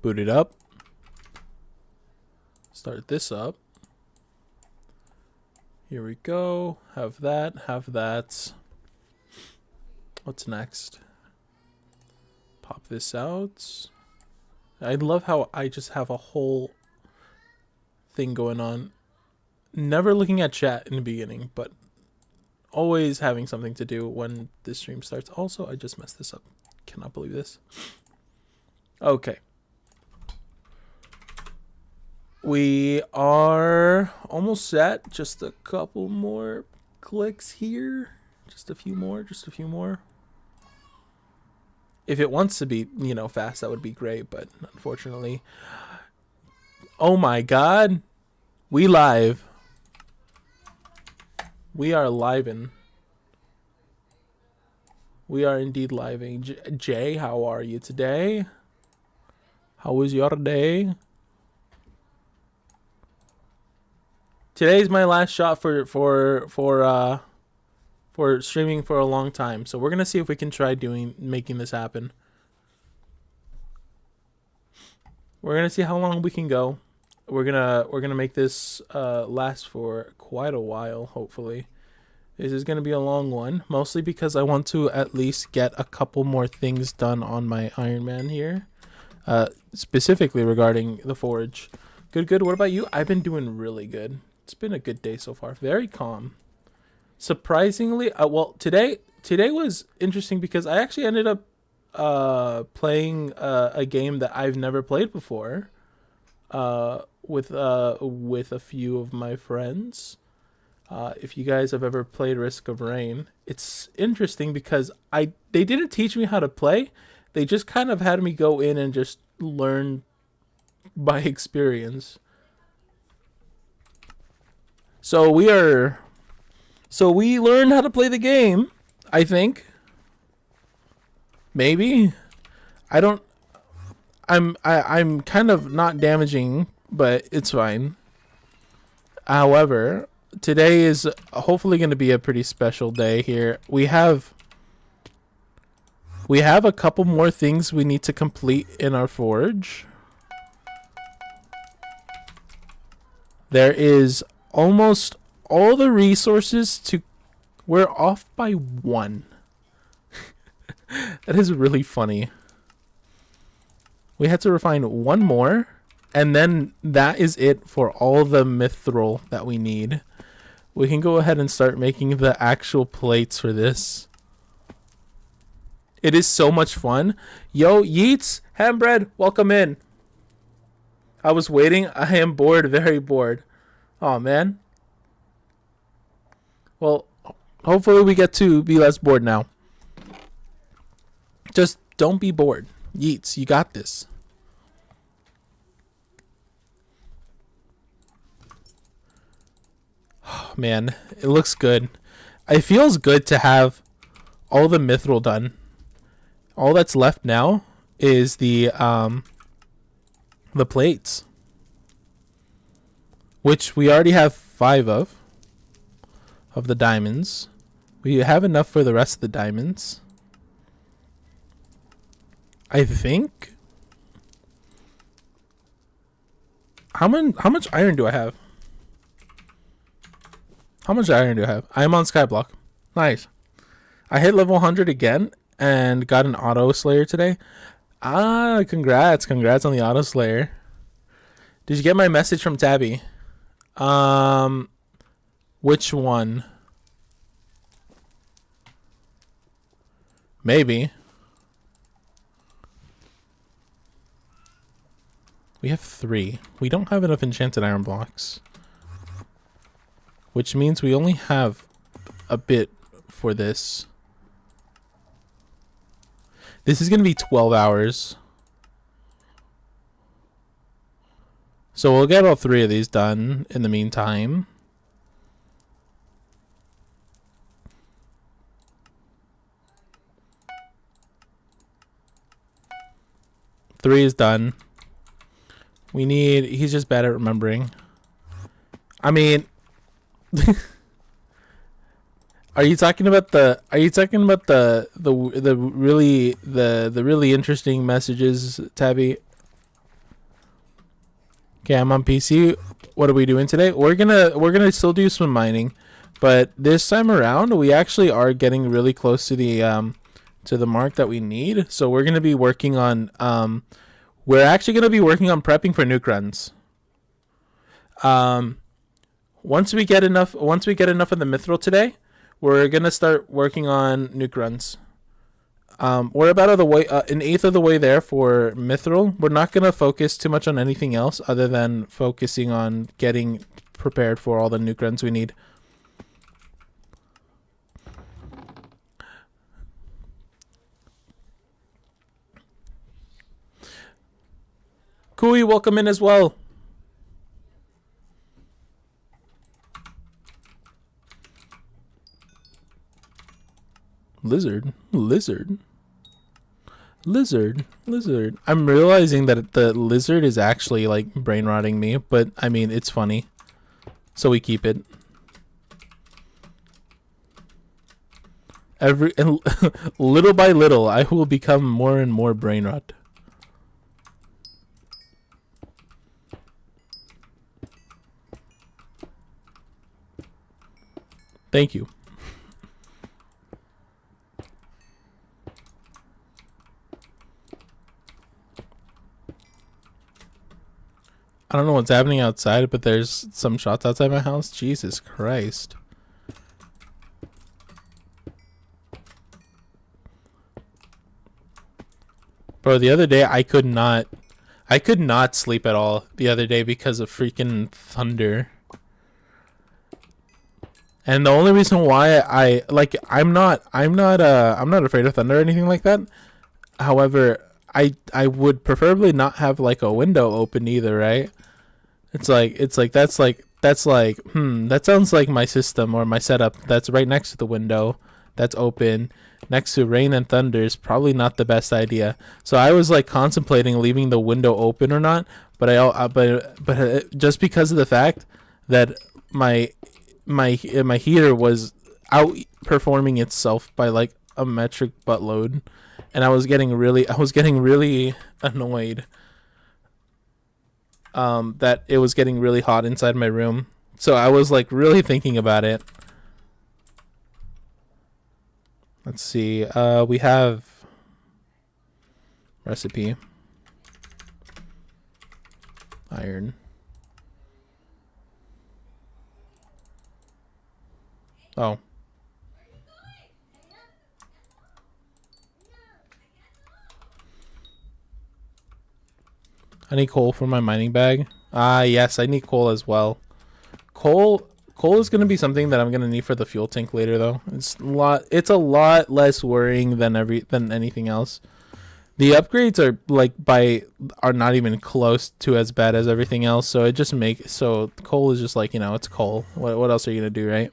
Boot it up. Start this up. Here we go. Have that. Have that. What's next? Pop this out. I love how I just have a whole thing going on. Never looking at chat in the beginning, but always having something to do when this stream starts. Also, I just messed this up. Cannot believe this. Okay. We are almost set. Just a couple more clicks here. Just a few more. Just a few more. If it wants to be, you know, fast, that would be great, but unfortunately. Oh my god. We live. We are living. We are indeed living. Jay, how are you today? How was your day? Today's my last shot for streaming for a long time. So we're gonna see if we can try making this happen. We're gonna see how long we can go. We're gonna make this last for quite a while, hopefully. This is gonna be a long one, mostly because I want to at least get a couple more things done on my Ironman here. Specifically regarding the forge. Good. What about you? I've been doing really good. It's been a good day so far. Very calm. Surprisingly, well, today was interesting because I actually ended up playing a game that I've never played before with a few of my friends. If you guys have ever played Risk of Rain, it's interesting because they didn't teach me how to play. They just kind of had me go in and just learn by experience. So we learned how to play the game, I think. Maybe. I'm kind of not damaging, but it's fine. However, today is hopefully going to be a pretty special day here. We have a couple more things we need to complete in our forge. There is almost all the resources to... We're off by 1. That is really funny. We had to refine 1 more, and then that is it for all the mithril that we need. We can go ahead and start making the actual plates for this. It is so much fun. Yo, Yeats, Hambread, welcome in. I was waiting. I am bored, very bored. Oh, man. Well, hopefully we get to be less bored now. Just don't be bored. Yeats, you got this. Oh, man, it looks good. It feels good to have all the mithril done. All that's left now is the plates, which we already have 5 of the diamonds. We have enough for the rest of the diamonds, I think. How much iron do I have? How much iron do I have? I am on Skyblock. Nice. I hit level 100 again and got an auto slayer today. Ah, congrats on the auto slayer. Did you get my message from Tabby? Which one? Maybe. We have 3. We don't have enough enchanted iron blocks, which means we only have a bit for this. This is going to be 12 hours. So we'll get all 3 of these done in the meantime. Three is done. We need... He's just bad at remembering. I mean... Are you talking about the really interesting messages, Tabby? Okay, I'm on PC. What are we doing today? We're gonna still do some mining, but this time around we actually are getting really close to the mark that we need. So we're gonna be working on we're actually gonna be working on prepping for nuke runs. Once we get enough of the mithril today, we're gonna start working on nuke runs. We're about an eighth of the way there for mithril. We're not gonna focus too much on anything else other than focusing on getting prepared for all the nuke runs we need. Kui, welcome in as well. Lizard. I'm realizing that the lizard is actually like brain rotting me, but I mean it's funny, so we keep it. Little by little, I will become more and more brain rot. Thank you. I don't know what's happening outside, but there's some shots outside my house. Jesus Christ. Bro, the other day I could not sleep at all the other day because of freaking thunder. And the only reason why I'm not afraid of thunder or anything like that. However, I would preferably not have like a window open either, right? It's like that sounds like my system or my setup that's right next to the window that's open next to rain and thunder is probably not the best idea. So I was like contemplating leaving the window open or not, but just because of the fact that my heater was outperforming itself by like a metric buttload, and I was getting really annoyed that it was getting really hot inside my room. So I was like really thinking about it. Let's see. We have recipe. Iron. Oh. I need coal for my mining bag. Ah, yes, I need coal as well. Coal is going to be something that I'm going to need for the fuel tank later though. It's a lot less worrying than anything else. The upgrades are not even close to as bad as everything else, so it just coal is just like, it's coal. What else are you going to do, right?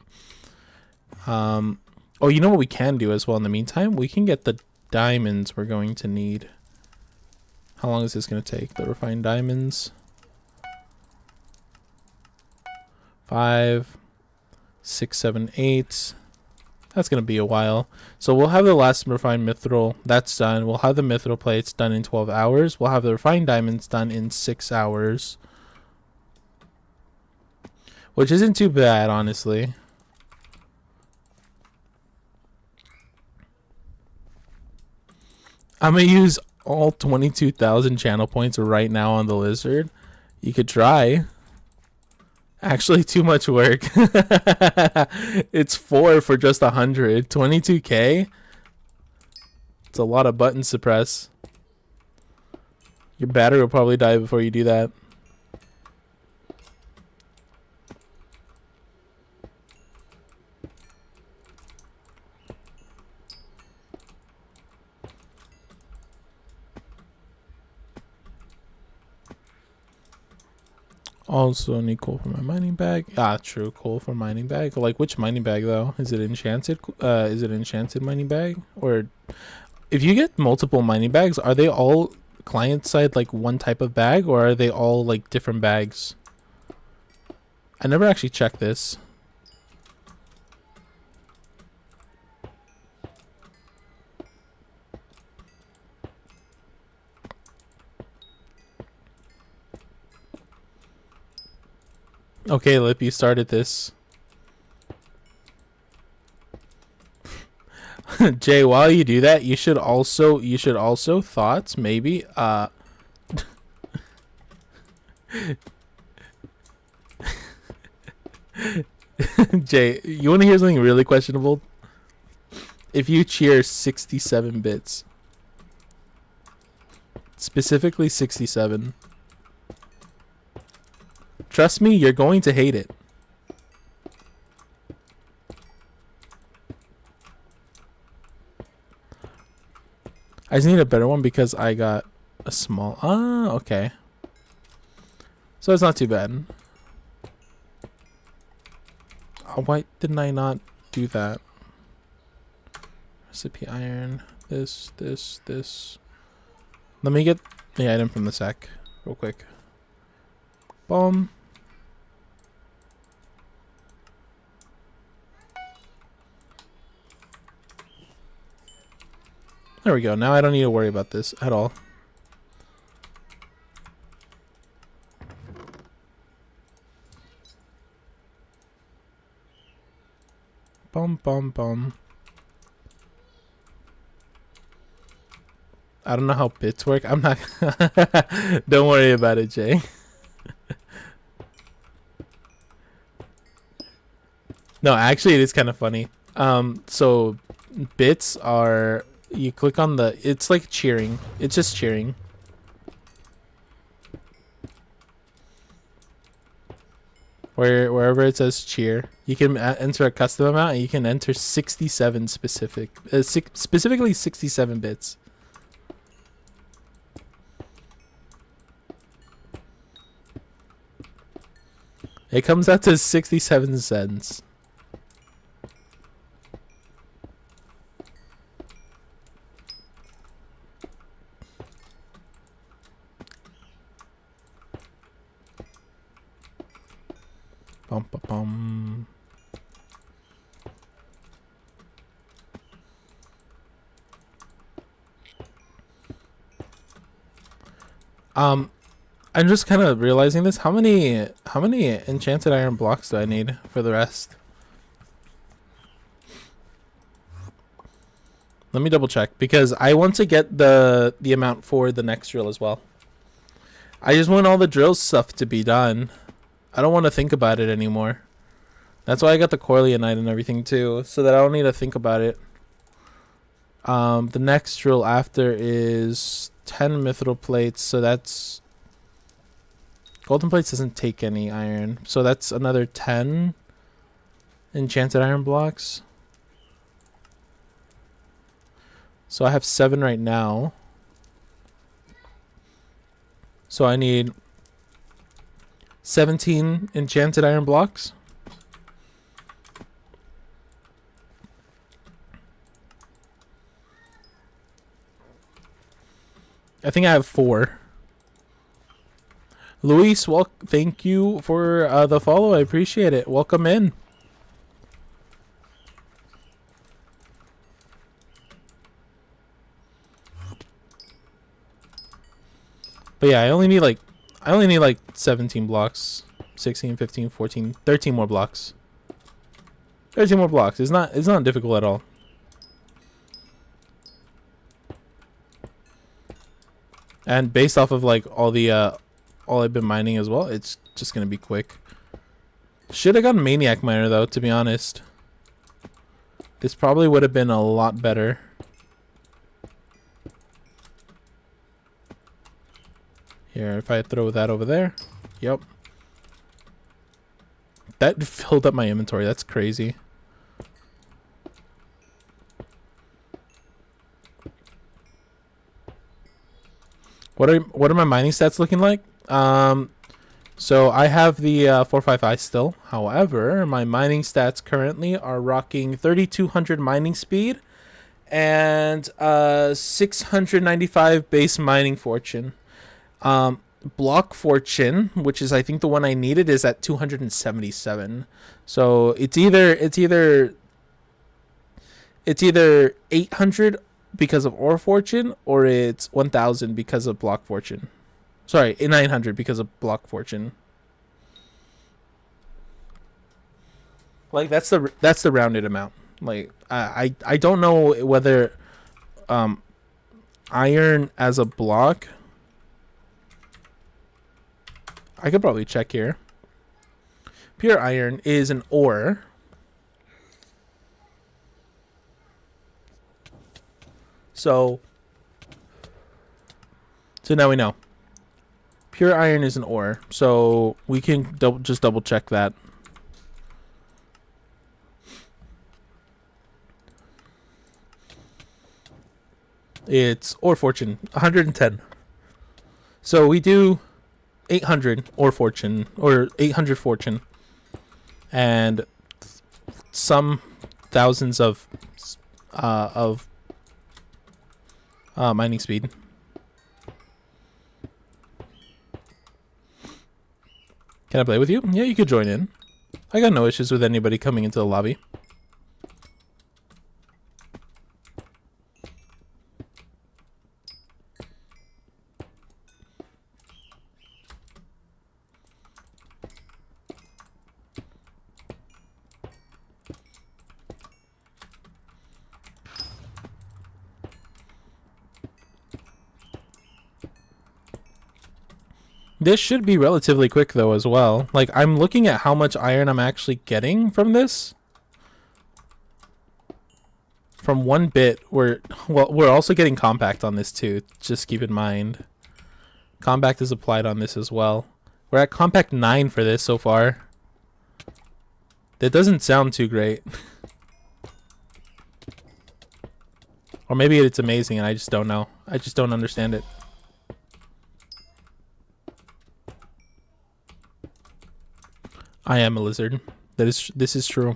Oh, you know what we can do as well in the meantime? We can get the diamonds we're going to need. How long is this going to take? The refined diamonds. 5, 6, 7, 8. That's going to be a while. So we'll have the last refined mithril. That's done. We'll have the mithril plates done in 12 hours. We'll have the refined diamonds done in 6 hours. Which isn't too bad, honestly. I'm going to use all 22,000 channel points right now on the lizard. You could try. Actually, too much work. It's 4 for just 100. 22k. It's a lot of buttons to press. Your battery will probably die before you do that. Also need coal for my mining bag. Ah, true. Coal for mining bag. Like, which mining bag though? Is it enchanted? Is it enchanted mining bag? Or if you get multiple mining bags, are they all client side like one type of bag, or are they all like different bags? I never actually checked this. Okay, Lip, you started this. Jay, while you do that, you should also thoughts maybe Jay, you want to hear something really questionable? If you cheer 67 bits, specifically 67, trust me, you're going to hate it. I just need a better one because I got a small... Ah, okay. So it's not too bad. Oh, why didn't I not do that? Recipe iron. This. Let me get the item from the sack real quick. Boom. There we go. Now I don't need to worry about this at all. Bum. I don't know how bits work. I'm not... Don't worry about it, Jay. No, actually it is kind of funny. So bits are... You click on the... It's like cheering. It's just cheering. Wherever it says cheer, you can enter a custom amount, and you can enter 67 specifically 67 bits. It comes out to 67 cents. Bum. I'm just kind of realizing this. How many enchanted iron blocks do I need for the rest? Let me double check because I want to get the amount for the next drill as well. I just want all the drill stuff to be done. I don't want to think about it anymore. That's why I got the Corleonite and everything too, so that I don't need to think about it. The next drill after is 10 mithril plates, so that's... Golden plates doesn't take any iron, so that's another 10 enchanted iron blocks. So I have 7 right now. So I need 17 enchanted iron blocks. I think I have 4. Luis, thank you for the follow. I appreciate it. Welcome in. But yeah, I only need like 17 blocks. 16, 15, 14, 13 more blocks. 13 more blocks. It's not difficult at all. And based off of like all I've been mining as well, it's just gonna be quick. Should have gotten Maniac Miner though, to be honest. This probably would have been a lot better. Here, if I throw that over there. Yep. That filled up my inventory. That's crazy. What are my mining stats looking like? So I have the 455 still. However, my mining stats currently are rocking 3200 mining speed and 695 base mining fortune. Block fortune, which is I think the one I needed, is at 277. So it's either 800 because of ore fortune, or it's 1000 because of block fortune. Sorry, 900 because of block fortune. Like that's the rounded amount. Like I don't know whether iron as a block. I could probably check here. Pure iron is an ore. So now we know. Pure iron is an ore. So we can just double check that. It's ore fortune 110. So we do 800 ore fortune or 800 fortune and some thousands of mining speed. Can I play with you? Yeah, you could join in. I got no issues with anybody coming into the lobby. This should be relatively quick though as well. Like I'm looking at how much iron I'm actually getting from this. From 1 bit, we're also getting compact on this too. Just keep in mind. Compact is applied on this as well. We're at compact 9 for this so far. That doesn't sound too great. Or maybe it's amazing and I just don't know. I just don't understand it. I am a lizard. This is true.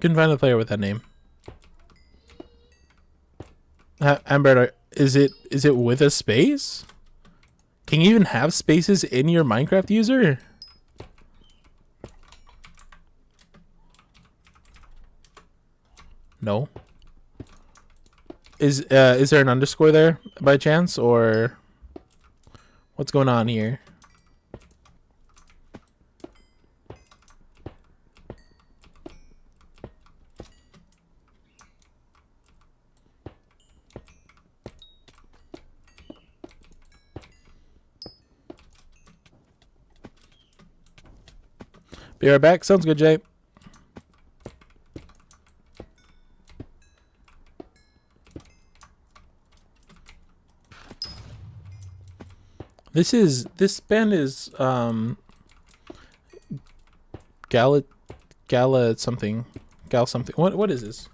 Couldn't find a player with that name. Amber, is it with a space? Can you even have spaces in your Minecraft user? No. Is there an underscore there by chance, or what's going on here? Be right back. Sounds good, Jay. This band is Gala something. Gal something. What is this?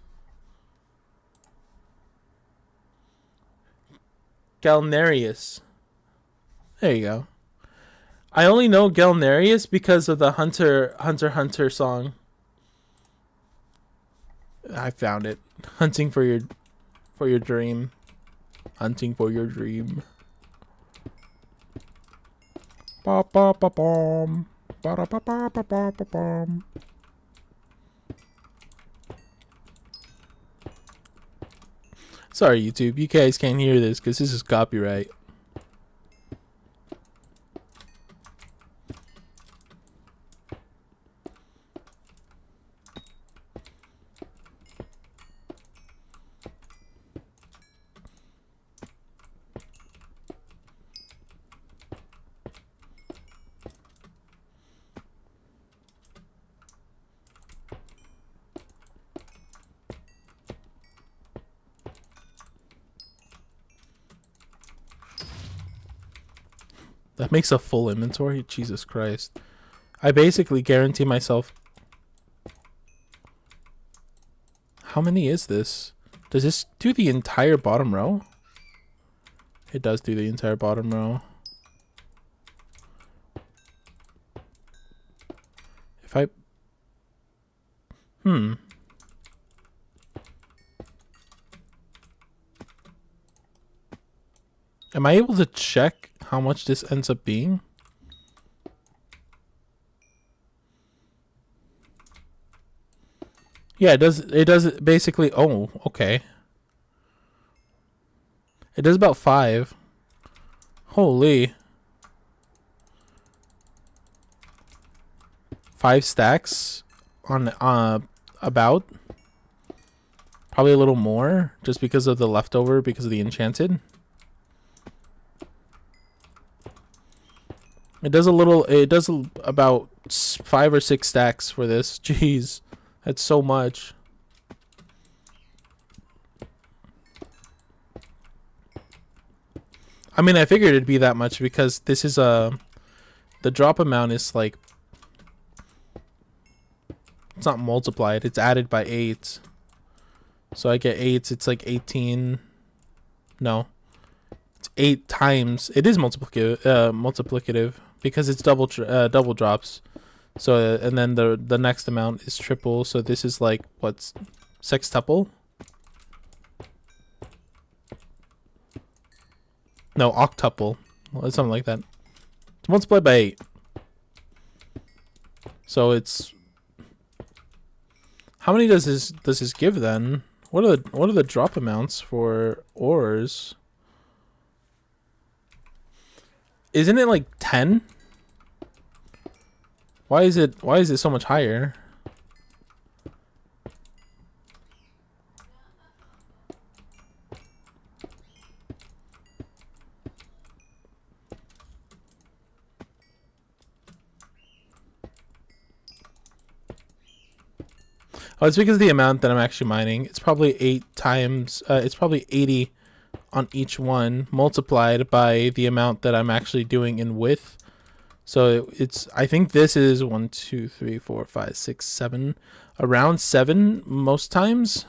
Galnarius. There you go. I only know Galnarius because of the Hunter song. I found it. Hunting for your dream. Hunting for your dream. Ba ba ba bum. Ba da ba ba ba ba ba bum. Sorry, YouTube. You guys can't hear this because this is copyright. That makes a full inventory? Jesus Christ. I basically guarantee myself... How many is this? Does this do the entire bottom row? It does do the entire bottom row. If I... Am I able to check how much this ends up being? Yeah, it does basically. Oh, okay. It does about 5. Holy. 5 stacks on about. Probably a little more just because of the leftover, because of the enchanted. It does about 5 or 6 stacks for this. Jeez. That's so much. I mean, I figured it'd be that much because this is the drop amount is like, it's not multiplied, it's added by 8. So I get 8, it's like 18. No. It's 8 times. It is multiplicative because it's double drops. So and then the next amount is triple. So this is like what's sextuple? No, octuple. Well, something like that. It's multiplied by 8. So it's, how many does this give then? What are the drop amounts for ores? Isn't it like 10? Why is it so much higher? Oh, it's because of the amount that I'm actually mining. It's probably 8 times. It's probably 80 on each one multiplied by the amount that I'm actually doing in width. So it's, I think this is 1, 2, 3, 4, 5, 6, 7, around 7 most times.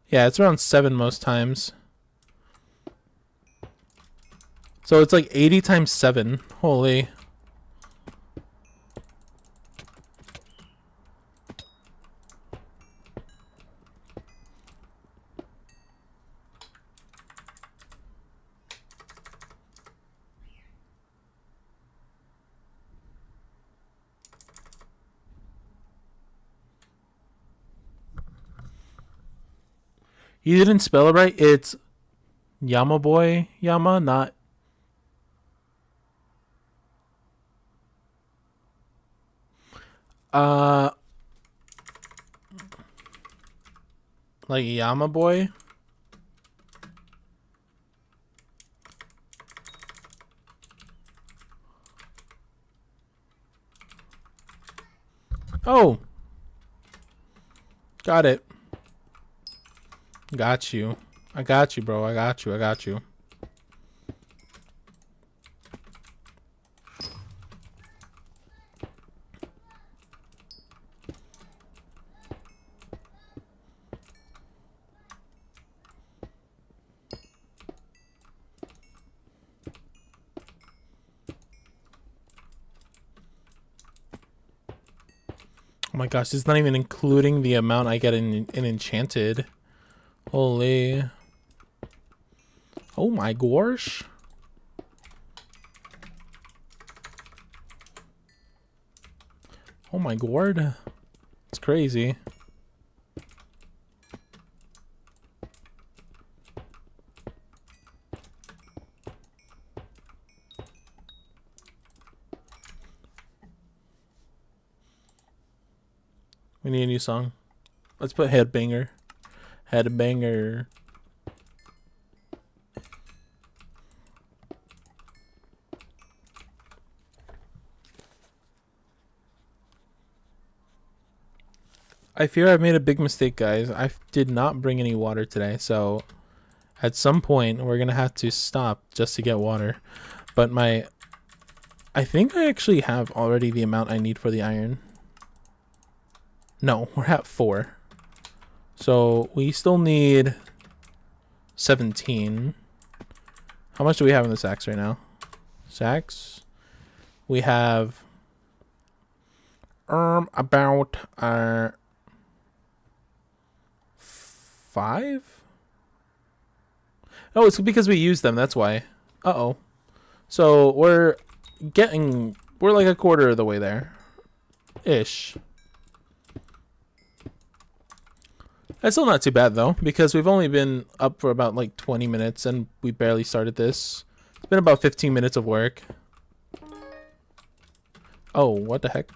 Yeah, it's around 7 most times. So it's like 80 times 7. Holy. You didn't spell it right. It's Yama boy Yama, not like Yama boy. Oh, got it. Got you. I got you, bro. I got you. I got you. Oh my gosh, it's not even including the amount I get in enchanted. Holy. Oh my gosh. Oh my gourd. It's crazy. We need a new song. Let's put Headbanger. Headbanger. I fear I've made a big mistake, guys. I did not bring any water today, so at some point we're gonna have to stop just to get water. But I think I actually have already the amount I need for the iron. No, we're at 4. So we still need 17. How much do we have in the sacks right now? Sacks? We have about 5? Oh, it's because we used them. That's why. Uh-oh. So we're like a quarter of the way there. Ish. That's still not too bad, though, because we've only been up for about, like, 20 minutes, and we barely started this. It's been about 15 minutes of work. Oh, what the heck?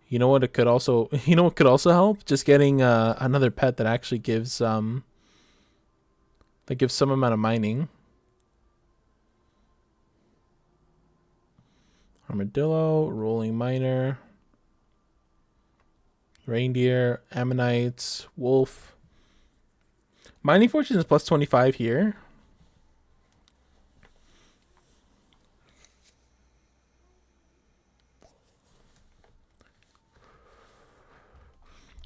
You know what it could also... You know what could also help? Just getting another pet that actually gives, that gives some amount of mining. Armadillo, rolling miner... Reindeer, ammonites, wolf. Mining fortune is plus 25 here.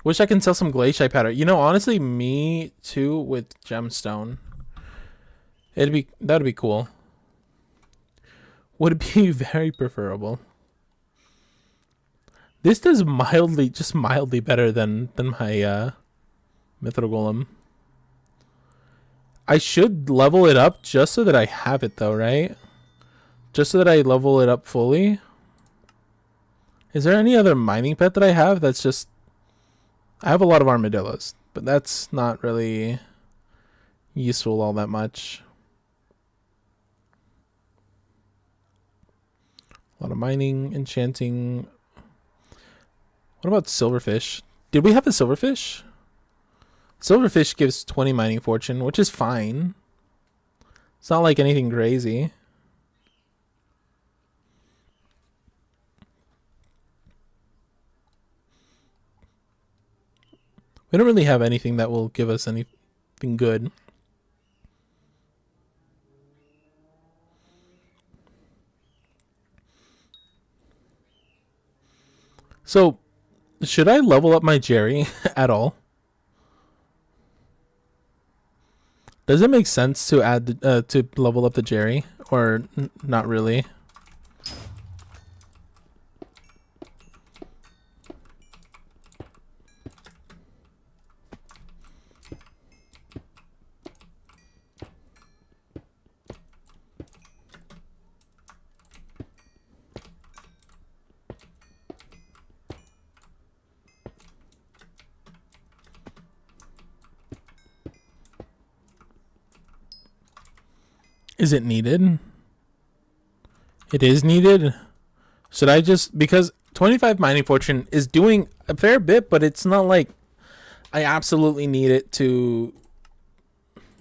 Wish I can sell some glaciate powder. You know, honestly, me too with gemstone. That'd be cool. Would be very preferable. This does just mildly better than my Mythril Golem. I should level it up just so that I have it though, right? Just so that I level it up fully. Is there any other mining pet that I have that's just... I have a lot of armadillos, but that's not really useful all that much. A lot of mining, enchanting... What about silverfish? Did we have a silverfish? Silverfish gives 20 mining fortune, which is fine. It's not like anything crazy. We don't really have anything that will give us anything good. So... should I level up my Jerry at all? Does it make sense to add to level up the Jerry, or not really? Is it needed? It is needed? Should I just... because 25 mining fortune is doing a fair bit, but it's not like I absolutely need it to...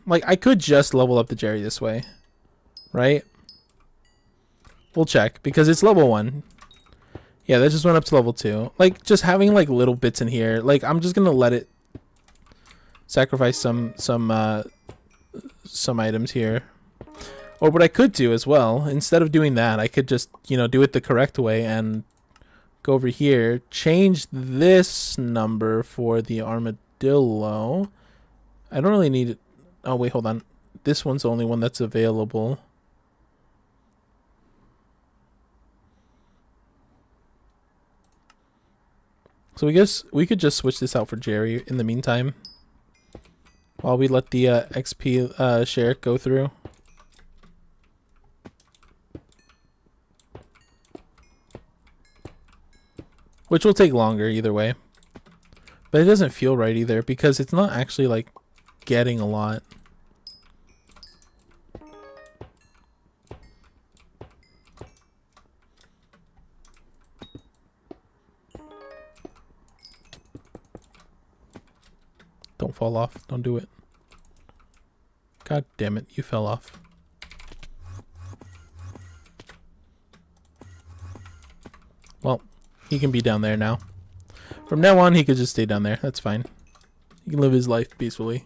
like, I could just level up the Jerry this way. Right? We'll check, because it's level 1. Yeah, that just went up to level 2. Like, just having, like, little bits in here. Like, I'm just gonna let it sacrifice some items here. Or what I could do as well, instead of doing that, I could just, you know, do it the correct way and go over here, change this number for the armadillo. I don't really need it. Oh, wait, hold on. This one's the only one that's available. So I guess we could just switch this out for Jerry in the meantime, while we let the XP share go through. Which will take longer either way. But it doesn't feel right either, because it's not actually, like, getting a lot. Don't fall off. Don't do it. God damn it, you fell off. Well, he can be down there now. From now on, he could just stay down there. That's fine. He can live his life peacefully.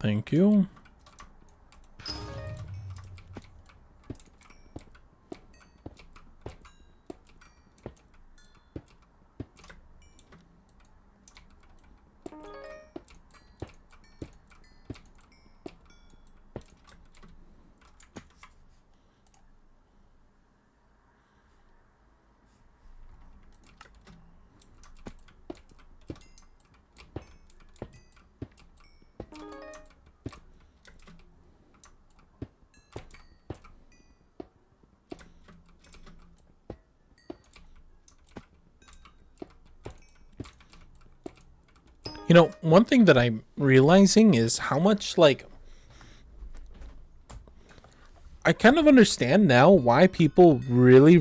Thank you. You know, one thing that I'm realizing is how much, like, I kind of understand now why people really,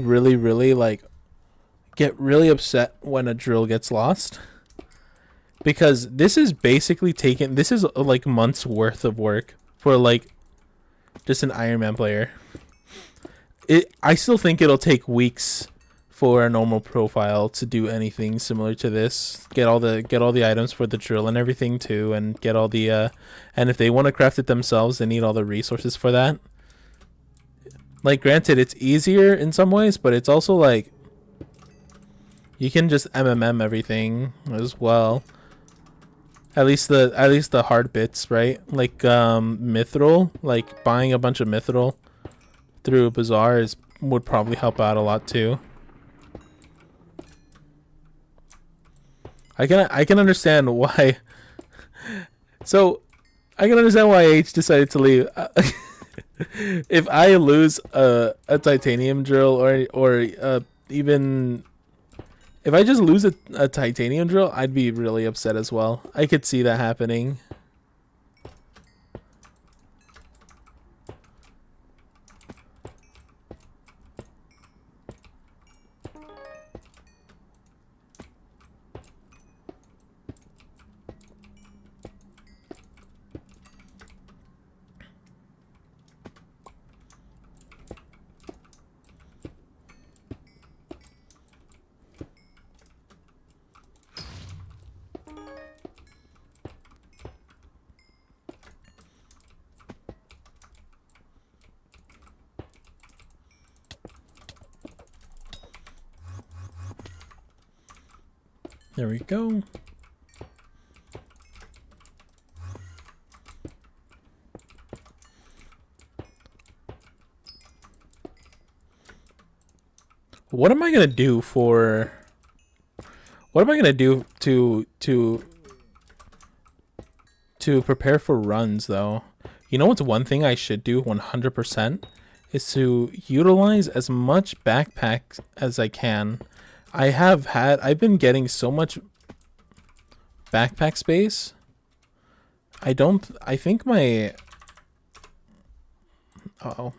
like, get really upset when a drill gets lost. Because this is basically this is like months worth of work for, like, just an Ironman player. I still think it'll take weeks for a normal profile to do anything similar to this. Get all the items for the drill and everything too, and get all the and if they want to craft it themselves, they need all the resources for that. Like, granted, it's easier in some ways, but it's also like you can just MMM everything as well. At least the hard bits, right? Like mithril, like buying a bunch of mithril through a bazaar would probably help out a lot too. I can understand why. So, I can understand why H decided to leave. If I lose a titanium drill or even if I just lose a titanium drill, I'd be really upset as well. I could see that happening. There we go. What am I gonna do for? What am I gonna do to prepare for runs though? You know what's one thing I should do 100% is to utilize as much backpack as I can. I've been getting so much backpack space. I think my uh-oh.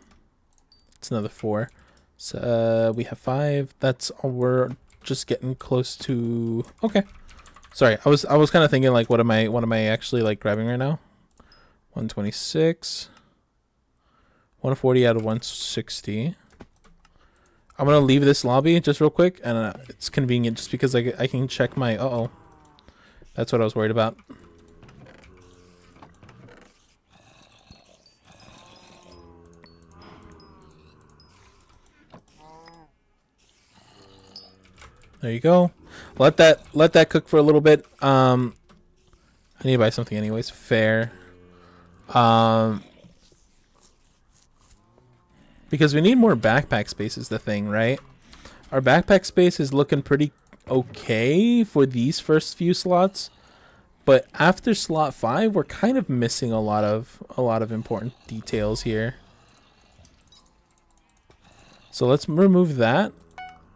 It's another 4. So we have 5. That's all. We're just getting close to. Okay. Sorry, I was kind of thinking like what am I actually like grabbing right now? 126. 140 out of 160. I'm gonna leave this lobby just real quick, and it's convenient just because I can check my. Uh-oh. That's what I was worried about. There you go. Let that cook for a little bit. I need to buy something anyways. Fair. Because we need more backpack space is the thing, right? Our backpack space is looking pretty okay for these first few slots, but after slot 5, we're kind of missing a lot of important details here. So let's remove that,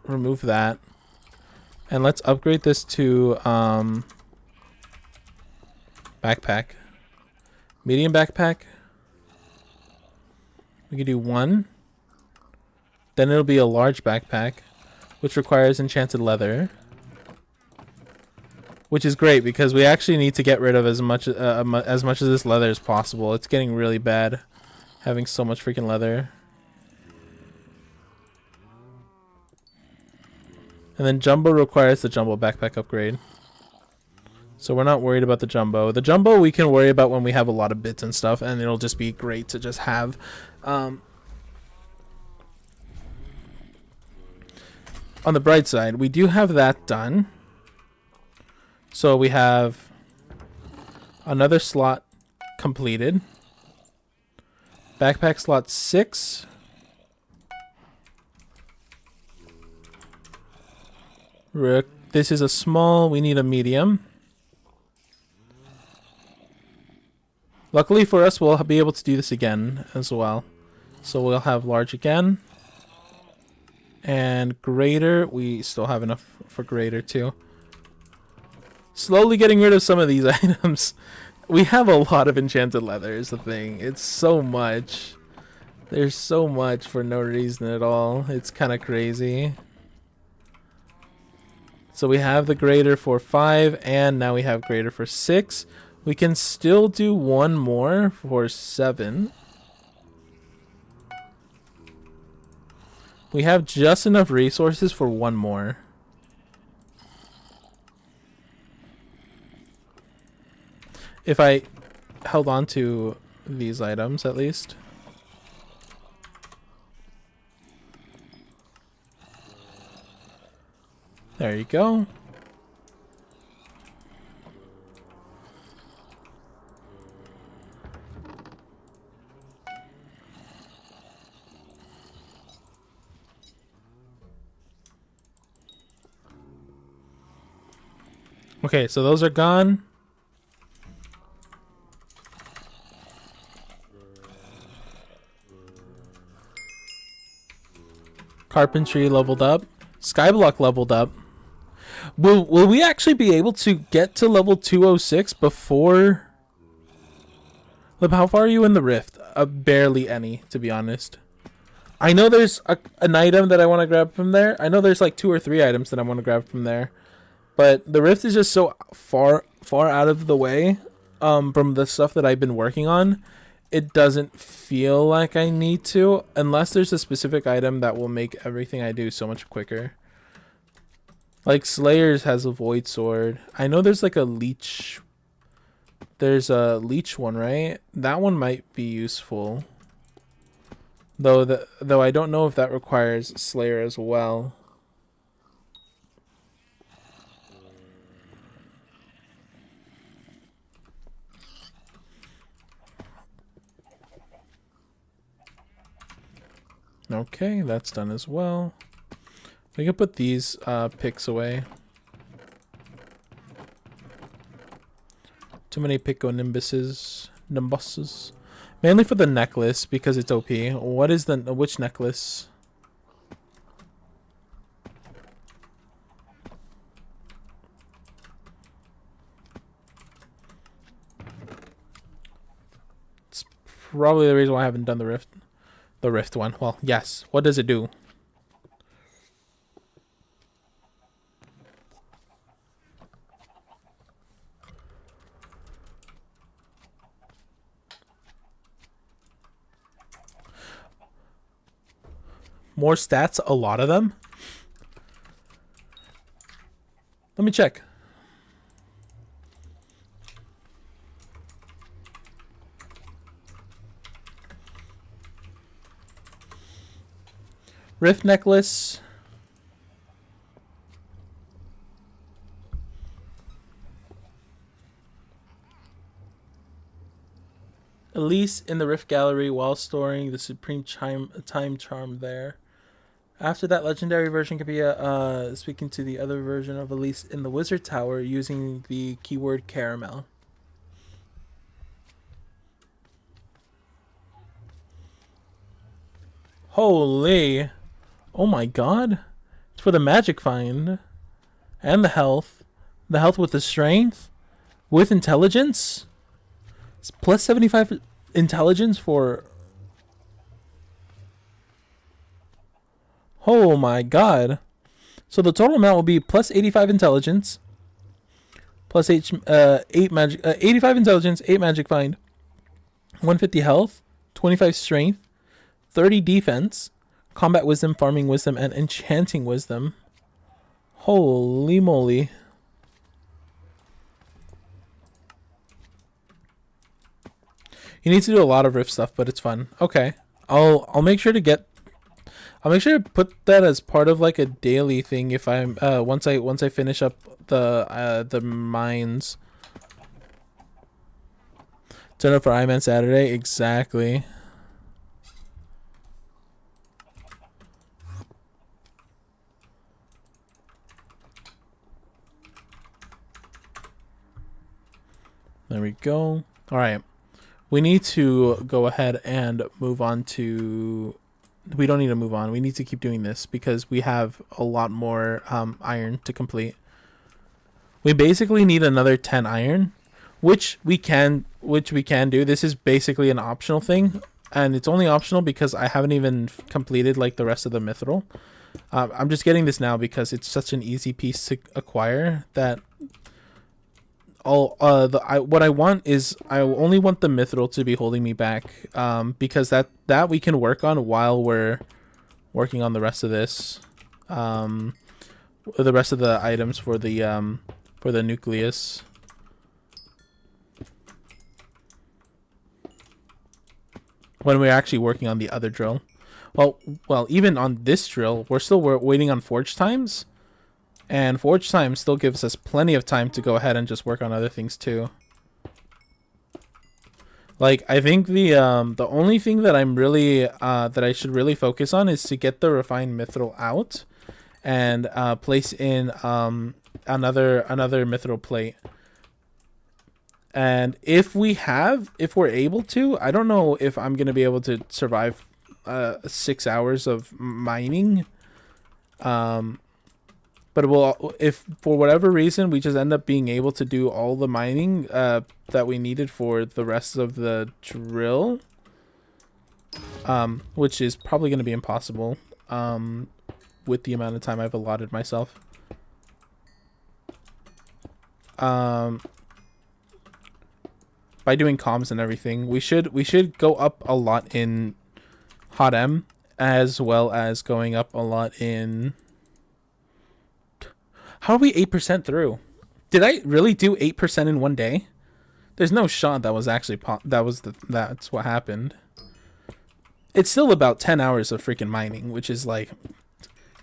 and let's upgrade this to backpack, medium backpack. We could do 1. Then it'll be a large backpack, which requires enchanted leather. Which is great because we actually need to get rid of as much of this leather as possible. It's getting really bad having so much freaking leather. And then Jumbo requires the Jumbo backpack upgrade. So we're not worried about the jumbo. The jumbo we can worry about when we have a lot of bits and stuff, and it'll just be great to just have. On the bright side, we do have that done. So we have another slot completed. Backpack slot 6. This is a small. We need a medium. Luckily for us, we'll be able to do this again as well. So we'll have large again. And greater. We still have enough for greater too. Slowly getting rid of some of these items. We have a lot of enchanted leather is the thing. It's so much. There's so much for no reason at all. It's kind of crazy. So we have the greater for 5, and now we have greater for 6. We can still do one more for 7. We have just enough resources for one more. If I held on to these items at least. There you go. Okay, so those are gone. Carpentry leveled up. Skyblock leveled up. Will we actually be able to get to level 206 before... How far are you in the rift? Barely any, to be honest. I know there's an item that I want to grab from there. I know there's like 2 or 3 items that I want to grab from there. But the rift is just so far out of the way from the stuff that I've been working on. It doesn't feel like I need to, unless there's a specific item that will make everything I do so much quicker. Like Slayers has a void sword. I know there's like a leech. There's a leech one, right? That one might be useful. Though I don't know if that requires Slayer as well. Okay, that's done as well. We can put these picks away. Too many Nimbuses. Mainly for the necklace because it's OP. What is which necklace? It's probably the reason why I haven't done the rift. The rift one. Well, yes. What does it do? More stats, a lot of them. Let me check. Rift necklace. Elise in the Rift Gallery while storing the Supreme Time Charm there. After that, legendary version could be speaking to the other version of Elise in the Wizard Tower using the keyword caramel. Holy. Oh my god. It's for the magic find. And the health. The health with the strength. With intelligence. It's plus 75 intelligence for... Oh my god. So the total amount will be plus 85 intelligence. Plus 8 magic... 85 intelligence, 8 magic find. 150 health. 25 strength. 30 defense. Combat wisdom, farming wisdom, and enchanting wisdom. Holy moly. You need to do a lot of rift stuff, but it's fun. Okay. I'll make sure to get I'll make sure to put that as part of like a daily thing if I'm once I finish up the mines. Turn up for Ironman Saturday, exactly. There we go. All right. We need to go ahead and move on to... We don't need to move on. We need to keep doing this because we have a lot more iron to complete. We basically need another 10 iron, which we can do. This is basically an optional thing, and it's only optional because I haven't even completed like the rest of the mithril. I'm just getting this now because it's such an easy piece to acquire that what I want is I only want the mithril to be holding me back, because that we can work on while we're working on the rest of this, the rest of the items for the nucleus. When we're actually working on the other drill. Well, even on this drill, we're waiting on forge times. And forge time still gives us plenty of time to go ahead and just work on other things too. Like, I think the only thing that I'm really that I should really focus on is to get the refined mithril out and place in another mithril plate. And if we're able to, I don't know if I'm gonna be able to survive 6 hours of mining. But if for whatever reason we just end up being able to do all the mining that we needed for the rest of the drill, which is probably going to be impossible with the amount of time I've allotted myself. By doing comms and everything, we should go up a lot in Hot M, as well as going up a lot in... How are we 8% through? Did I really do 8% in one day? There's no shot that was actually that's what happened. It's still about 10 hours of freaking mining, which is like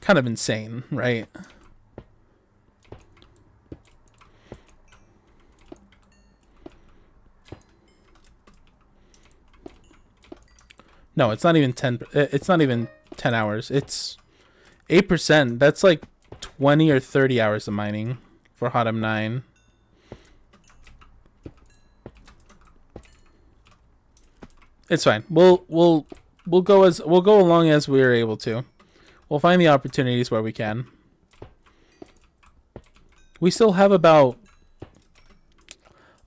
kind of insane, right? No, it's not even 10. It's not even 10 hours. It's 8%. That's like 20 or 30 hours of mining for Hot M9. It's fine. We'll go along as we are able to. We'll find the opportunities where we can. We still have about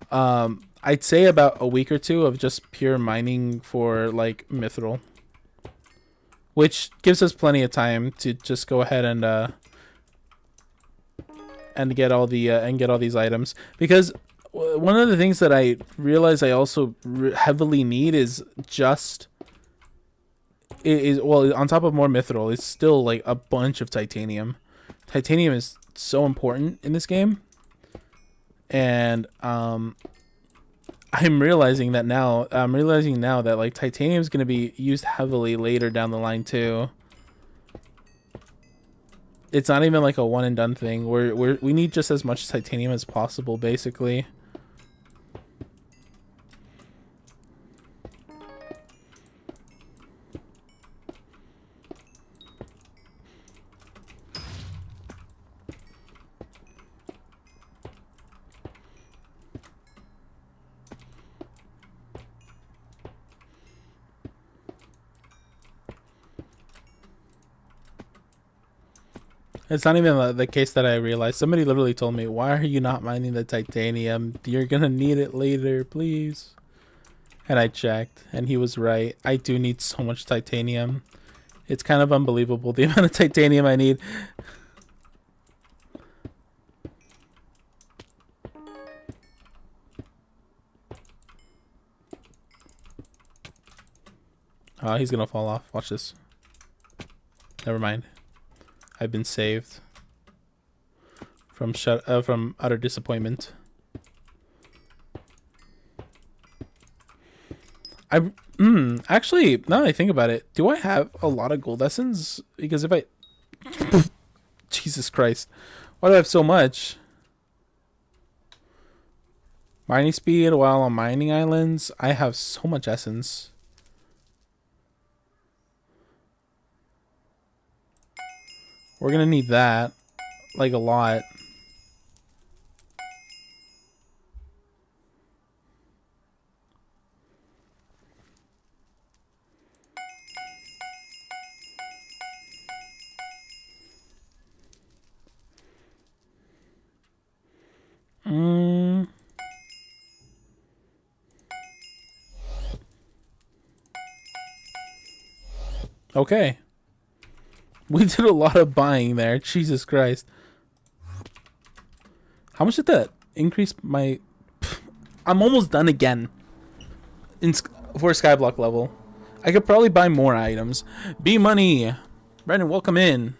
I'd say about a week or two of just pure mining for like mithril, which gives us plenty of time to just go ahead and get all the and get all these items, because one of the things that I realize I also heavily need is well, on top of more mithril, it's still like a bunch of titanium. Titanium is so important in this game, and I'm realizing that now. I'm realizing now that like titanium is going to be used heavily later down the line too. It's not even like a one and done thing. We need just as much titanium as possible, basically. It's not even the case that I realized. Somebody literally told me, "Why are you not mining the titanium? You're gonna need it later, please." And I checked, and he was right. I do need so much titanium. It's kind of unbelievable the amount of titanium I need. Oh, he's gonna fall off. Watch this. Never mind. I've been saved from utter disappointment. I actually, now that I think about it, do I have a lot of gold essence? Because if I Jesus Christ, why do I have so much? Mining speed while on mining islands. I have so much essence. We're gonna need that, like a lot. Okay. We did a lot of buying there. Jesus Christ. How much did that increase my... I'm almost done again. For Skyblock level. I could probably buy more items. B Money. Brandon, welcome in.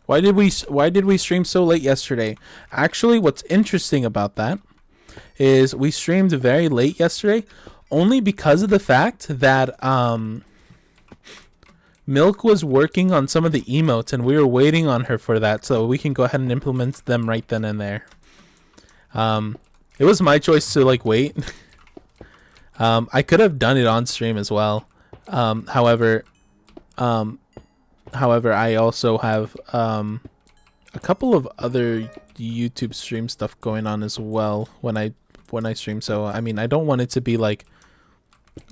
Why did we stream so late yesterday? Actually, what's interesting about that is we streamed very late yesterday only because of the fact that Milk was working on some of the emotes and we were waiting on her for that, so we can go ahead and implement them right then and there. It was my choice to like wait. I could have done it on stream as well. However, I also have a couple of other YouTube stream stuff going on as well when I stream. So I mean, I don't want it to be like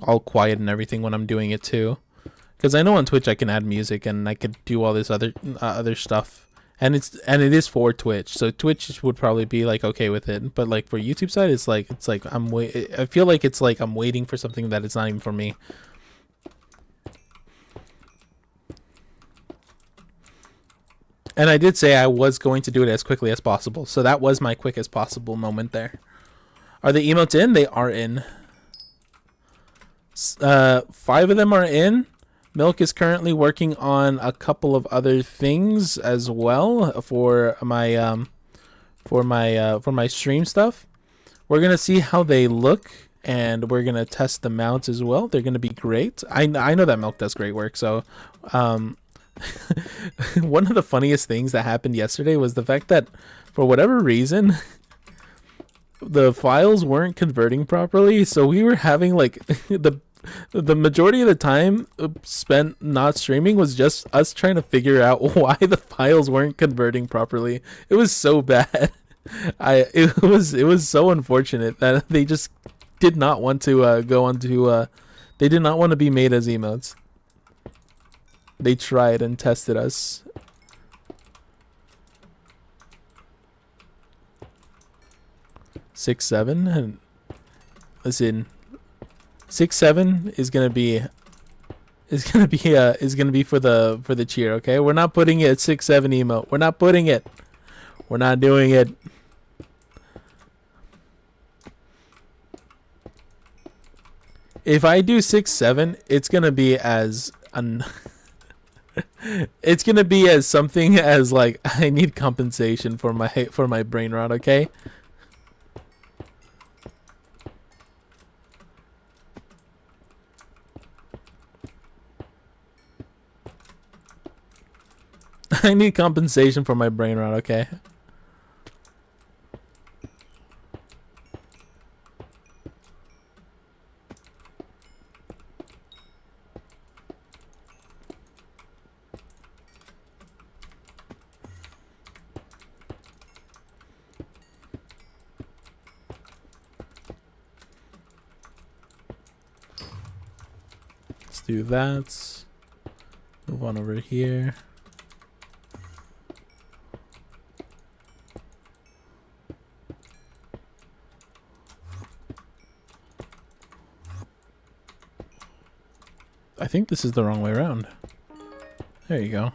all quiet and everything when I'm doing it too, because I know on Twitch I can add music and I could do all this other stuff, and it is for Twitch, so Twitch would probably be like okay with it. But like for YouTube side, it's like I feel like it's like I'm waiting for something that it's not even for me. And I did say I was going to do it as quickly as possible. So that was my quickest possible moment there. Are the emotes in? They are in. 5 of them are in. Milk is currently working on a couple of other things as well for my stream stuff. We're going to see how they look, and we're going to test the mounts as well. They're going to be great. I know that Milk does great work, so one of the funniest things that happened yesterday was the fact that for whatever reason the files weren't converting properly, so we were having like the majority of the time spent not streaming was just us trying to figure out why the files weren't converting properly. It was so bad. It was so unfortunate that they just did not want to go onto they did not want to be made as emotes. They tried and tested us. Six, 7, and listen, 6, 7 is gonna be for the cheer. Okay, we're not putting it at 6, 7 emote. We're not putting it. We're not doing it. If I do 6, 7, it's gonna be as it's gonna be as something as like I need compensation for my brain rot, okay? I need compensation for my brain rot, okay? Do that. Move on over here. I think this is the wrong way around. There you go.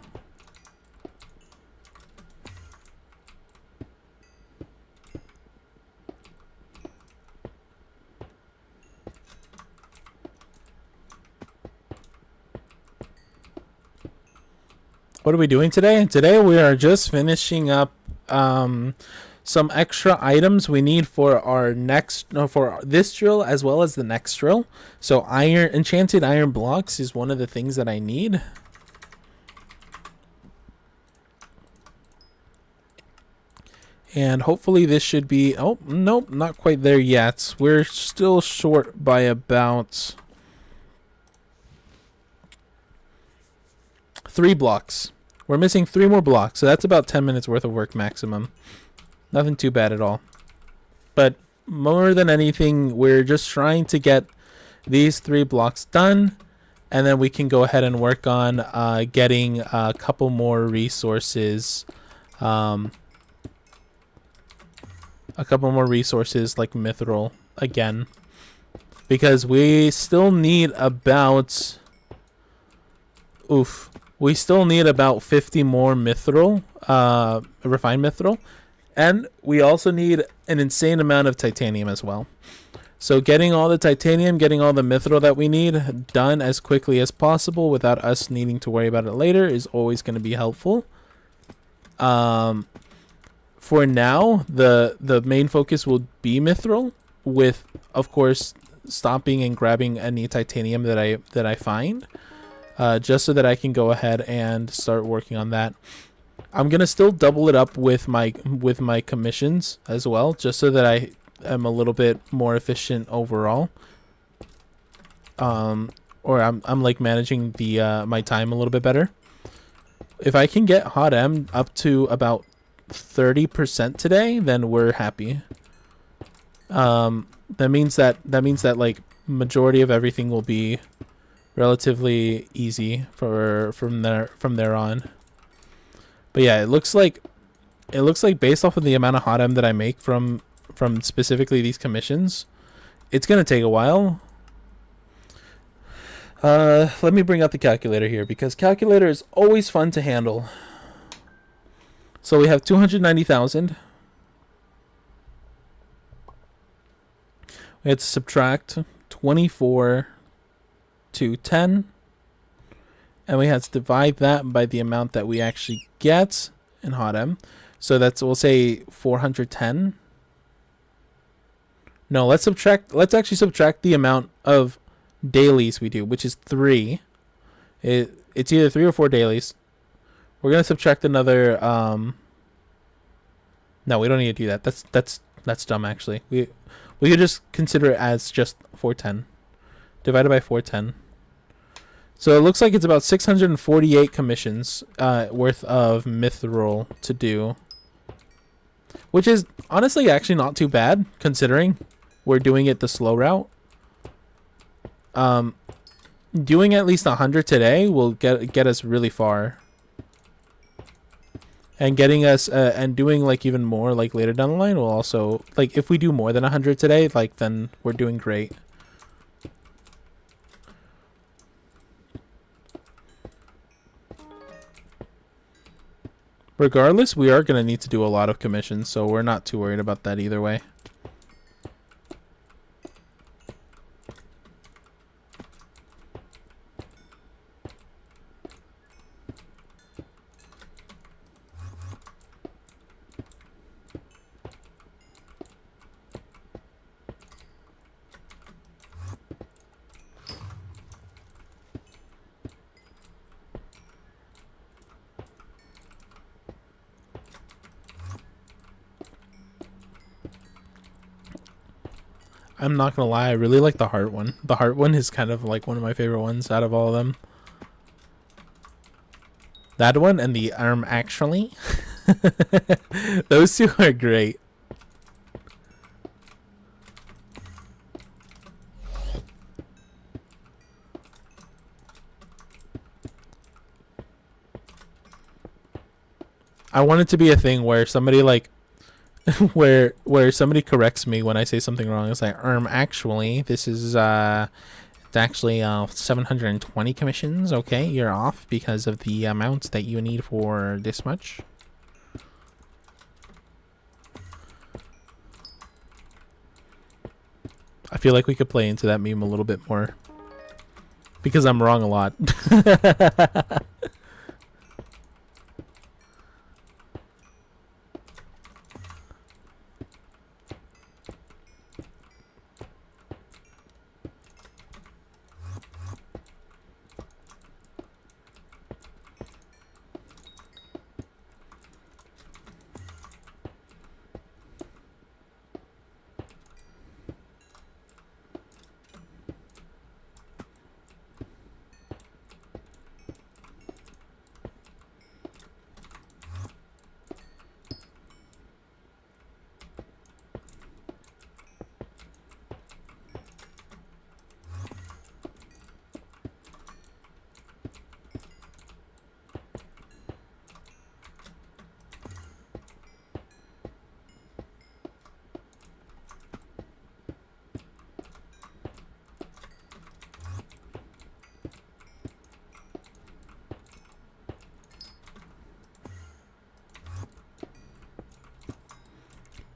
What are we doing today? Today we are just finishing up some extra items we need for our next, no, for this drill as well as the next drill. So enchanted iron blocks is one of the things that I need. And hopefully this should be, oh, nope, not quite there yet. We're still short by about 3 blocks. We're missing 3 more blocks, so that's about 10 minutes worth of work maximum. Nothing too bad at all. But more than anything, we're just trying to get these 3 blocks done, and then we can go ahead and work on getting a couple more resources. A couple more resources like mithril again, because we still need about we still need about 50 more mithril, refined mithril, and we also need an insane amount of titanium as well. So getting all the titanium, getting all the mithril that we need done as quickly as possible without us needing to worry about it later is always going to be helpful. For now, the main focus will be mithril, with, of course, stopping and grabbing any titanium that I find, just so that I can go ahead and start working on that. I'm gonna still double it up with my commissions as well, just so that I am a little bit more efficient overall. Or I'm like managing the my time a little bit better. If I can get hot M up to about 30% today, then we're happy. That means that like majority of everything will be relatively easy from there on. But yeah, it looks like based off of the amount of hot M that I make from specifically these commissions, it's gonna take a while. Let me bring out the calculator here, because calculator is always fun to handle. So we have 290,000. We have to subtract 24 to 10. And we have to divide that by the amount that we actually get in hot M. So that's, we'll say 410. No, let's actually subtract the amount of dailies we do, which is 3. It's either 3 or 4 dailies. We're gonna subtract another. No, we don't need to do that. That's dumb. Actually, we could just consider it as just 410 divided by 410. So it looks like it's about 648 commissions worth of mithril to do, which is honestly actually not too bad considering we're doing it the slow route. Doing at least 100 today will get us really far. And getting us and doing like even more like later down the line will also, like, if we do more than 100 today, like, then we're doing great. Regardless, we are going to need to do a lot of commissions, so we're not too worried about that either way. I'm not gonna lie, I really like the heart one. The heart one is kind of like one of my favorite ones out of all of them. That one and the arm actually. Those two are great. I want it to be a thing where somebody like where somebody corrects me when I say something wrong. It's like, actually, this is it's actually 720 commissions. Okay, you're off because of the amounts that you need for this much. I feel like we could play into that meme a little bit more because I'm wrong a lot.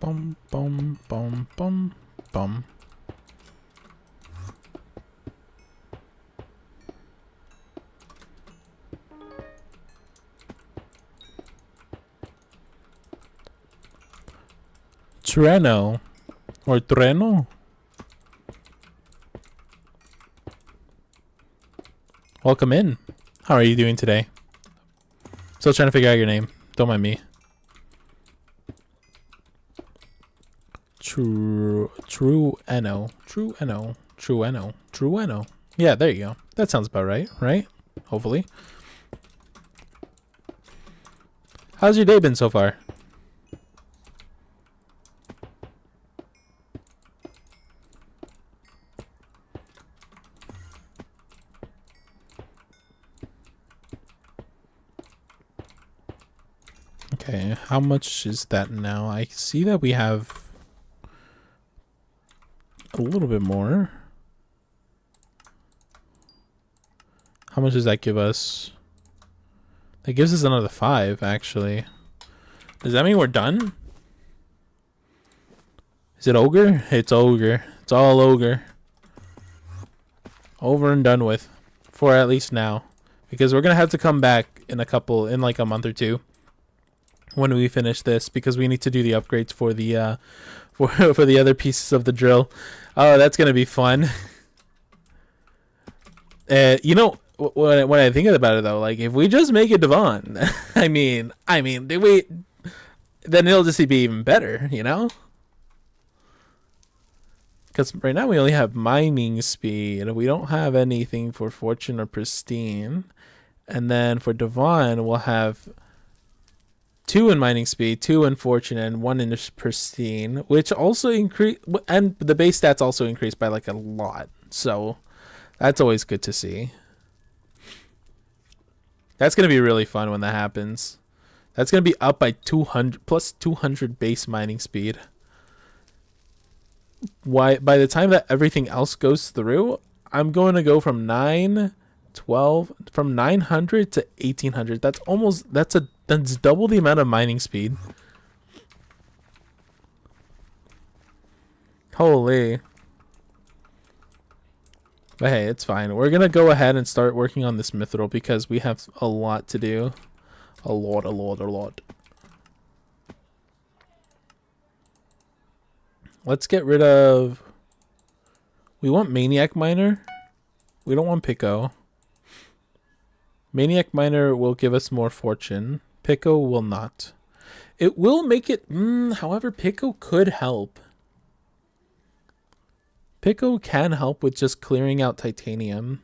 bum, bum, bum, bum, bum. Treno. Or Treno. Welcome in. How are you doing today? Still trying to figure out your name. Don't mind me. Trueno. Yeah, there you go. That sounds about right, right? Hopefully. How's your day been so far? Okay, how much is that now? I see that we have a little bit more. How much does that give us? That gives us another 5, actually. Does that mean we're done? Is it ogre? It's ogre. It's all ogre. Over and done with. For at least now. Because we're going to have to come back in like a month or two. When we finish this. Because we need to do the upgrades for the for the other pieces of the drill. Oh, that's going to be fun. You know, when I think about it though, like if we just make it Devon, I mean, then it'll just be even better, you know? Because right now we only have mining speed. We don't have anything for fortune or pristine. And then for Devon, we'll have 2 in mining speed, 2 in fortune, and 1 in pristine, which also increase, and the base stats also increased by like a lot. So that's always good to see. That's going to be really fun when that happens. That's going to be up by 200 plus 200 base mining speed. Why? By the time that everything else goes through, I'm going to go from 900 to 1800. That's double the amount of mining speed. Holy. But hey, it's fine. We're going to go ahead and start working on this mithril because we have a lot to do. A lot. Let's get rid of... We want Maniac Miner. We don't want Pico. Maniac Miner will give us more fortune. Pico will not. It will make it... however, Pico could help. Pico can help with just clearing out titanium.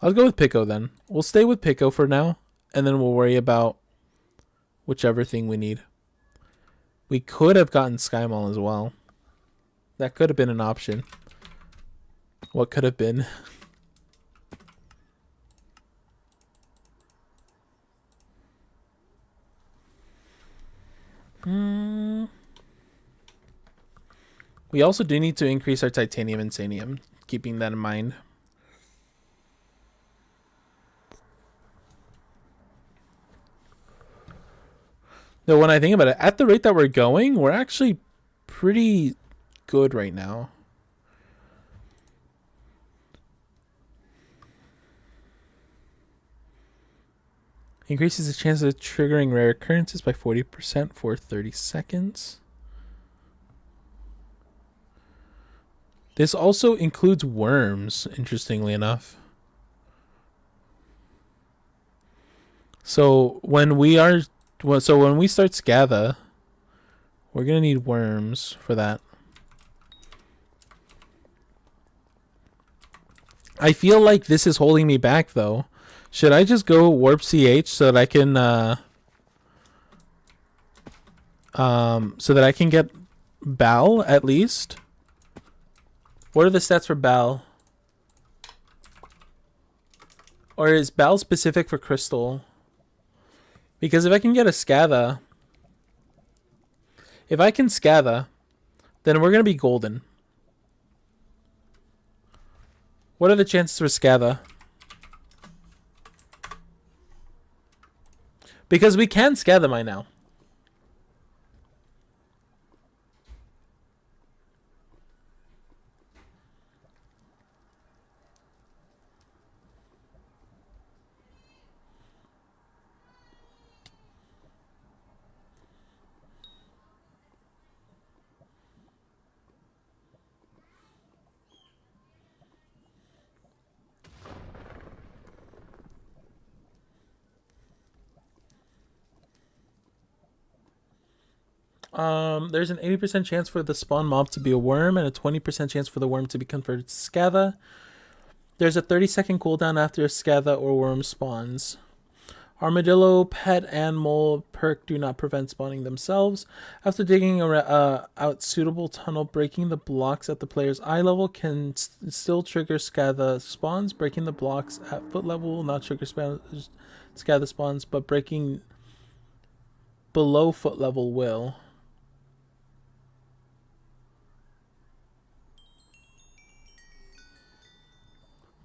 I'll go with Pico then. We'll stay with Pico for now. And then we'll worry about whichever thing we need. We could have gotten Skymall as well. That could have been an option. What could have been? We also do need to increase our titanium and sanium, keeping that in mind. Though when I think about it, at the rate that we're going, we're actually pretty good right now. Increases the chance of triggering rare occurrences by 40% for 30 seconds. This also includes worms, interestingly enough. So when we start Scatha, we're gonna need worms for that. I feel like this is holding me back though. Should I just go warp CH so that I can get Bal at least? What are the stats for Bal? Or is Bal specific for Crystal? Because if I can get a Scatha, then we're going to be golden. What are the chances for Scatha? Because we can Scatha mine now. There's an 80% chance for the spawn mob to be a worm and a 20% chance for the worm to be converted to Scatha. There's a 30-second cooldown after a Scatha or worm spawns. Armadillo, pet, and mole perk do not prevent spawning themselves. After digging out suitable tunnel, breaking the blocks at the player's eye level can still trigger Scatha spawns. Breaking the blocks at foot level will not trigger Scatha spawns, but breaking below foot level will.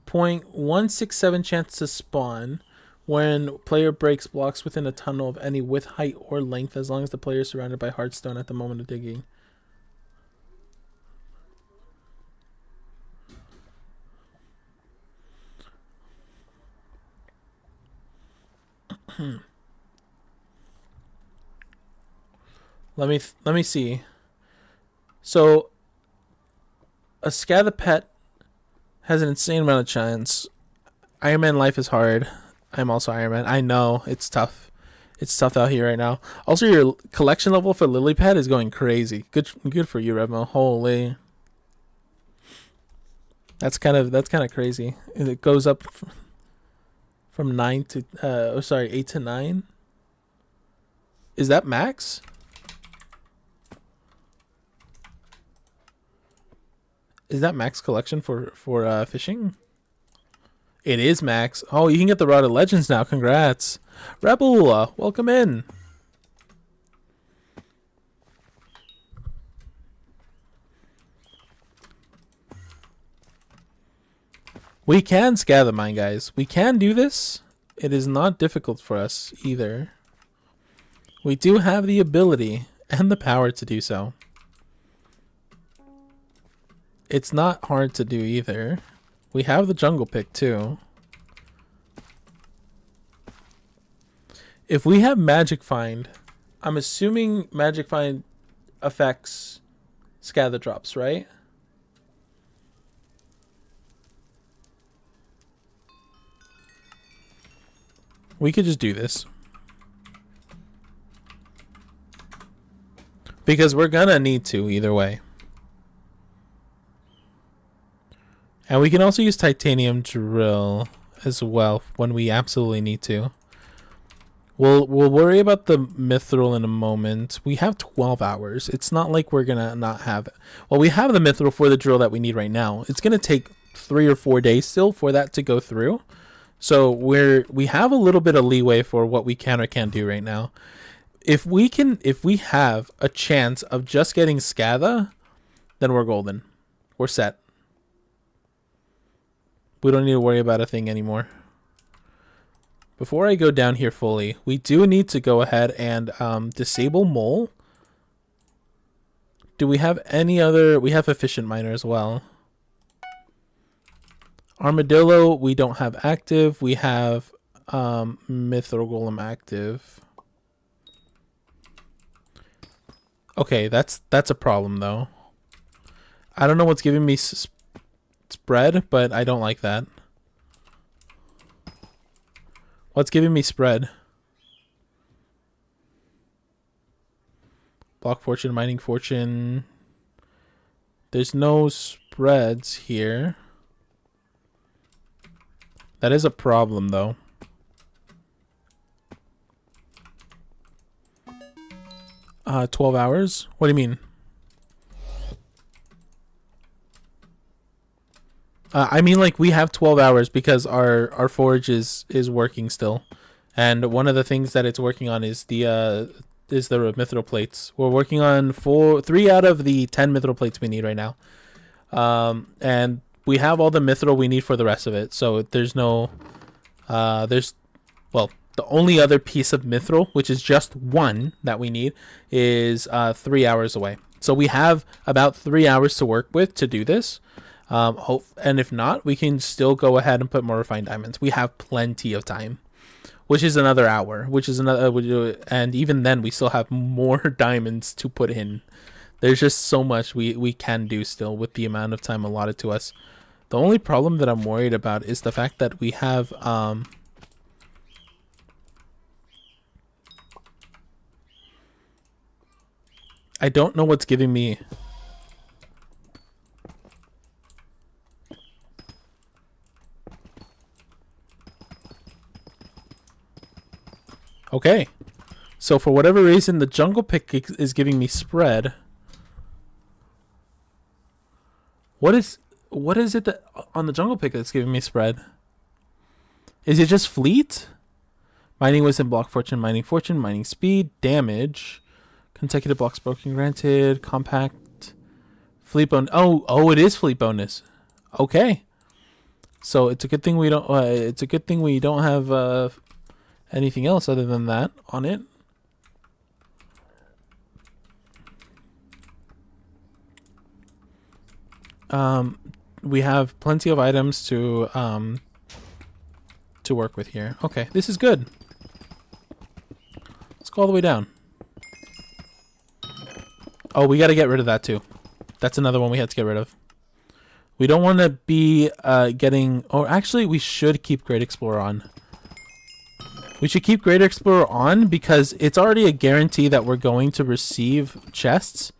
.167 chance to spawn when player breaks blocks within a tunnel of any width, height, or length, as long as the player is surrounded by hard stone at the moment of digging. Let me see. So a Scatha pet has an insane amount of chance. Ironman life is hard. I'm also Ironman. I know it's tough. It's tough out here right now. Also, your collection level for lily pad is going crazy. Good for you, Revmo. Holy, that's kind of crazy. And it goes up from 9 to 8 to 9. Is that max? Is that max collection for fishing? It is max. Oh, you can get the Rod of Legends now. Congrats. Rebel, welcome in. We can Scatha mine, guys. We can do this. It is not difficult for us either. We do have the ability and the power to do so. It's not hard to do either. We have the jungle pick too. If we have Magic Find, I'm assuming Magic Find affects Scatha drops, right? We could just do this. Because we're gonna need to either way. And we can also use titanium drill as well when we absolutely need to. We'll worry about the mithril in a moment. We have 12 hours. It's not like we're gonna not have it. Well, we have the mithril for the drill that we need right now. It's gonna take 3 or 4 days still for that to go through. So we have a little bit of leeway for what we can or can't do right now. If we have a chance of just getting Scatha, then we're golden. We're set. We don't need to worry about a thing anymore. Before I go down here fully, we do need to go ahead and disable mole. Do we have any other? We have efficient miner as well. Armadillo, we don't have active. We have Mithril Golem active. Okay, that's a problem though. I don't know what's giving me spread, but I don't like that. What's giving me spread? Block fortune, mining fortune. There's no spreads here. That is a problem though. Uh, 12 hours? What do you mean? I mean, like, we have 12 hours because our forge is working still, and one of the things that it's working on is the mithril plates. We're working on 3 out of the 10 mithril plates we need right now, and we have all the mithril we need for the rest of it. So there's no, well, the only other piece of mithril, which is just 1 that we need, is 3 hours away. So we have about 3 hours to work with to do this. And if not, we can still go ahead and put more refined diamonds. We have plenty of time, which is another hour, and even then we still have more diamonds to put in. There's just so much we can do still with the amount of time allotted to us. The only problem that I'm worried about is the fact that we have I don't know what's giving me. Okay. So for whatever reason, the jungle pick is giving me spread. What is it that on the jungle pick that's giving me spread? Is it just fleet? Mining wisdom, block fortune, mining speed, damage, consecutive blocks broken granted, compact, fleet bonus. Oh, it is fleet bonus. Okay. So it's a good thing we don't. It's a good thing we don't have anything else other than that on it. We have plenty of items to work with here. Okay, this is good. Let's go all the way down. Oh, we got to get rid of that too. That's another one we had to get rid of. We don't want to be getting... Or actually, we should keep Great Explorer on. We should keep Great Explorer on because it's already a guarantee that we're going to receive chests.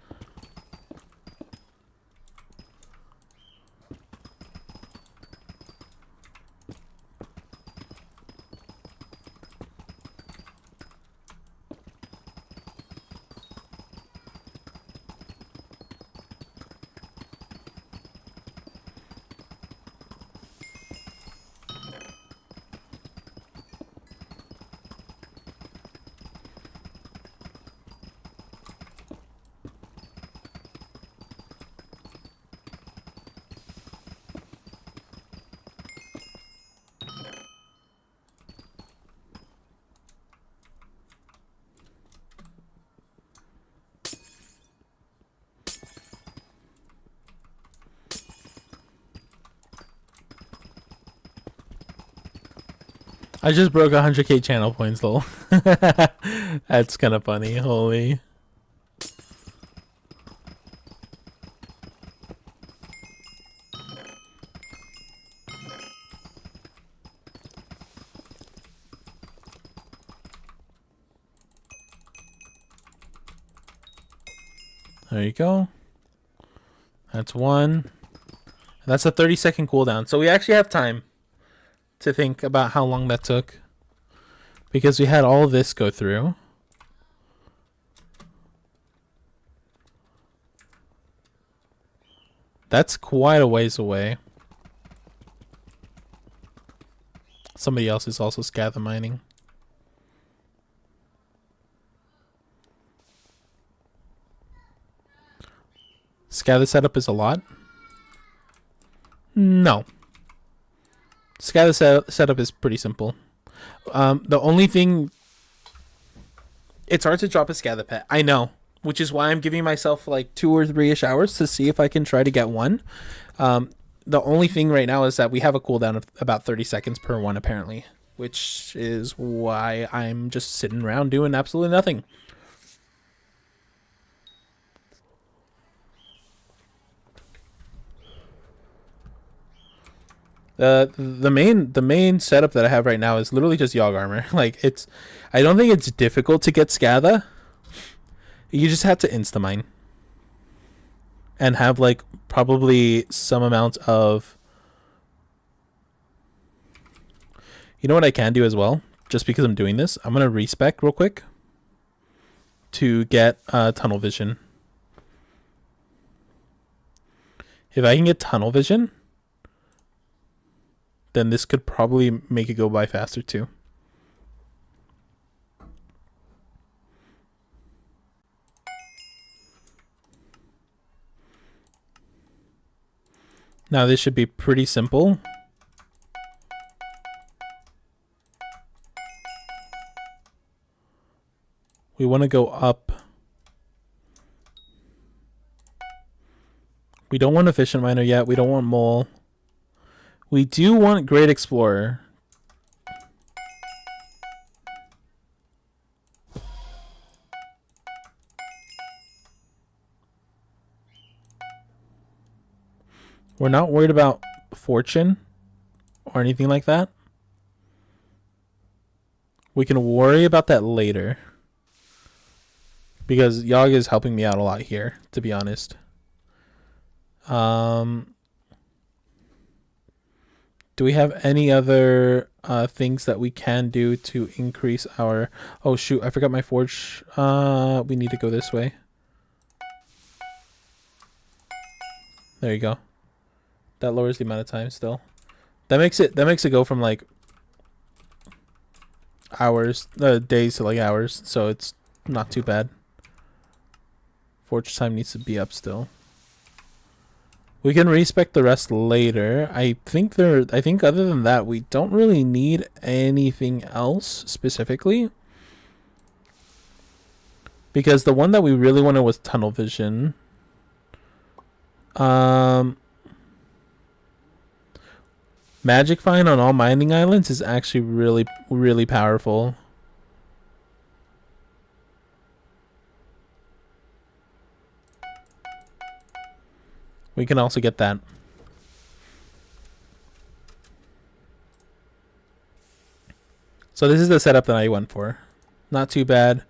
I just broke 100k channel points, lol. That's kind of funny. Holy. There you go. That's one. That's a 30-second cooldown. So we actually have time to think about how long that took, because we had all this go through. That's quite a ways away. Somebody else is also scatter mining. Scatter setup is a lot. No. Scatter setup is pretty simple. The only thing... It's hard to drop a scatter pet. I know. Which is why I'm giving myself like 2 or 3-ish hours to see if I can try to get one. The only thing right now is that we have a cooldown of about 30 seconds per one, apparently. Which is why I'm just sitting around doing absolutely nothing. The main setup that I have right now is literally just Yogg armor. Like, it's... I don't think it's difficult to get Scatha. You just have to insta-mine. And have, like, probably some amount of... You know what I can do as well? Just because I'm doing this, I'm going to respec real quick to get tunnel vision. If I can get tunnel vision, then this could probably make it go by faster too. Now this should be pretty simple. We want to go up. We don't want efficient miner yet. We don't want mole. We do want Great Explorer. We're not worried about fortune or anything like that. We can worry about that later. because Yog is helping me out a lot here, to be honest. Do we have any other things that we can do to increase our... Oh, shoot. I forgot my forge. We need to go this way. There you go. That lowers the amount of time still. That makes it go from like hours, days to like hours. So it's not too bad. Forge time needs to be up still. We can respec the rest later. I think other than that, we don't really need anything else specifically. Because the one that we really wanted was tunnel vision. Magic Find on all mining islands is actually really, really powerful. We can also get that. So this is the setup that I went for. Not too bad.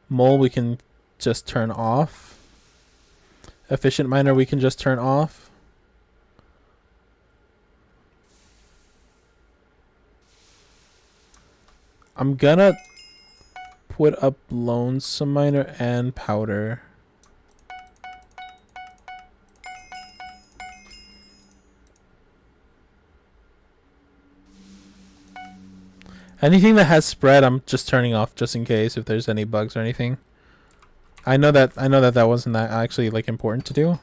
Mole we can just turn off. Efficient miner we can just turn off. I'm gonna put up lonesome miner and powder. Anything that has spread, I'm just turning off just in case if there's any bugs or anything. I know that that wasn't that actually like important to do.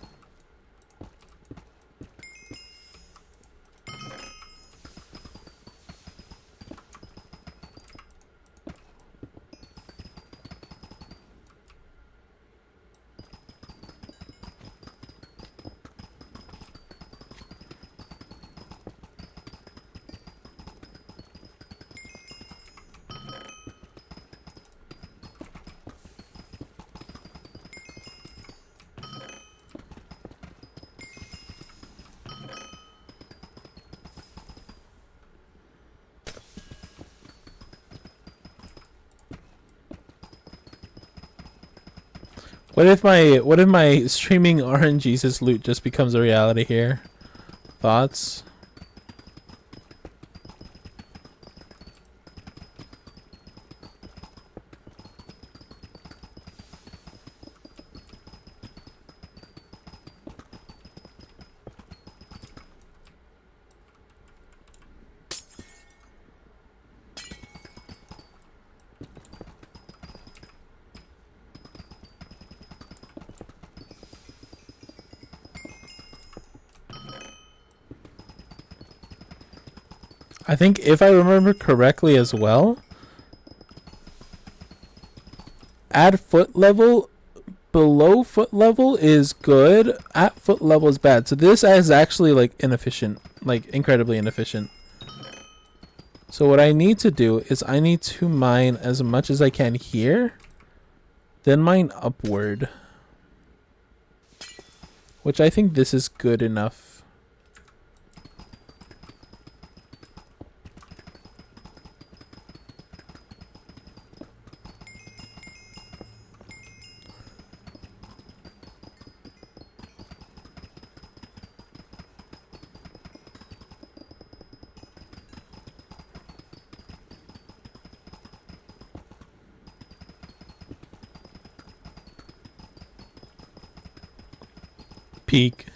What if my streaming RNGesus loot just becomes a reality here? Thoughts? I think if I remember correctly as well, add foot level, below foot level is good, at foot level is bad. So this is actually like inefficient, like incredibly inefficient. So what I need to do is I need to mine as much as I can here, then mine upward. Which I think this is good enough. Peak.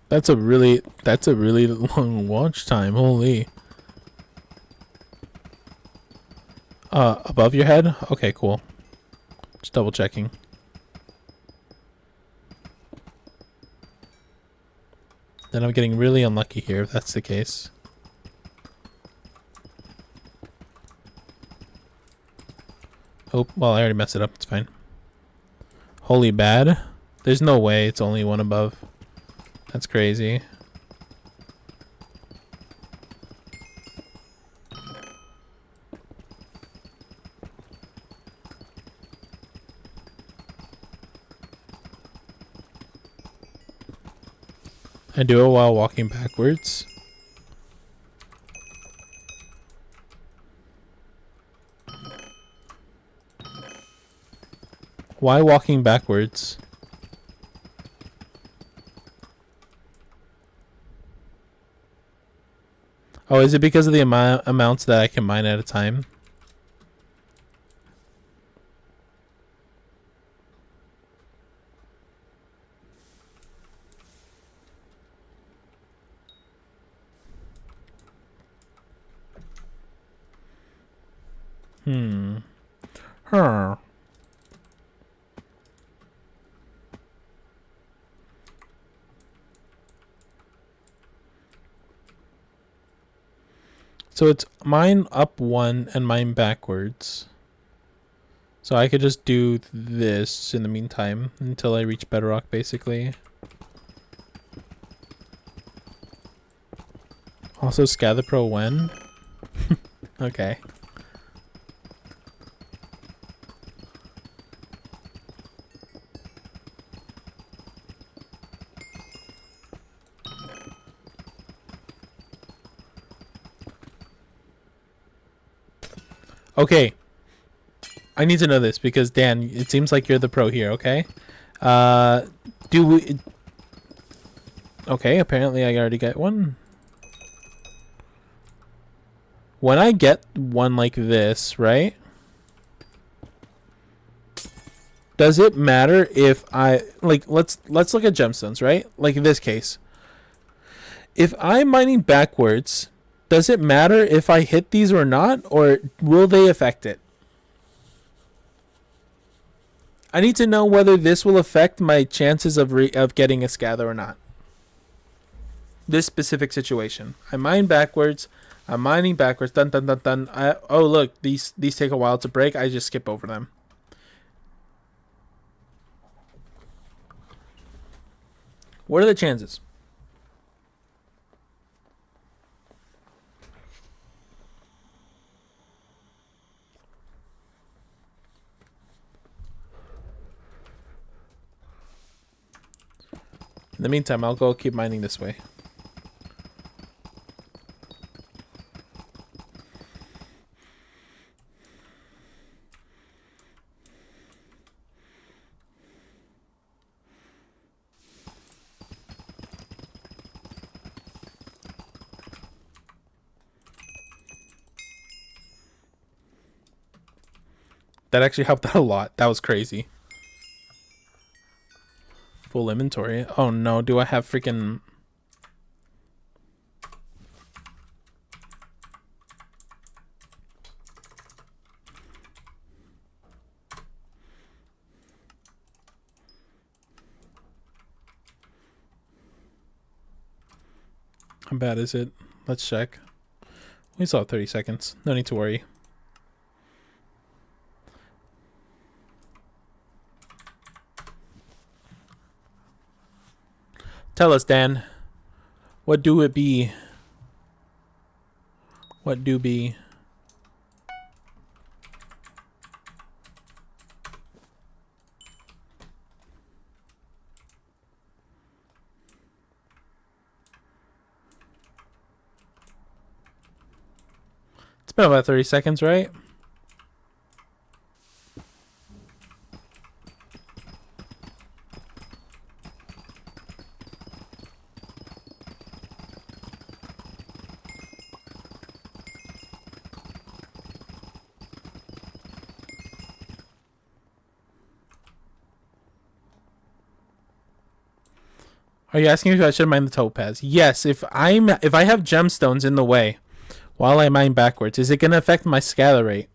That's a really long watch time. Holy. Above your head? Okay, cool. Just double checking. Then I'm getting really unlucky here if that's the case. Oh, well, I already messed it up. It's fine. Holy bad. There's no way it's only one above. That's crazy. I do it while walking backwards. Why walking backwards? Oh, is it because of the amounts that I can mine at a time? Huh. So it's mine up one and mine backwards. So I could just do this in the meantime until I reach bedrock, basically. Also, Scatter Pro when? Okay. Okay. I need to know this because Dan, it seems like you're the pro here, okay? Do we... Okay, apparently I already got one. When I get one like this, right? Does it matter if I... Like, let's look at gemstones, right? Like in this case. If I'm mining backwards, does it matter if I hit these or not? Or will they affect it? I need to know whether this will affect my chances of getting a Scather or not. This specific situation. I mine backwards. I'm mining backwards. Dun dun dun dun. Oh look, these take a while to break. I just skip over them. What are the chances? In the meantime, I'll go keep mining this way. That actually helped out a lot. That was crazy. Full inventory. Oh no, do I have freaking... How bad is it? Let's check. We still have 30 seconds. No need to worry. Tell us, Dan. What do it be? What do be? It's been about 30 seconds, right? Are you asking if I should mine the topaz? Yes, if I have gemstones in the way while I mine backwards, is it going to affect my scatter rate?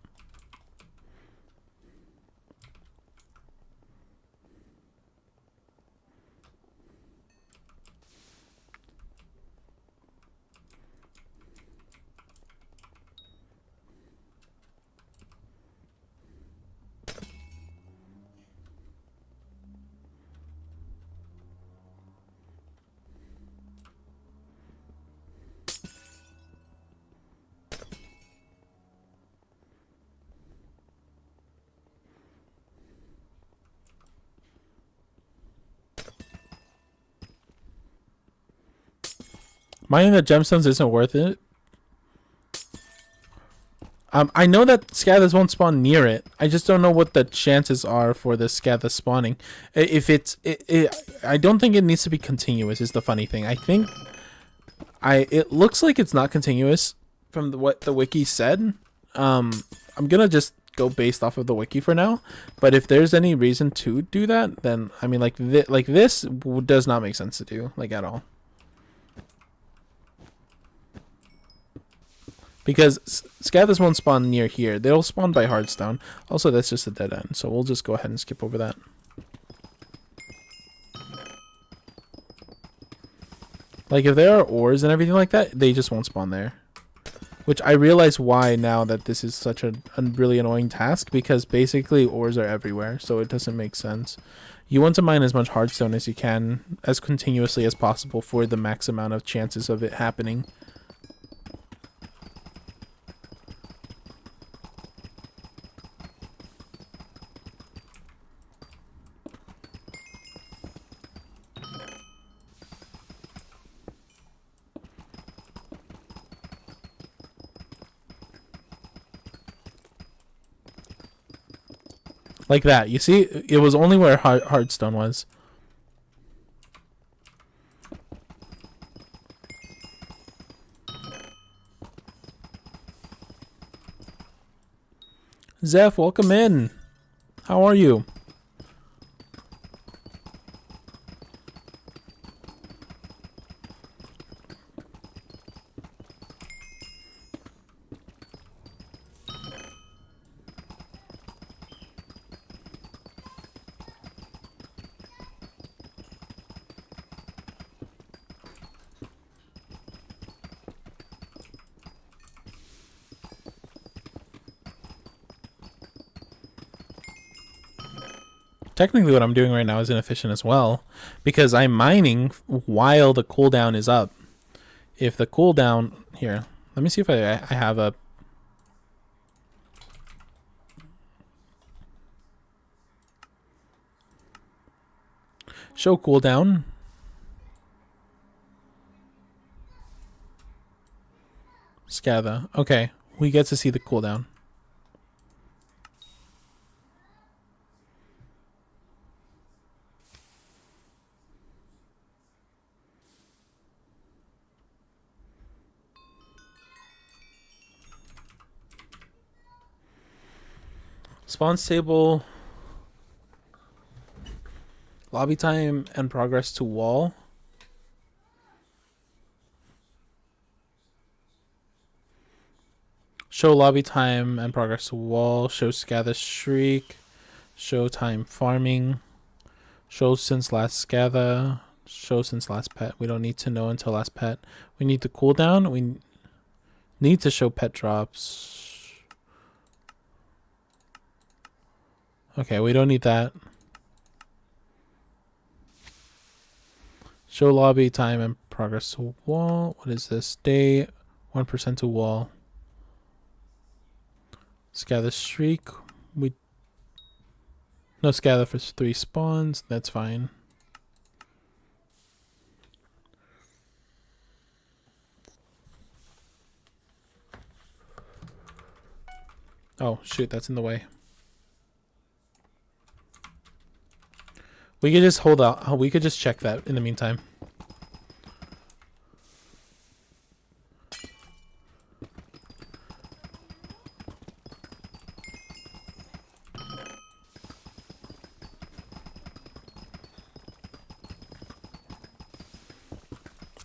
Mining the gemstones isn't worth it. I know that scathers won't spawn near it. I just don't know what the chances are for the scather spawning. If it's I don't think it needs to be continuous. Is the funny thing. I think it looks like it's not continuous from what the wiki said. I'm gonna just go based off of the wiki for now. But if there's any reason to do that, then I mean, like this does not make sense to do, like, at all. Because scathers won't spawn near here. They'll spawn by hardstone. Also, that's just a dead end, so we'll just go ahead and skip over that. Like, if there are ores and everything like that, they just won't spawn there. Which I realize why now that this is such a really annoying task, because basically ores are everywhere, so it doesn't make sense. You want to mine as much hardstone as you can, as continuously as possible, for the max amount of chances of it happening. Like that. You see, it was only where hardstone was. Zeph, welcome in. How are you? Technically what I'm doing right now is inefficient as well, because I'm mining while the cooldown is up. If the cooldown... Here, let me see if I have a... Show cooldown. Scather. Okay, we get to see the cooldown. Spawn stable, lobby time and progress to wall. Show lobby time and progress to wall. Show scatter shriek. Show time farming. Show since last scatter. Show since last pet. We don't need to know until last pet. We need the cooldown. We need to show pet drops. Okay, we don't need that. Show lobby time and progress to wall. What is this? Day 1% to wall. Scatter shriek. We no scatter for 3 spawns. That's fine. Oh shoot, that's in the way. We could just hold out. We could just check that in the meantime.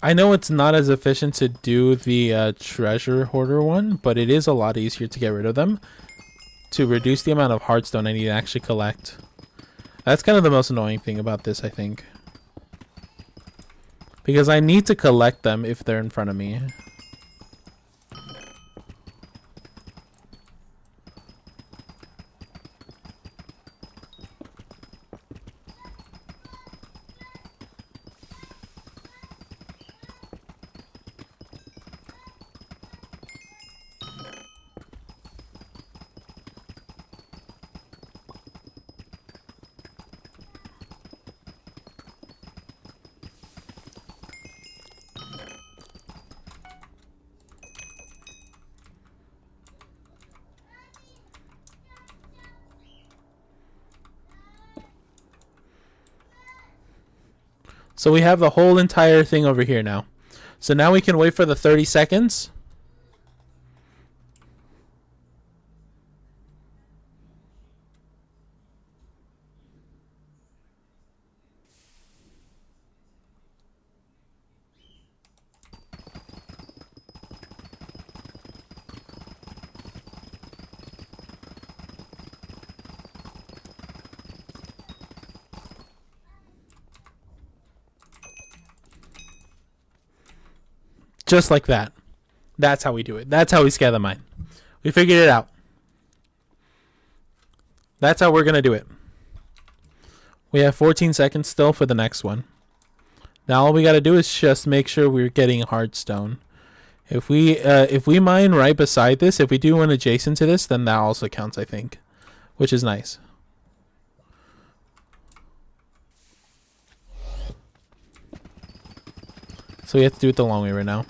I know it's not as efficient to do the treasure hoarder one, but it is a lot easier to get rid of them to reduce the amount of hardstone I need to actually collect. That's kind of the most annoying thing about this, I think. Because I need to collect them if they're in front of me. So we have the whole entire thing over here now. So now we can wait for the 30 seconds. Just like that. That's how we do it. That's how we scale the mine. We figured it out. That's how we're going to do it. We have 14 seconds still for the next one. Now all we got to do is just make sure we're getting hardstone. If we mine right beside this, if we do one adjacent to this, then that also counts, I think, which is nice. So we have to do it the long way right now.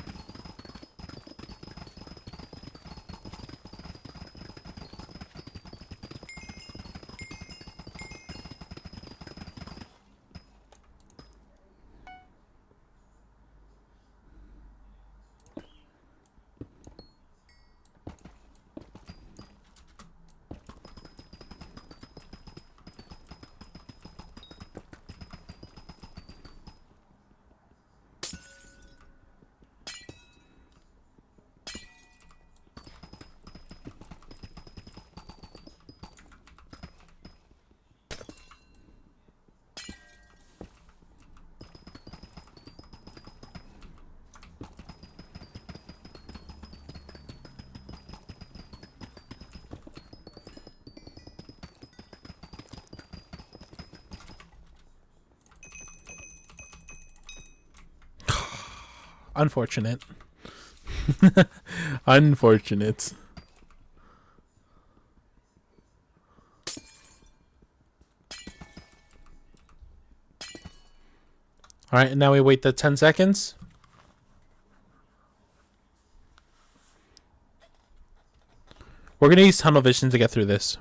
Unfortunate. Unfortunate. All right, and now we wait the 10 seconds. We're going to use tunnel vision to get through this.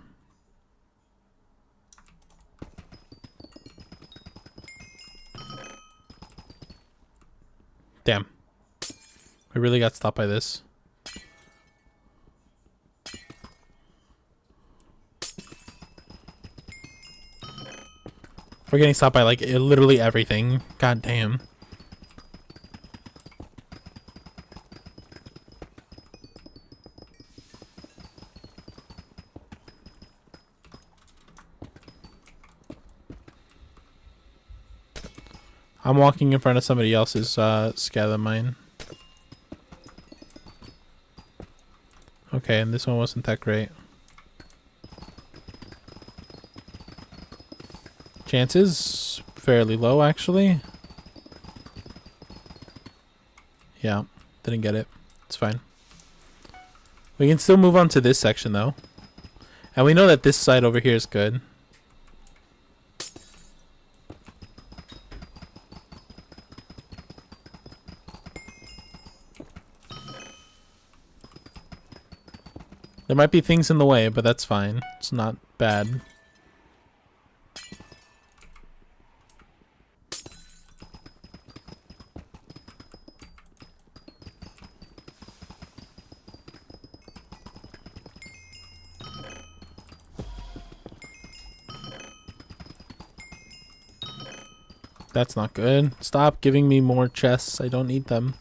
Damn. I really got stopped by this. We're getting stopped by like literally everything. God damn. I'm walking in front of somebody else's scatter mine. Okay, and this one wasn't that great. Chances fairly low, actually. Yeah, didn't get it. It's fine. We can still move on to this section, though. And we know that this side over here is good. There might be things in the way, but that's fine. It's not bad. That's not good. Stop giving me more chests. I don't need them.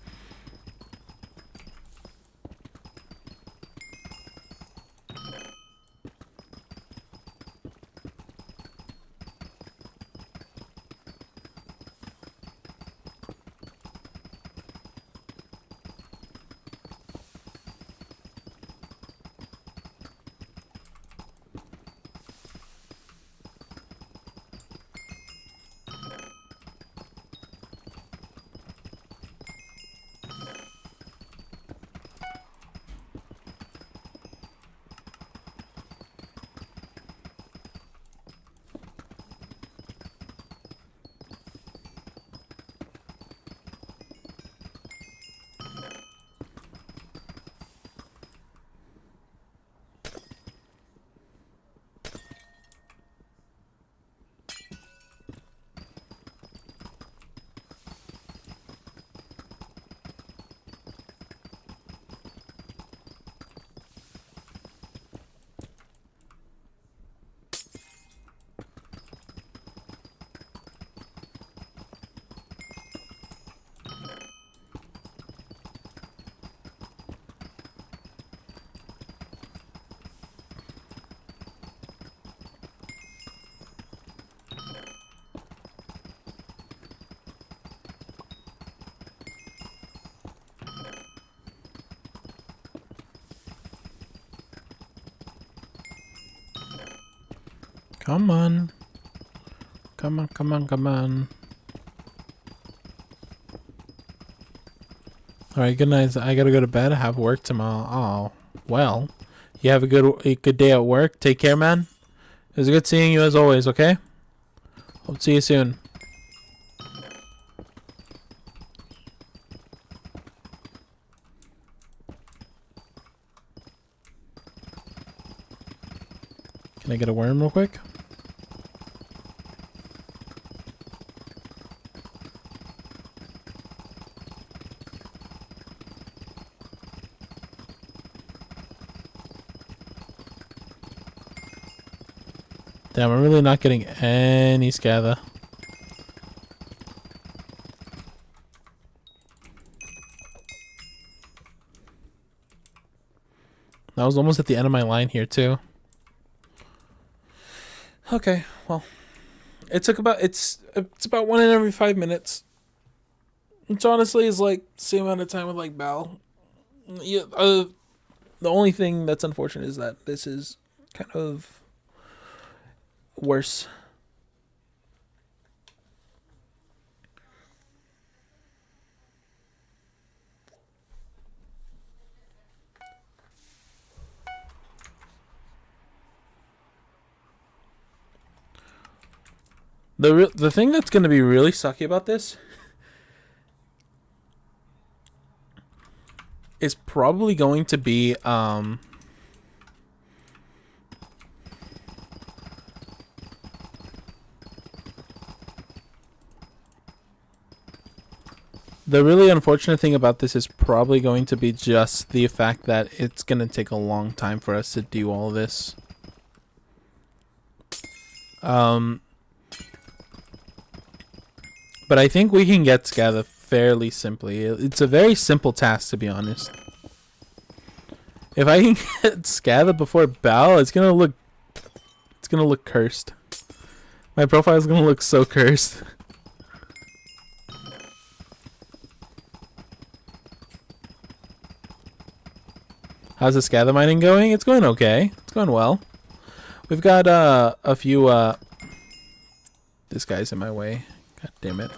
Come on. Come on, come on, come on. Alright, good night. I gotta go to bed. I have work tomorrow. Oh, well. You have a good day at work. Take care, man. It was good seeing you as always, okay? Hope to see you soon. Can I get a worm real quick? Damn, I'm really not getting any scather. That was almost at the end of my line here too. Okay, well, it took about it's about 1 in every 5 minutes. Which honestly is like the same amount of time with like Bal. Yeah, the only thing that's unfortunate is that this is kind of worse. The thing that's going to be really sucky about this is probably going to be the really unfortunate thing about this is probably going to be just the fact that it's going to take a long time for us to do all this. But I think we can get Scatha fairly simply. It's a very simple task, to be honest. If I can get Scatha before Bal, it's gonna look cursed. My profile is gonna look so cursed. How's the Scatha mining going? It's going okay. It's going well. We've got a few this guy's in my way. God damn it.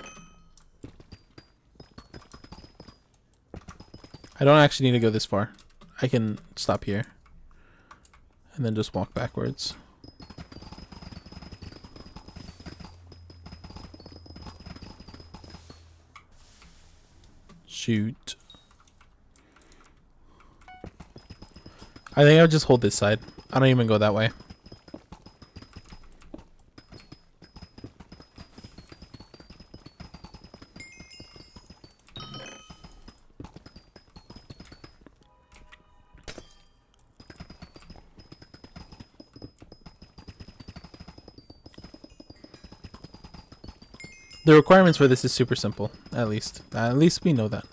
I don't actually need to go this far. I can stop here. And then just walk backwards. Shoot. I think I'll just hold this side. I don't even go that way. The requirements for this is super simple, at least. At least we know that.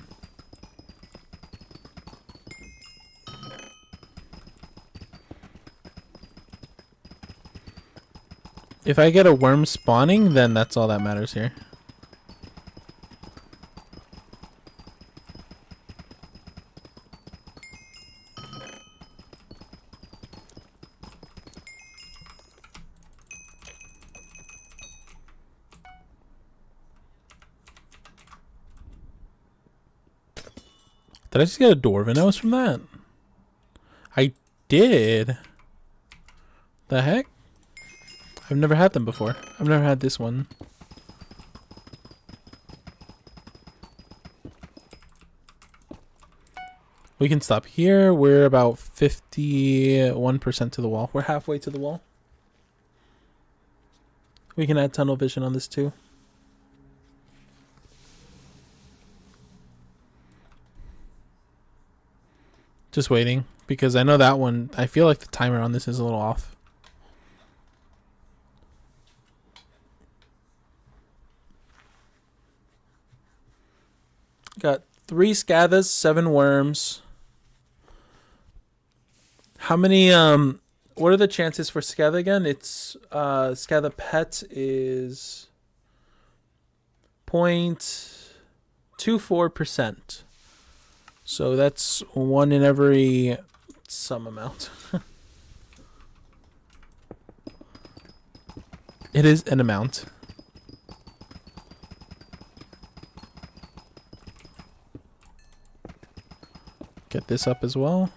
If I get a worm spawning, then that's all that matters here. Did I just get a Dwarven nose from that? I did. The heck? I've never had them before. I've never had this one. We can stop here. We're about 51% to the wall. We're halfway to the wall. We can add tunnel vision on this too. Just waiting, because I know that one, I feel like the timer on this is a little off. Got 3 Scathas, 7 worms. How many, what are the chances for Scatha again? It's, Scatha pet is 0.24%. So that's 1 in every some amount. It is an amount. Get this up as well.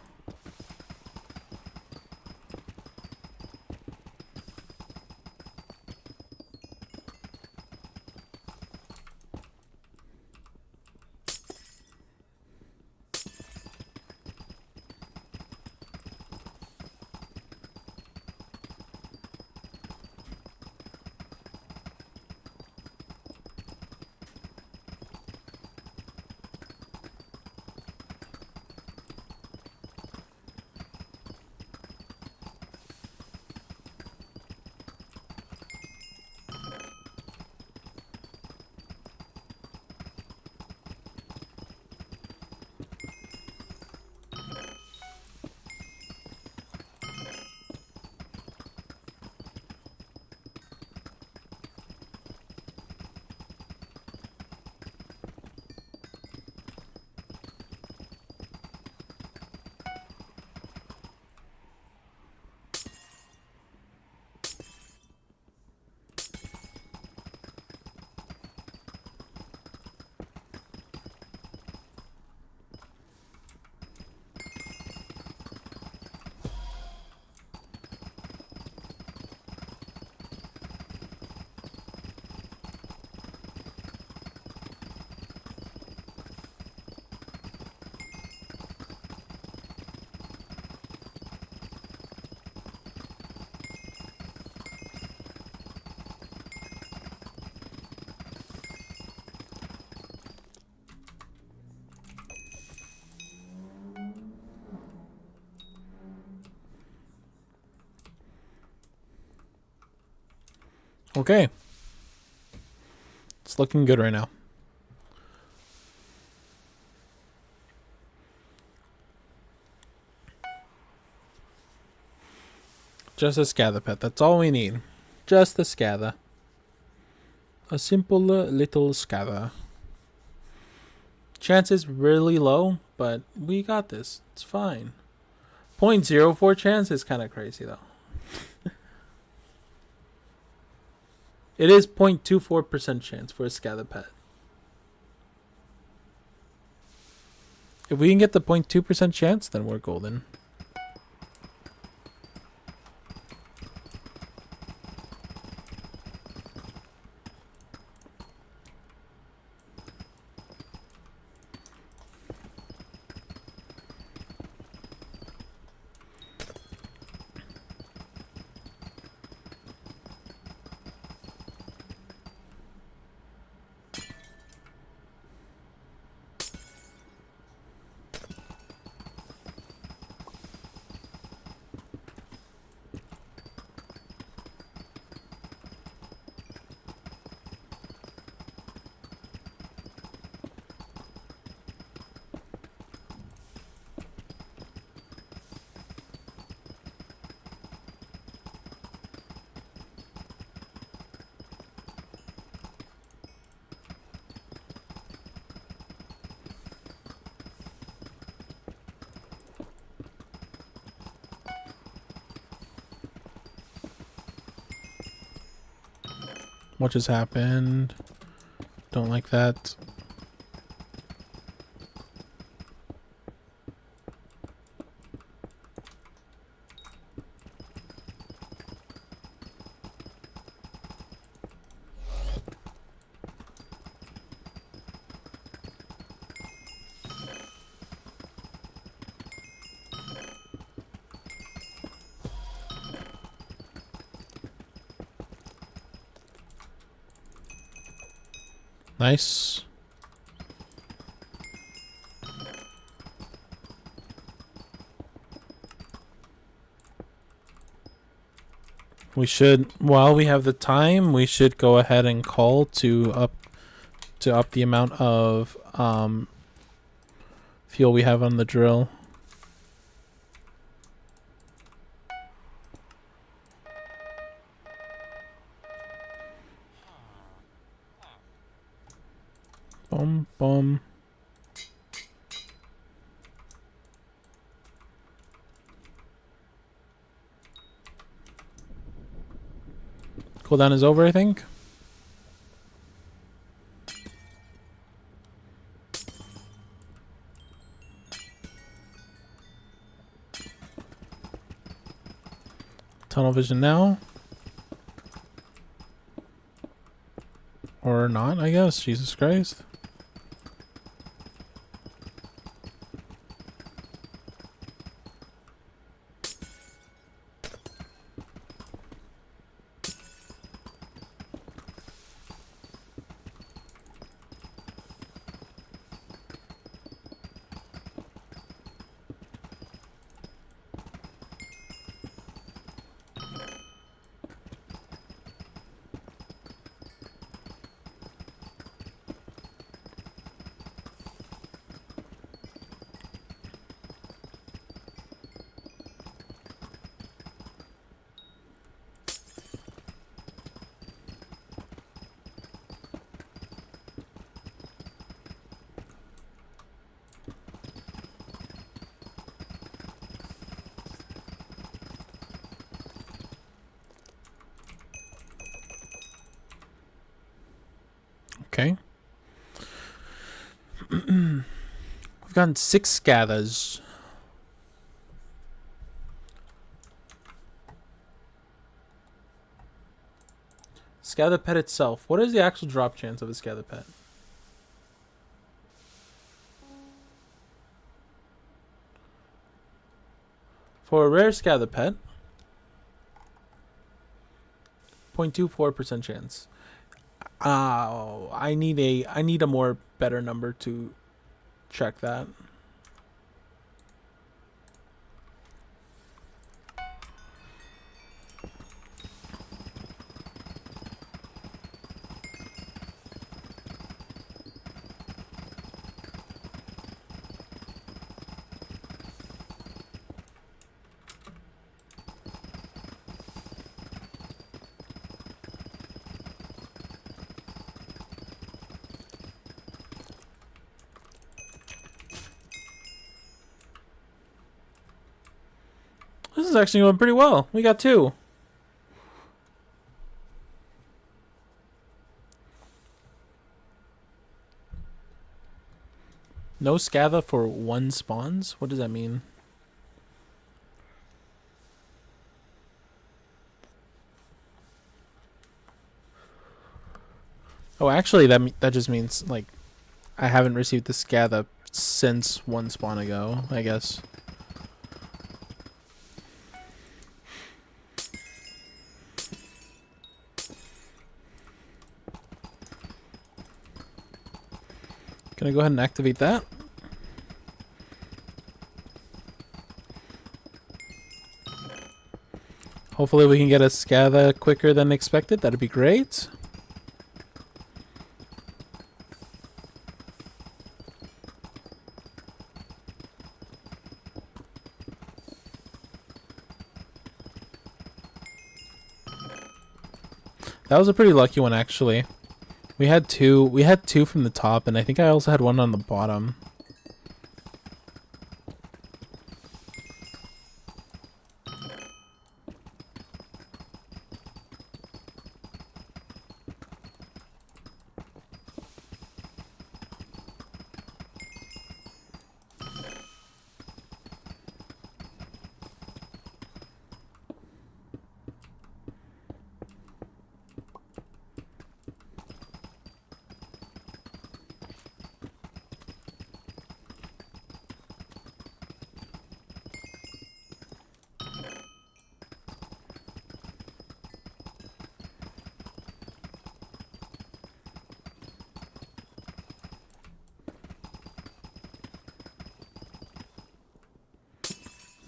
Okay. It's looking good right now. Just a Scather pet. That's all we need. Just a Scather. A simple little Scather. Chance is really low, but we got this. It's fine. 0.04 chance is kind of crazy though. It is 0.24% chance for a Scather pet. If we can get the 0.2% chance, then we're golden. What just happened? Don't like that. Nice. We should, while we have the time, we should go ahead and call to up the amount of fuel we have on the drill. Boom, boom. Cooldown is over, I think. Tunnel vision now. Or not, I guess. Jesus Christ. Okay. We've gotten 6 scathers. Scather pet itself. What is the actual drop chance of a scather pet? For a rare scather pet, 0.24% chance. I need a more better number to check that. This is actually going pretty well. We got 2. No scather for 1 spawns? What does that mean? Oh, actually, that just means, like, I haven't received the scather since 1 spawn ago, I guess. Gonna go ahead and activate that. Hopefully we can get a scather quicker than expected. That'd be great. That was a pretty lucky one, actually. We had two from the top, and I think I also had one on the bottom.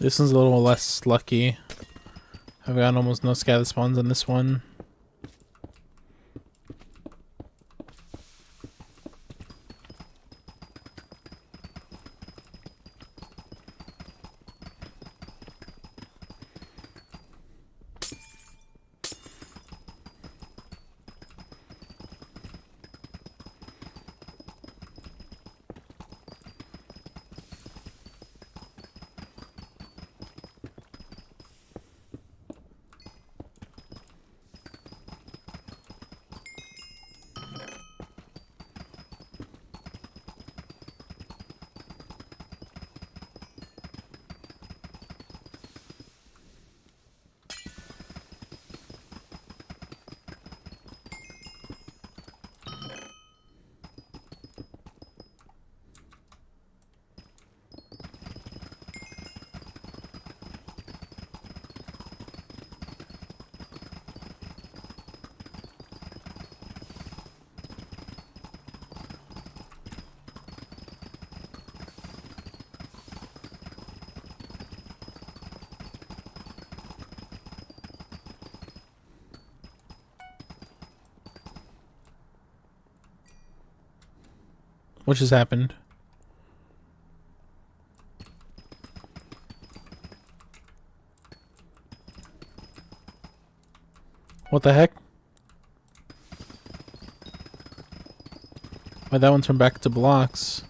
This one's a little less lucky. I've got almost no scatter spawns on this one. What just happened? What the heck? Why that one turned back to blocks?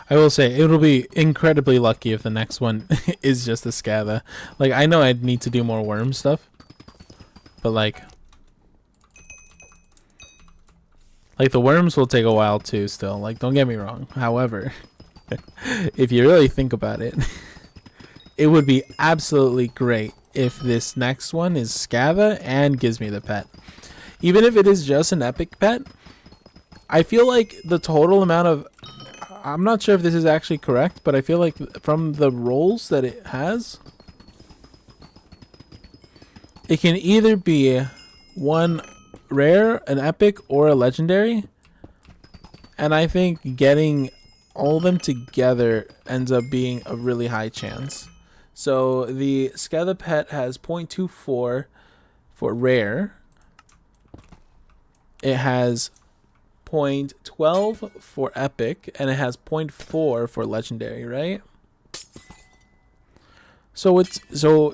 I will say it'll be incredibly lucky if the next one is just a Scatha. Like, I know I'd need to do more worm stuff, but like the worms will take a while too still. Like, don't get me wrong. However, if you really think about it, it would be absolutely great if this next one is Scatha and gives me the pet. Even if it is just an epic pet, I feel like the total amount of... I'm not sure if this is actually correct, but I feel like from the rolls that it has, it can either be one rare, an epic, or a legendary. And I think getting all of them together ends up being a really high chance. So the Scatha pet has 0.24 for rare. It has 0.12 for epic, and it has 0.4 for legendary, right? So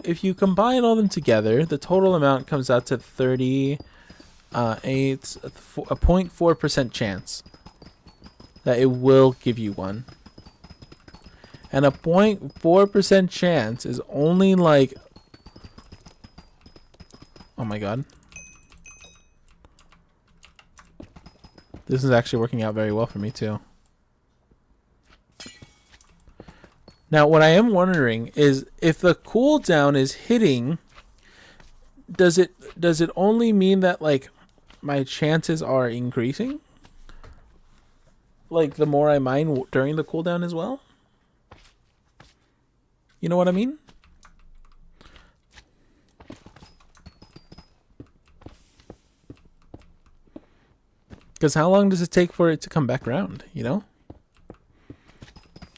if you combine all them together, the total amount comes out to 38, a 0.4% chance that it will give you one. And a 0.4% chance is only like, oh my god. This is actually working out very well for me too. Now, what I am wondering is if the cooldown is hitting, does it only mean that like my chances are increasing? Like the more I mine during the cooldown as well? You know what I mean? Because how long does it take for it to come back around, you know?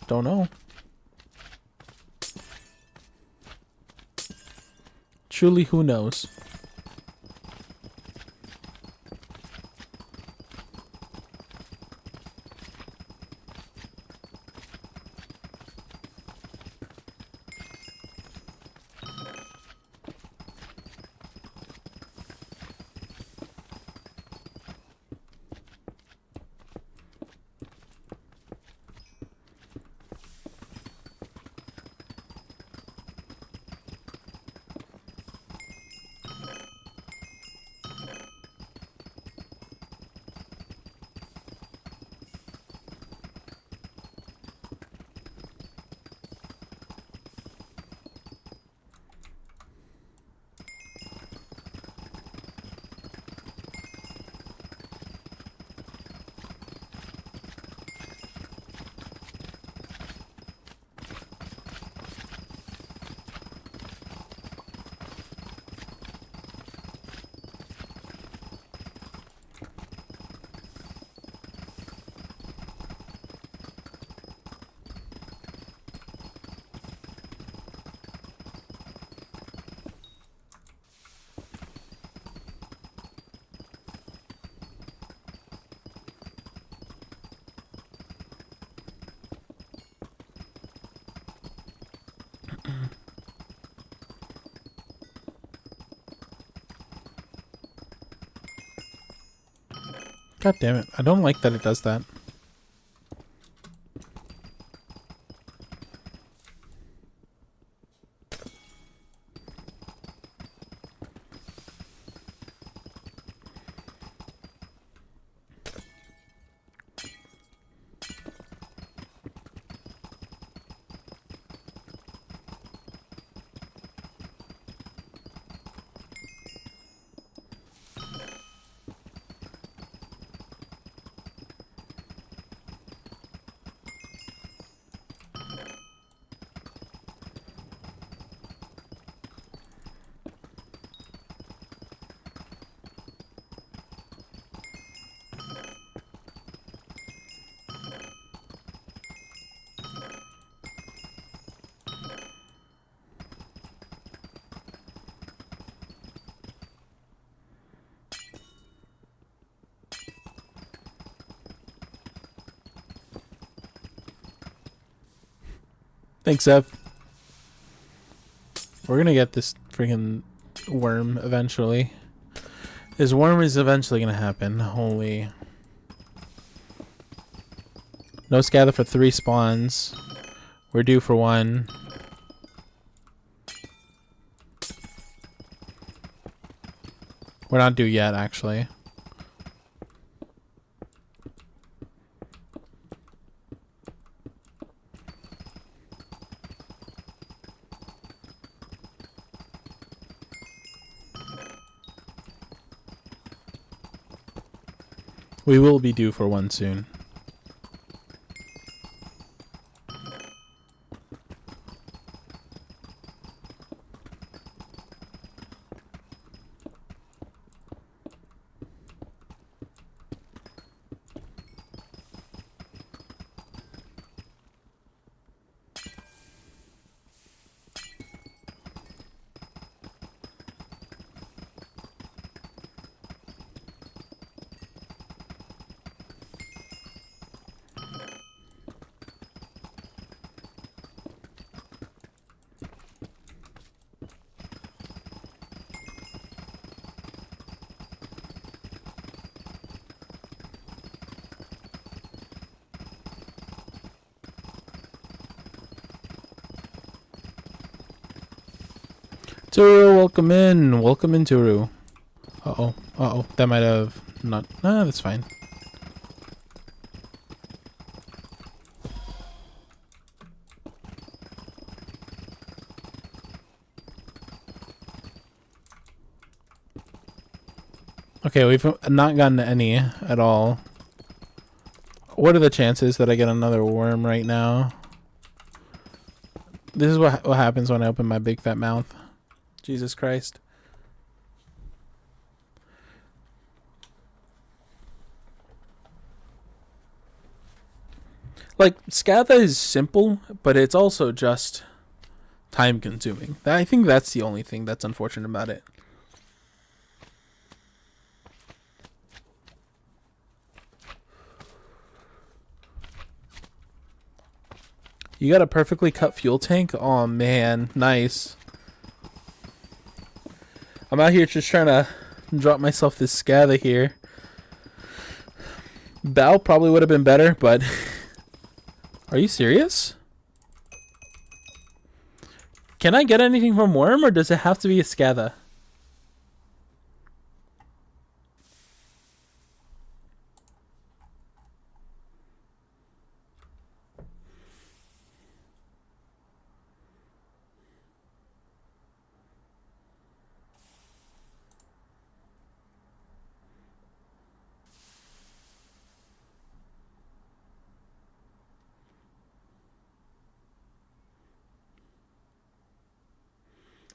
Don't know. Truly, who knows? God damn it. I don't like that it does that. Thanks, Ev. We're gonna get this freaking worm eventually. This worm is eventually gonna happen. Holy. No scatter for 3 spawns. We're due for 1. We're not due yet, actually. We will be due for 1 soon. Turu, welcome in. Welcome in, Turu. Uh-oh. Uh-oh. That might have not... Nah, that's fine. Okay, we've not gotten any at all. What are the chances that I get another worm right now? This is what happens when I open my big fat mouth. Jesus Christ. Like, Scatha is simple, but it's also just time consuming. I think that's the only thing that's unfortunate about it. You got a perfectly cut fuel tank? Oh man, nice. I'm out here just trying to drop myself this Scatha here. Bow probably would have been better, but... Are you serious? Can I get anything from Worm, or does it have to be a Scatha?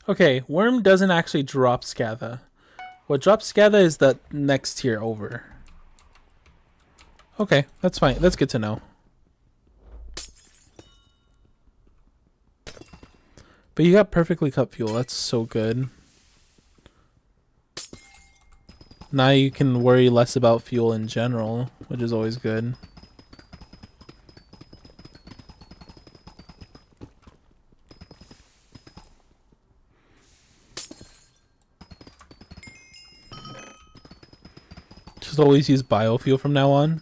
Okay, Worm doesn't actually drop Scatha. What drops Scatha is the next tier over. Okay, that's fine. That's good to know. But you got perfectly cut fuel. That's so good. Now you can worry less about fuel in general, which is always good. Just always use biofuel from now on.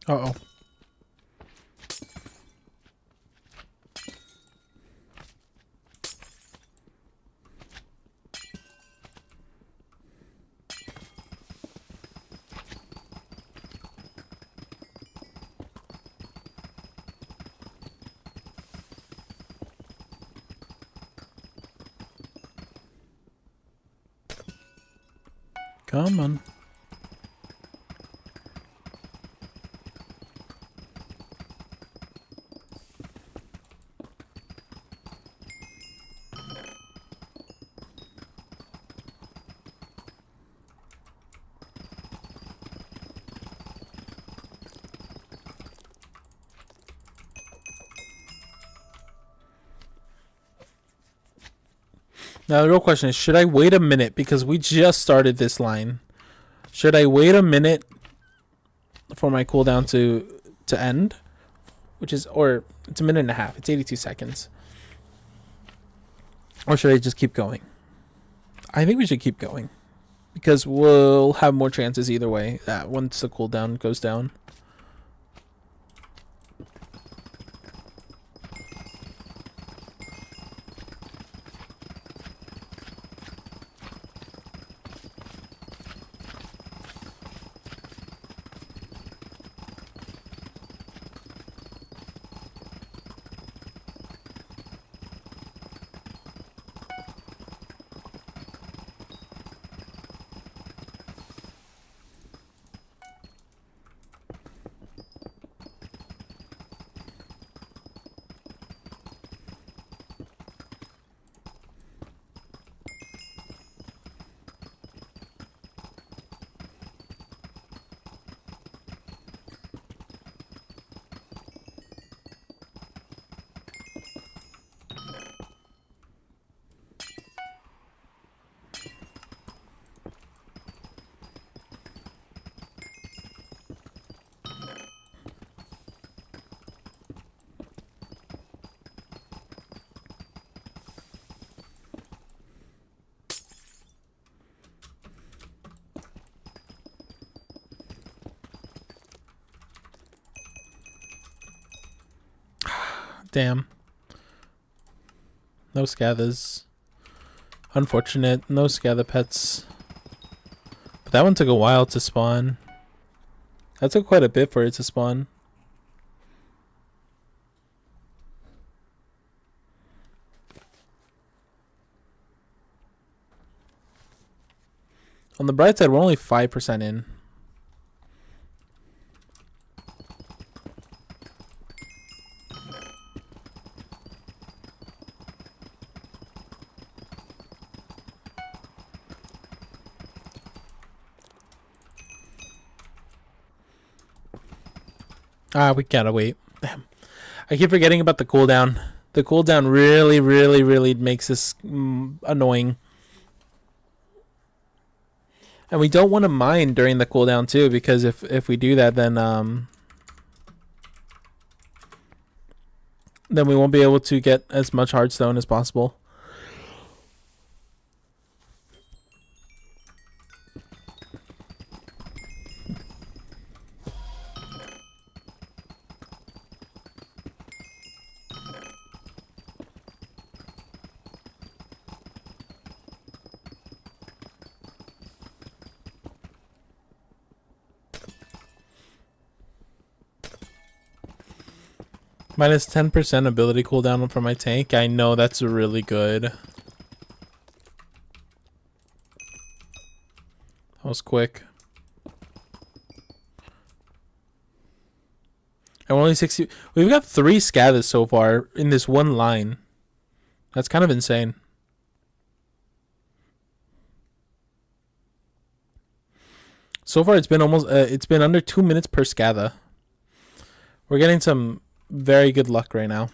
Uh-oh. Come on. Now the real question is, should I wait a minute because we just started this line? Should I wait a minute for my cooldown to end? Which is, or it's a minute and a half. It's 82 seconds. Or should I just keep going? I think we should keep going because we'll have more chances either way once the cooldown goes down. Damn. No scathers. Unfortunate. No scather pets. But that one took a while to spawn. That took quite a bit for it to spawn. On the bright side, we're only 5% in. We gotta wait. Damn. I keep forgetting about the cooldown. The cooldown really makes this annoying. And we don't want to mine during the cooldown too, because if we do that, then we won't be able to get as much hardstone as possible. Minus 10% ability cooldown for my tank. I know that's really good. That was quick. And we're only 60. We've got 3 scathers so far in this one line. That's kind of insane. So far, it's been under 2 minutes per scather. We're getting some very good luck right now.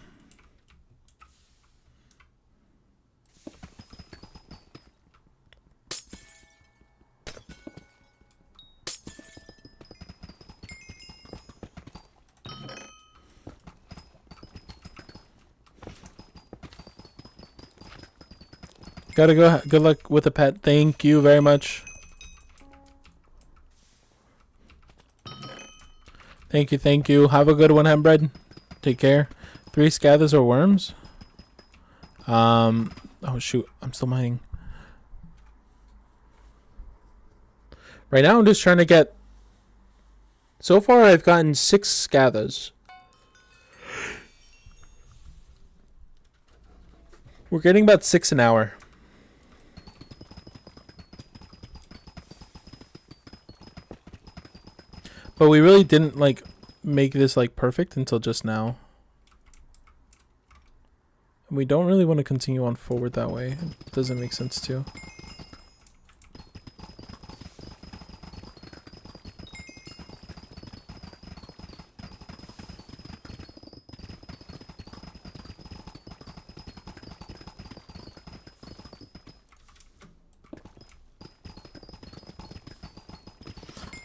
Gotta go. Good luck with the pet. Thank you very much. Thank you, thank you. Have a good one, Hembread. Take care. 3 scathers or worms? Oh shoot, I'm still mining. Right now I'm just trying to get... So far I've gotten 6 scathers. We're getting about 6 an hour. But we really didn't like make this like perfect until just now. And we don't really want to continue on forward that way. It doesn't make sense to.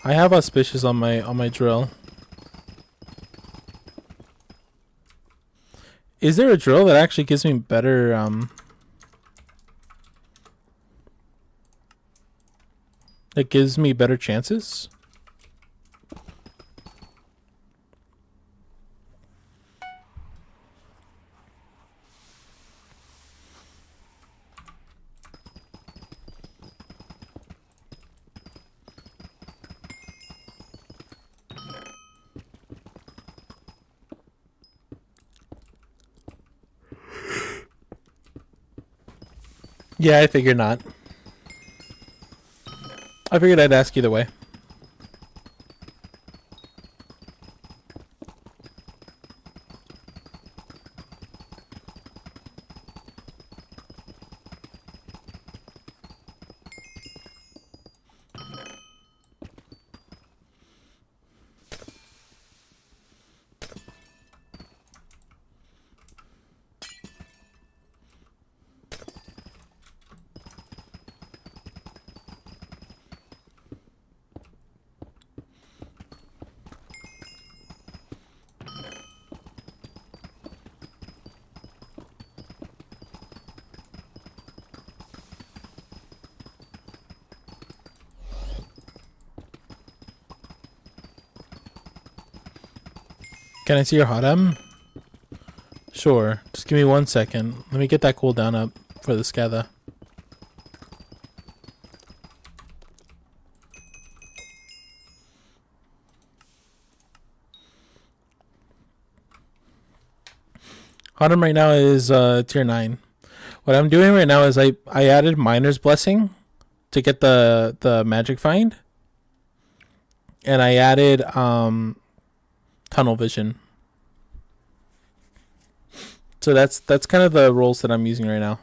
I have auspicious on my drill. Is there a drill that actually gives me better that gives me better chances? Yeah, I figured not. I figured I'd ask either way. Can I see your hot M? Sure. Just give me 1 second. Let me get that cooldown up for the Scatha. Hot M right now is tier 9. What I'm doing right now is I added Miner's Blessing to get the magic find. And I added Tunnel Vision. So that's kind of the rolls that I'm using right now.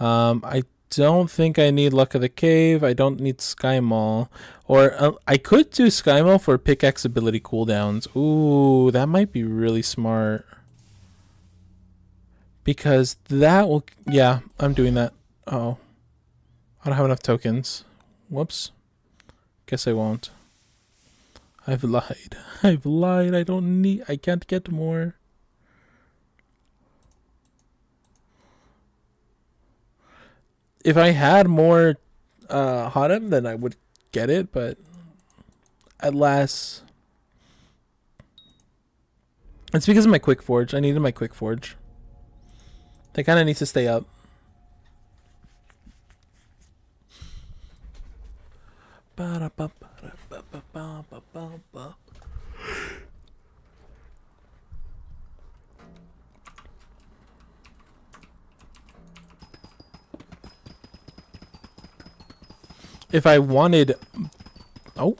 I don't think I need Luck of the Cave. I don't need Sky Mall. Or I could do Sky Mall for pickaxe ability cooldowns. Ooh, that might be really smart. Because that will... Yeah, I'm doing that. Oh. I don't have enough tokens. Whoops. Guess I won't. I've lied. I've lied. I don't need... I can't get more. If I had more hot M, then I would get it, but at last... It's because of my quick forge. I needed my quick forge. That kind of needs to stay up. If I wanted... Oh.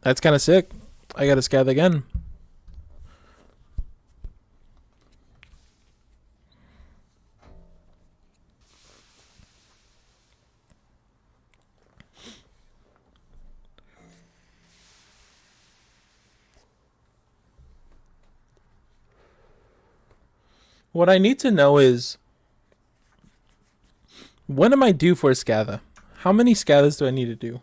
That's kind of sick. I got to scath again. What I need to know is, what am I due for a Scatha? How many Scathas do I need to do?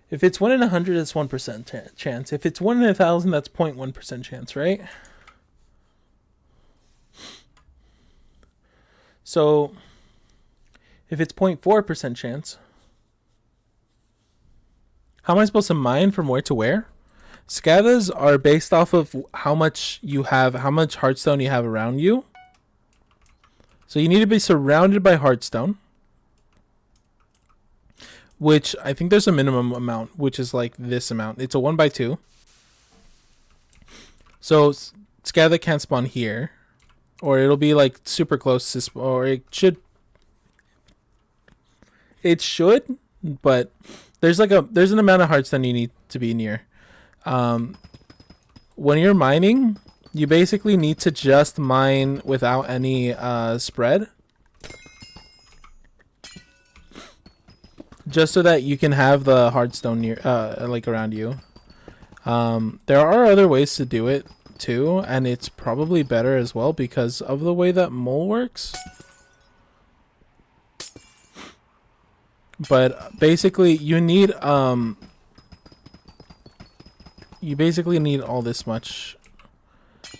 If it's 1 in 100, it's 1% chance. If it's 1 in 1,000, that's 0.1% chance, right? So, If it's 0.4% chance, how am I supposed to mine from where to where? Scathas are based off of how much you have, how much heartstone you have around you. So you need to be surrounded by heartstone, which I think there's a minimum amount, which is like this amount. It's a 1x2. So Scatha can't spawn here, or it'll be like super close to spawn, or it should. It should, but there's an amount of heartstone you need to be near. When you're mining, you basically need to just mine without any spread, just so that you can have the heartstone near, like around you. There are other ways to do it too, and it's probably better as well because of the way that mole works. But basically, you basically need all this much.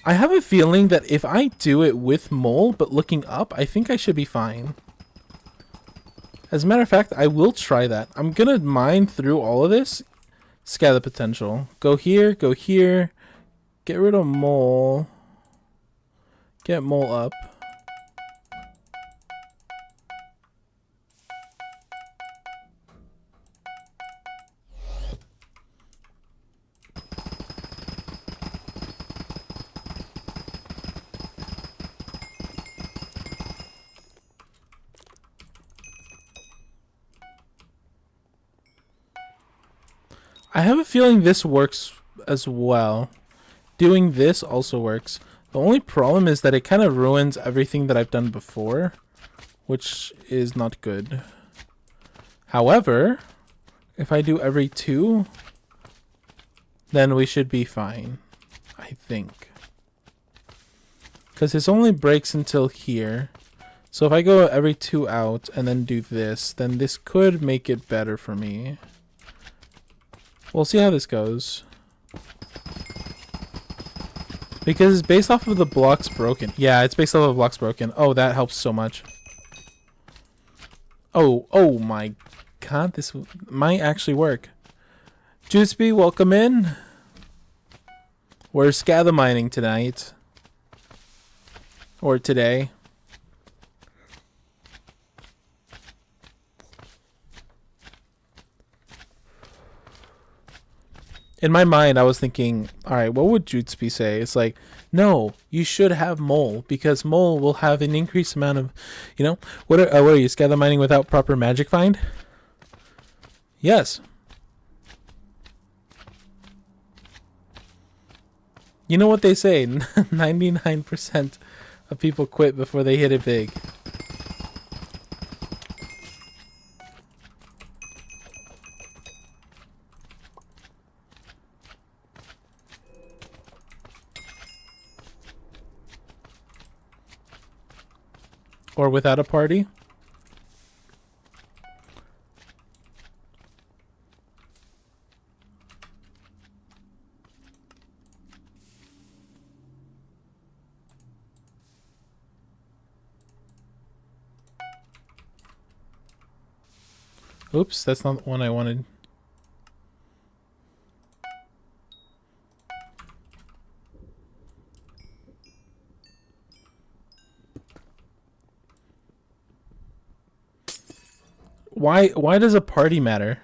I have a feeling that if I do it with mole but looking up, I think I should be fine. As a matter of fact, I will try that. I'm gonna mine through all of this. Scatter potential. Go here, get rid of mole. Get mole up. I have a feeling this works as well. Doing this also works. The only problem is that it kind of ruins everything that I've done before, which is not good. However, if I do every 2, then we should be fine, I think. Because this only breaks until here. So if I go every 2 out and then do this, then this could make it better for me. We'll see how this goes. Because it's based off of the blocks broken. Yeah, it's based off of the blocks broken. Oh, that helps so much. Oh my god, this might actually work. Juiceby, welcome in. We're scatha mining tonight. Or today. In my mind, I was thinking, all right, what would Jutsubi say? It's like, no, you should have mole because mole will have an increased amount of, you know, what are you, scatter mining without proper magic find? Yes. You know what they say, 99% of people quit before they hit it big. Or without a party. Oops, that's not the one I wanted. Why does a party matter?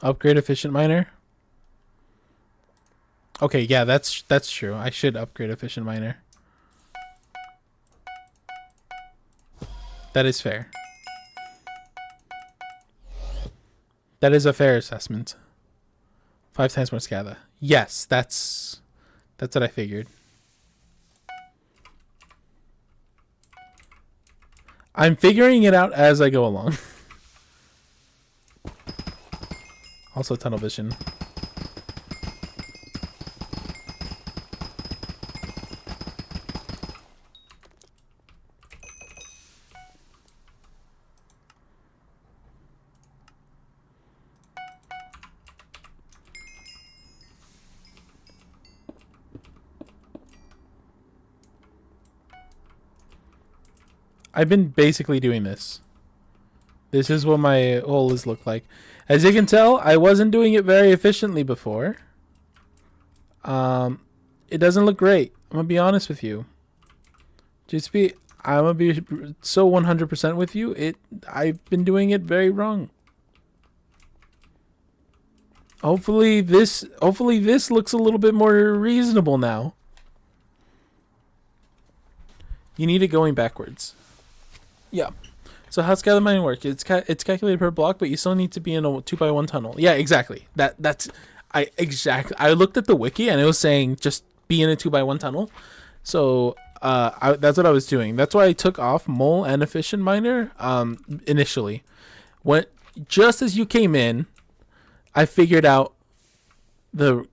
Upgrade efficient miner? Okay, yeah, that's true. I should upgrade efficient miner. That is fair. That is a fair assessment. 5 times more scatha. Yes, that's what I figured. I'm figuring it out as I go along. Also tunnel vision. I've been basically doing this. This is what my hole has looked like. As you can tell, I wasn't doing it very efficiently before. It doesn't look great. I'm gonna be honest with you. I'm gonna be so 100% with you. I've been doing it very wrong. Hopefully this looks a little bit more reasonable now. You need it going backwards. Yeah. So how's gather mining work? It's calculated per block, but you still need to be in a 2x1 tunnel. Yeah, exactly. I looked at the wiki and it was saying just be in a 2x1 tunnel. So that's what I was doing. That's why I took off mole and efficient miner initially. Just as you came in, I figured out the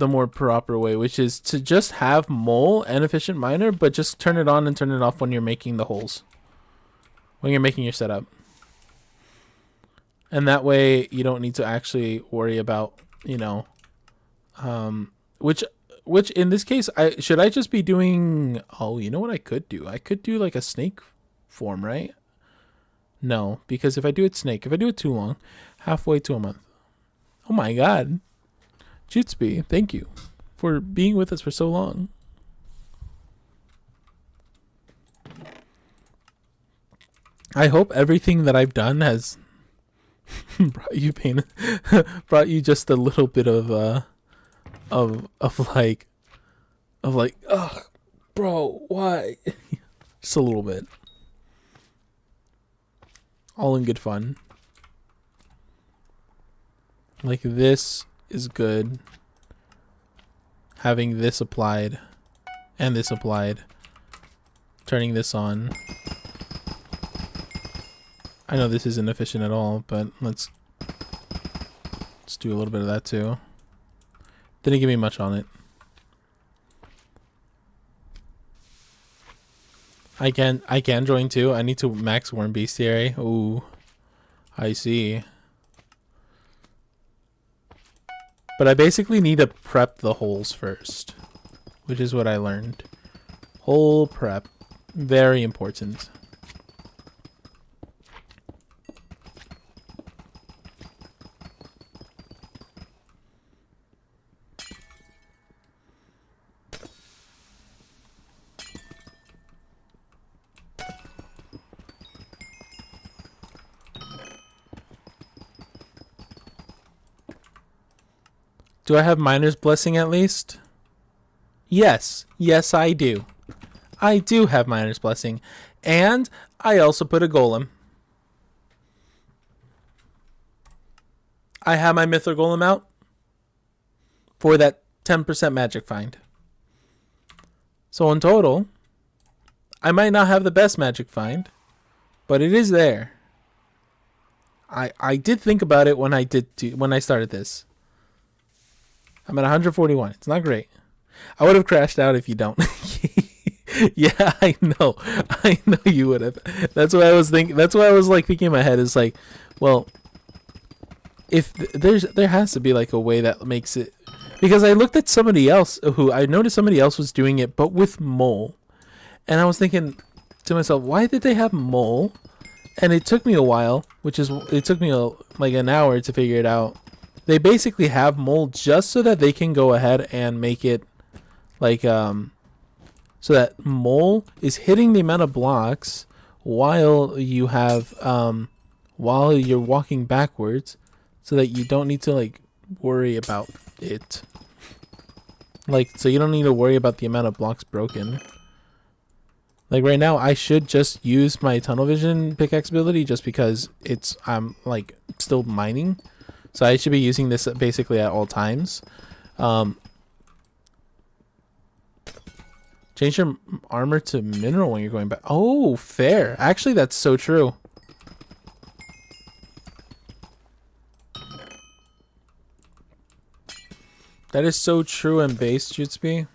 more proper way, which is to just have mole and efficient miner, but just turn it on and turn it off when you're making the holes. When you're making your setup. And that way you don't need to actually worry about, you know, which in this case, should I just be doing, oh, you know what I could do? I could do like a snake form, right? No, because if I do it too long, halfway to a month. Oh my god. Jutsby, thank you for being with us for so long. I hope everything that I've done has brought you pain, brought you just a little bit of like, ugh, bro, why? Just a little bit. All in good fun. Like, this is good. Having this applied and this applied. Turning this on. I know this isn't efficient at all, but let's do a little bit of that too. Didn't give me much on it. I can join too. I need to max worm bestiary. Ooh, I see. But I basically need to prep the holes first, which is what I learned. Hole prep, very important. Do I have Miner's Blessing at least? Yes. Yes, I do. I do have Miner's Blessing. And I also put a golem. I have my Mythril Golem out for that 10% magic find. So in total, I might not have the best magic find, but it is there. I did think about it when I started this. I'm at 141. It's not great. I would have crashed out if you don't. Yeah, I know. I know you would have. That's what I was thinking. That's why I was like thinking in my head is like, well, if there has to be like a way that makes it, because I looked at somebody else who I noticed somebody else was doing it, but with mole, and I was thinking to myself, why did they have mole? And it took me a while, it took me like an hour to figure it out. They basically have mole just so that they can go ahead and make it like so that mole is hitting the amount of blocks while you have while you're walking backwards, so that you don't need to like worry about it. Like, so you don't need to worry about the amount of blocks broken. Like right now I should just use my tunnel vision pickaxe ability just because I'm like still mining. So I should be using this basically at all times. Change your armor to mineral when you're going back. Oh, fair. Actually, that's so true. That is so true and base, Jutsby.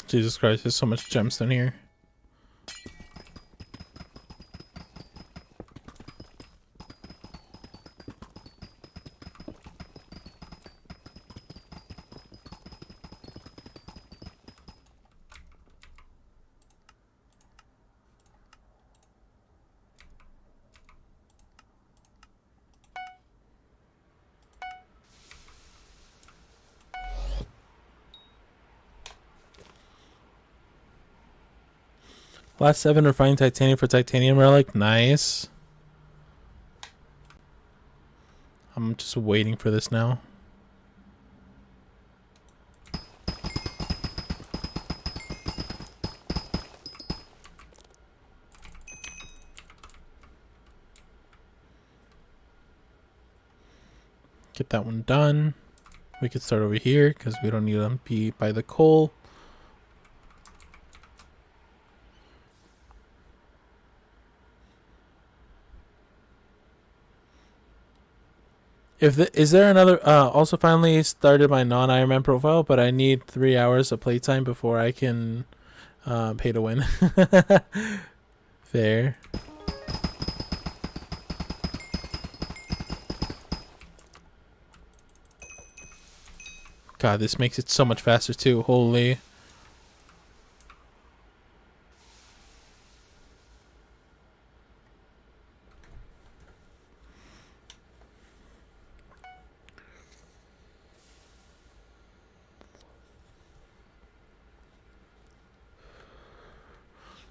Jesus Christ, there's so much gemstone here. Last 7 refined titanium for titanium relic. Nice. I'm just waiting for this now. Get that one done. We could start over here because we don't need to be by the coal. Is there another? Also, finally started my non-Ironman profile, but I need 3 hours of playtime before I can pay to win. Fair. God, this makes it so much faster too. Holy.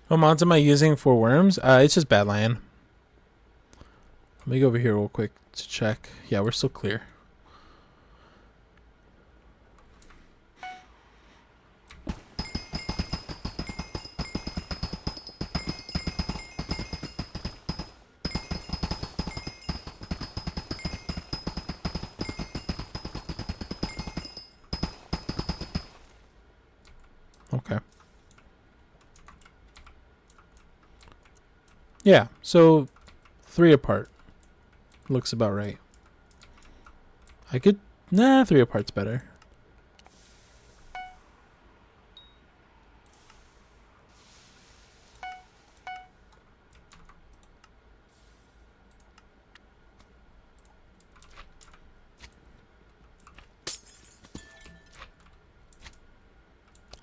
What mods am I using for worms? It's just Badlion. Let me go over here real quick to check. Yeah, we're still clear. Okay. Yeah, so 3 apart. Looks about right. I could... Nah, 3 apart's better.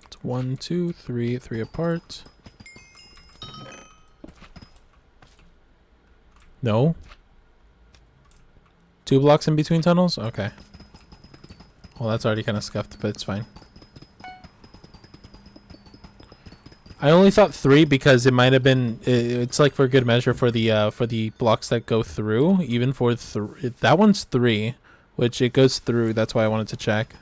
It's 1, 2, 3, 3 apart. No? 2 blocks in between tunnels? Okay. Well, that's already kind of scuffed, but it's fine. I only thought 3 because it might have been... It's like for good measure for the blocks that go through. Even for... that one's 3, which it goes through. That's why I wanted to check.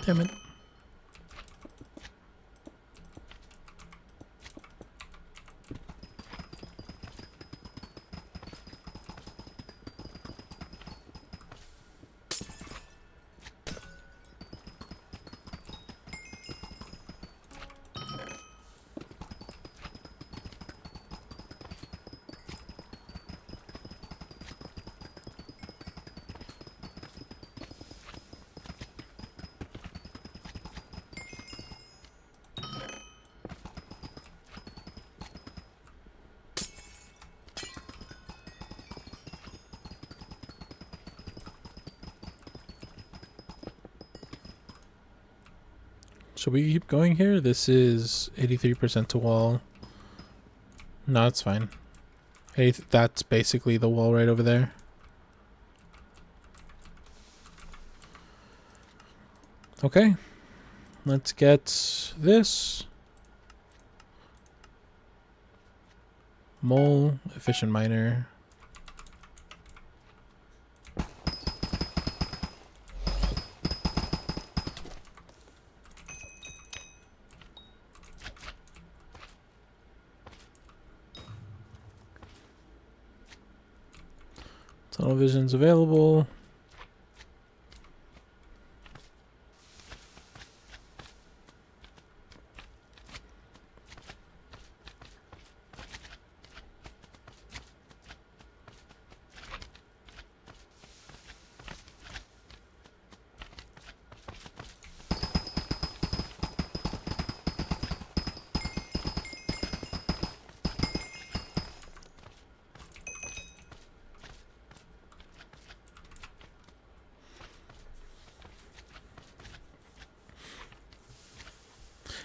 Damn it. Should we keep going here? This is 83% to wall. No, it's fine. That's basically the wall right over there. Okay. Let's get this. Mole, efficient miner. Tunnel vision's available.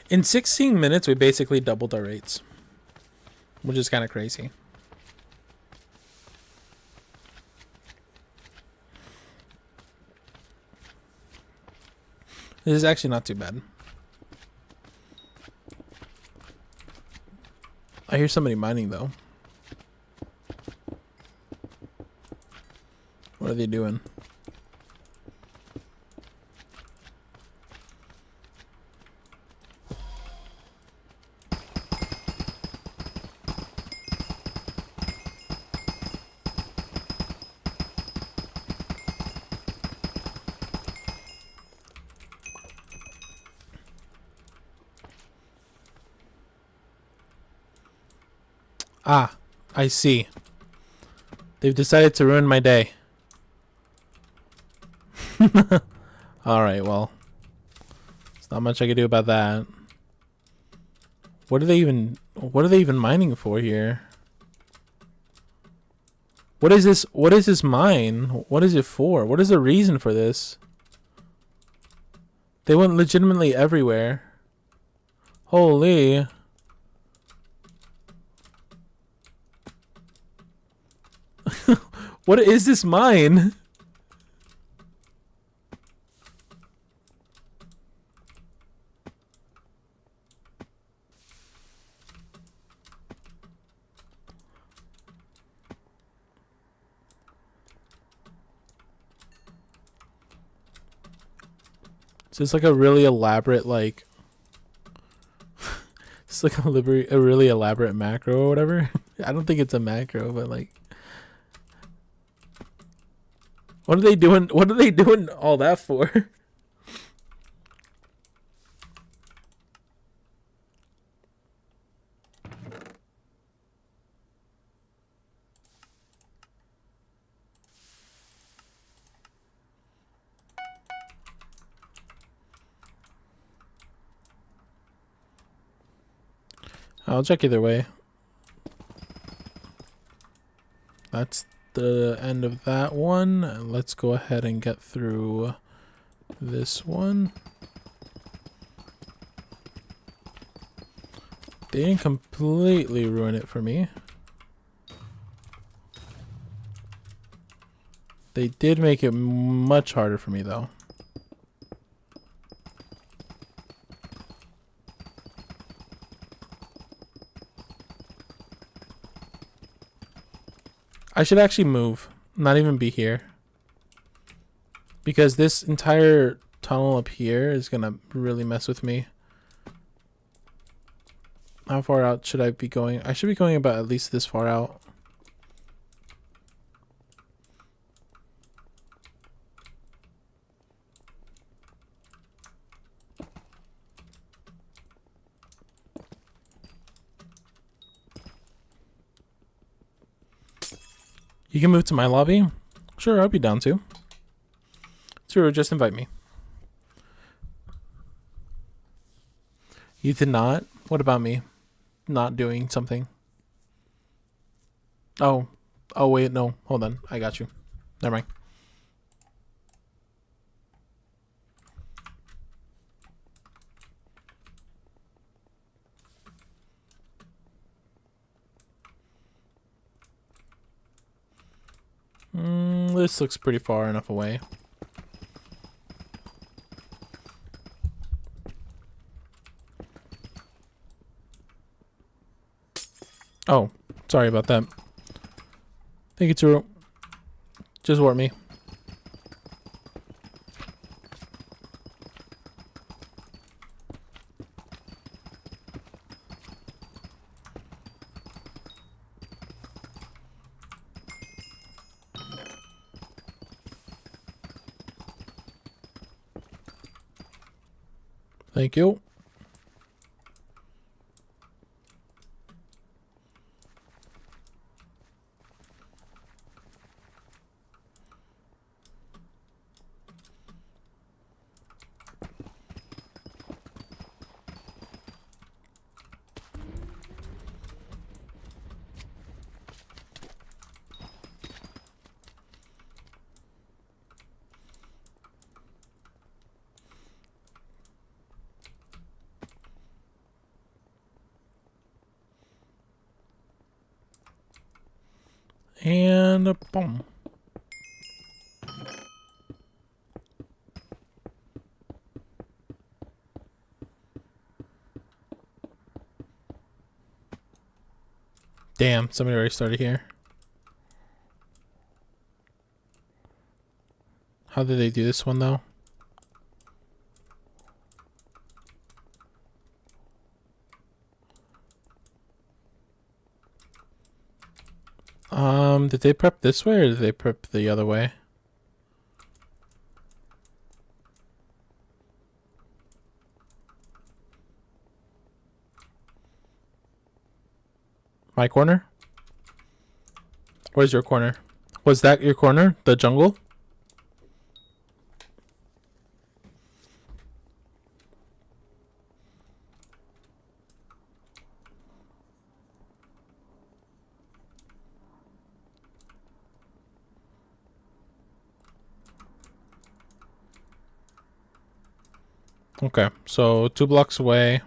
In 16 minutes, we basically doubled our rates, which is kind of crazy. This is actually not too bad. I hear somebody mining, though. What are they doing? Ah, I see. They've decided to ruin my day. Alright, well. There's not much I can do about that. What are they even mining for here? What is this mine? What is it for? What is the reason for this? They went legitimately everywhere. Holy. What is this mine? Is this like a really elaborate, like... It's like a really elaborate macro or whatever? I don't think it's a macro, but like... What are they doing? What are they doing all that for? I'll check either way. That's the end of that one. Let's go ahead and get through this one. They didn't completely ruin it for me. They did make it much harder for me though. I should actually move, not even be here. Because this entire tunnel up here is gonna really mess with me. How far out should I be going? I should be going about at least this far out. You can move to my lobby? Sure, I'll be down to. True, just invite me. You did not? What about me? Not doing something. Oh. Oh, wait, no. Hold on. I got you. Never mind. This looks pretty far enough away. Oh, sorry about that. Think it's a... Just warp me. Thank you. And boom. Damn, somebody already started here. How did they do this one though? Did they prep this way or did they prep the other way? My corner? Where's your corner? Was that your corner? The jungle? Okay, so 2 blocks away.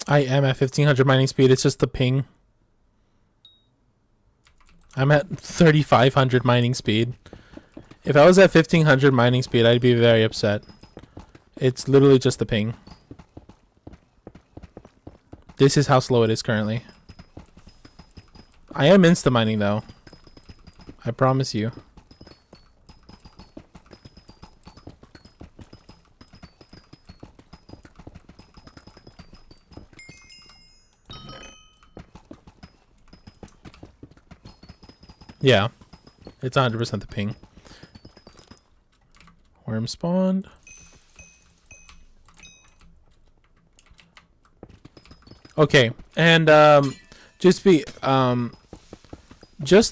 I am at 1500 mining speed. It's just the ping. I'm at 3500 mining speed. If I was at 1500 mining speed, I'd be very upset. It's literally just the ping. This is how slow it is currently. I am insta mining though. I promise you. Yeah, it's 100% the ping. Worm spawned. Okay, and just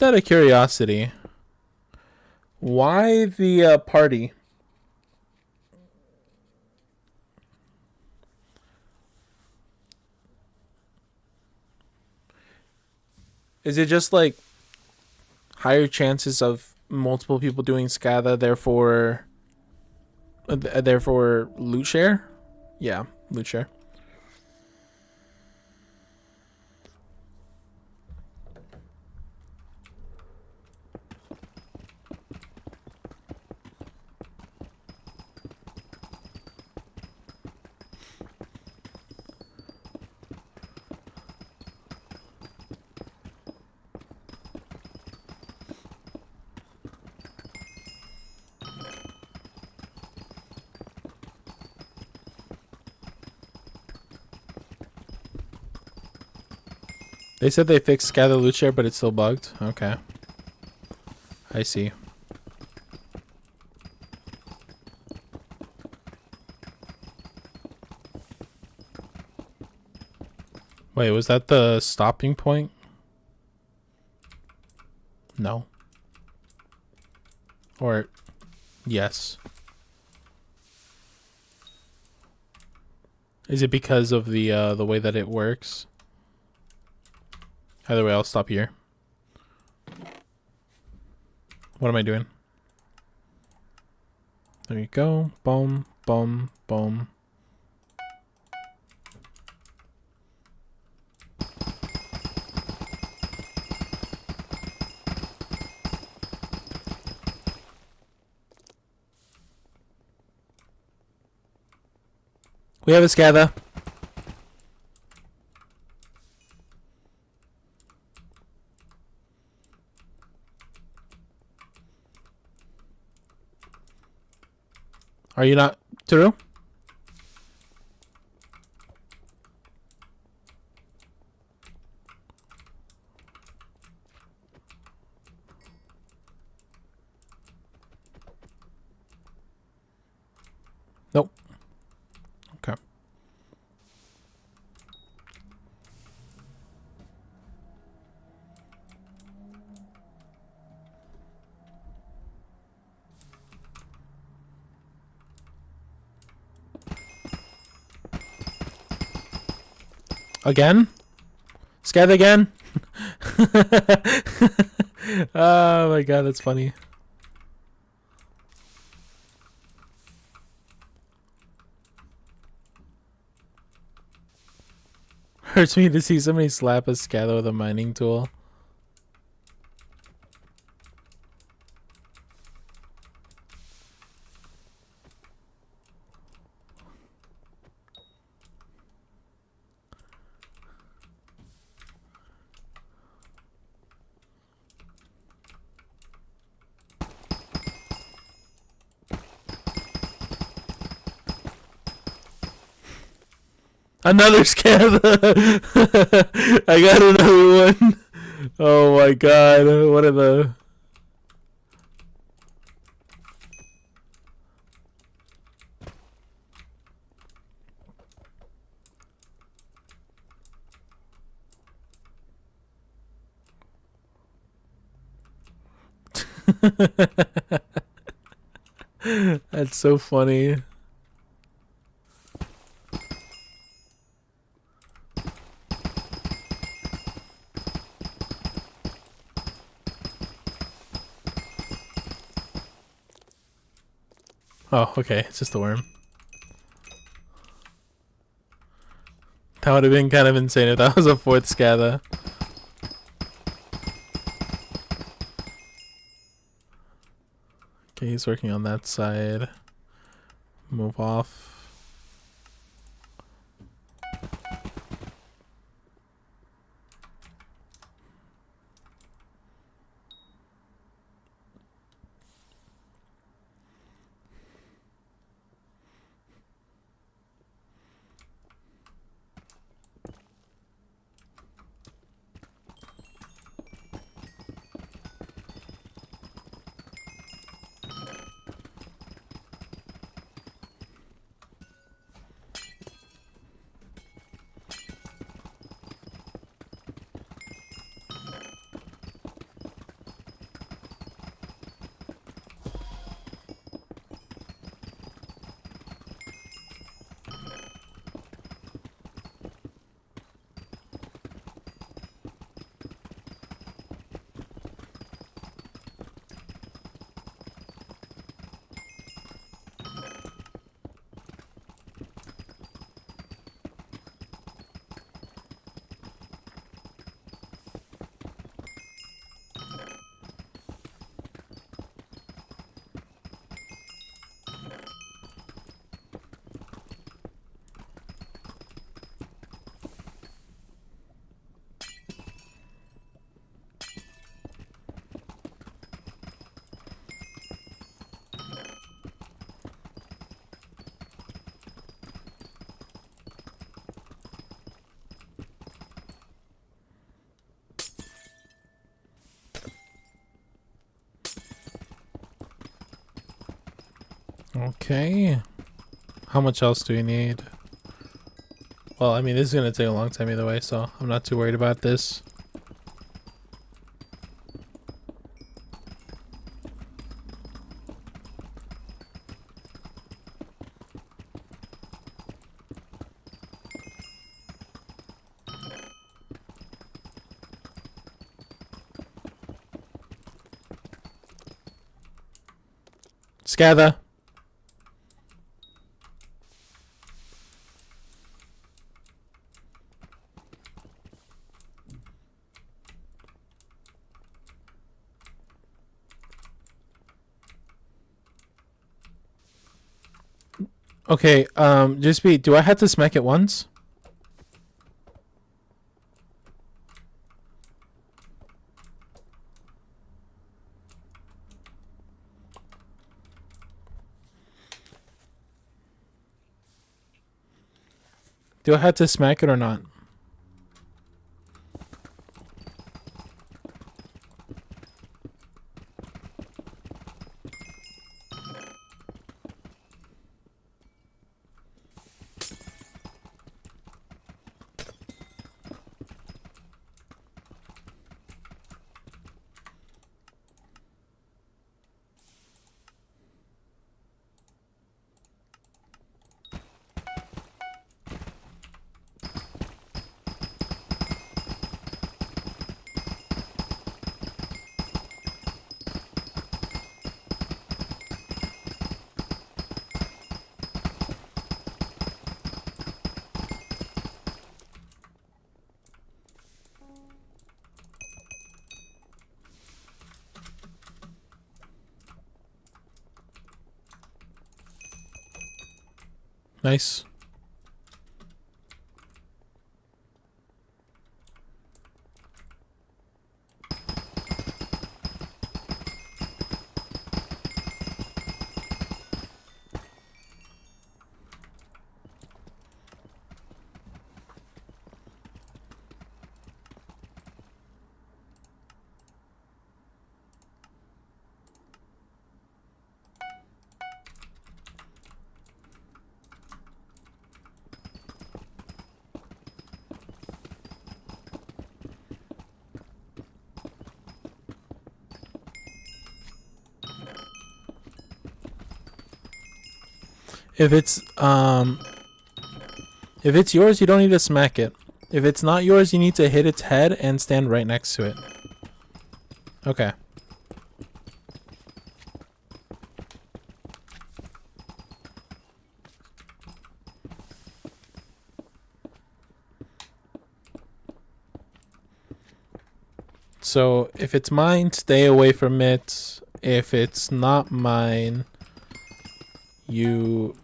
out of curiosity, why the party? Is it just like higher chances of multiple people doing SCADA, therefore loot share? Yeah, loot share. They said they fixed SCADA loot share, but it's still bugged. Okay. I see. Wait, was that the stopping point? No. Or yes. Is it because of the way that it works? Either way, I'll stop here. What am I doing? There you go. Boom, boom, boom. We have a scather. Are you not through? Nope. Okay. Again? Scared again? Oh my god, that's funny. Hurts me to see somebody slap a scather with a mining tool. Another scather! I got another one. Oh my god, what are the... That's so funny. Oh, okay, it's just a worm. That would have been kind of insane if that was a fourth scather. Okay, he's working on that side. Move off. Okay. How much else do we need? Well, I mean, this is gonna take a long time either way, so I'm not too worried about this. Scather. Okay, just be, do I have to smack it once? Do I have to smack it or not? Nice. If it's yours, you don't need to smack it. If it's not yours, you need to hit its head and stand right next to it. Okay. So if it's mine, stay away from it. If it's not mine, you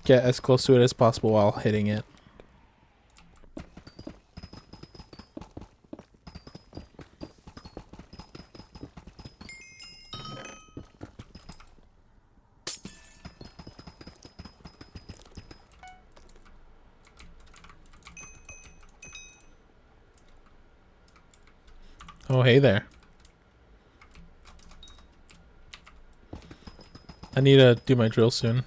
get as close to it as possible while hitting it. Oh, hey there. I need to do my drill soon.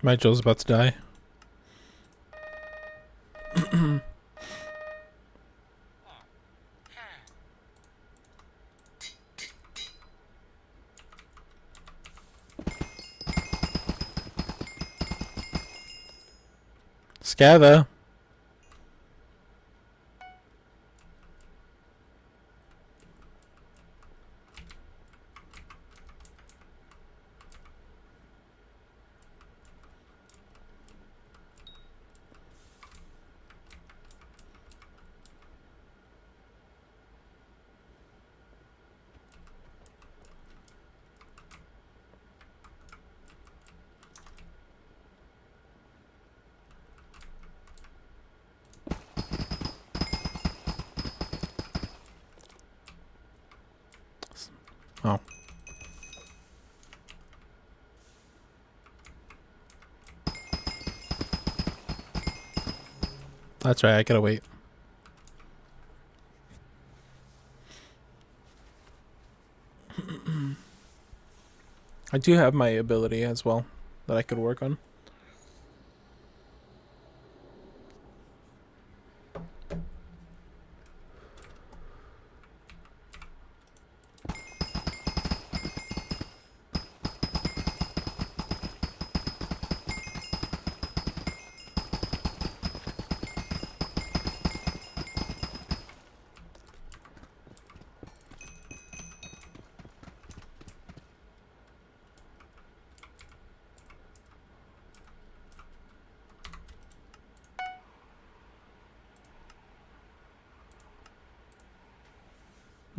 My Joe's about to die. Scather. Oh. That's right, I gotta wait. I do have my ability as well that I could work on.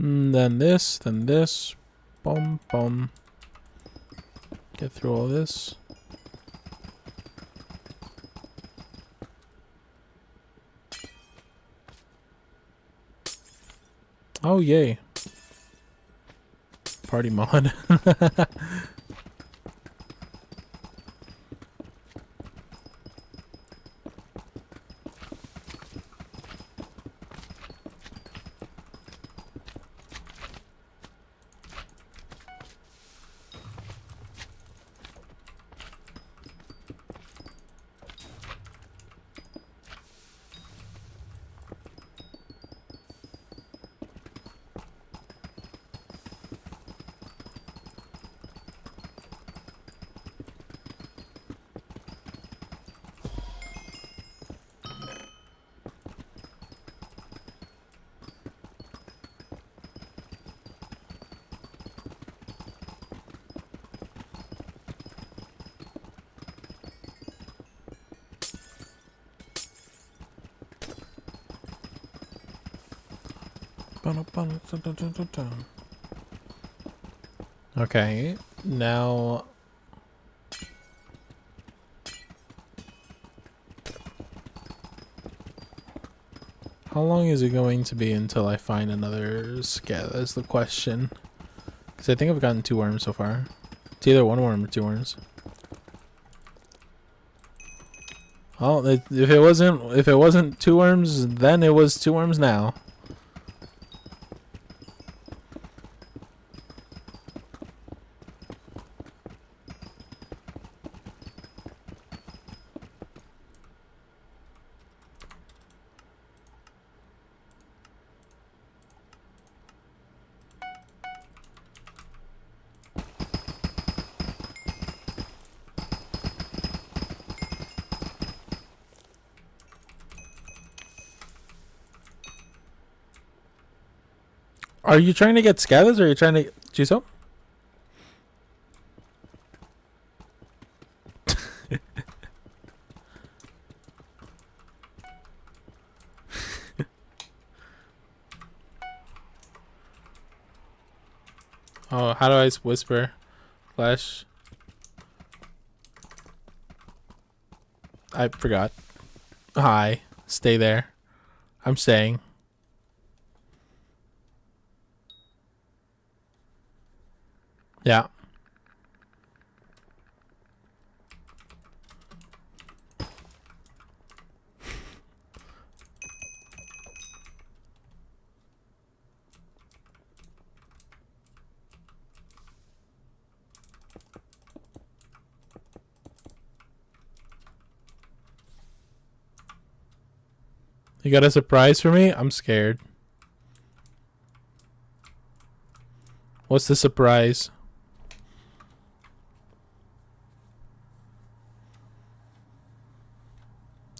Then this. Boom, boom. Get through all this. Oh, yay. Party mod. Okay, now how long is it going to be until I find another scat? That's the question. Because I think I've gotten 2 worms so far. It's either 1 worm or 2 worms. Oh, if it wasn't 2 worms, then it was 2 worms now. Are you trying to get scathers or are you trying to juice up? Oh, how do I whisper? Flash. I forgot. Hi. Stay there. I'm staying. Yeah. You got a surprise for me? I'm scared. What's the surprise?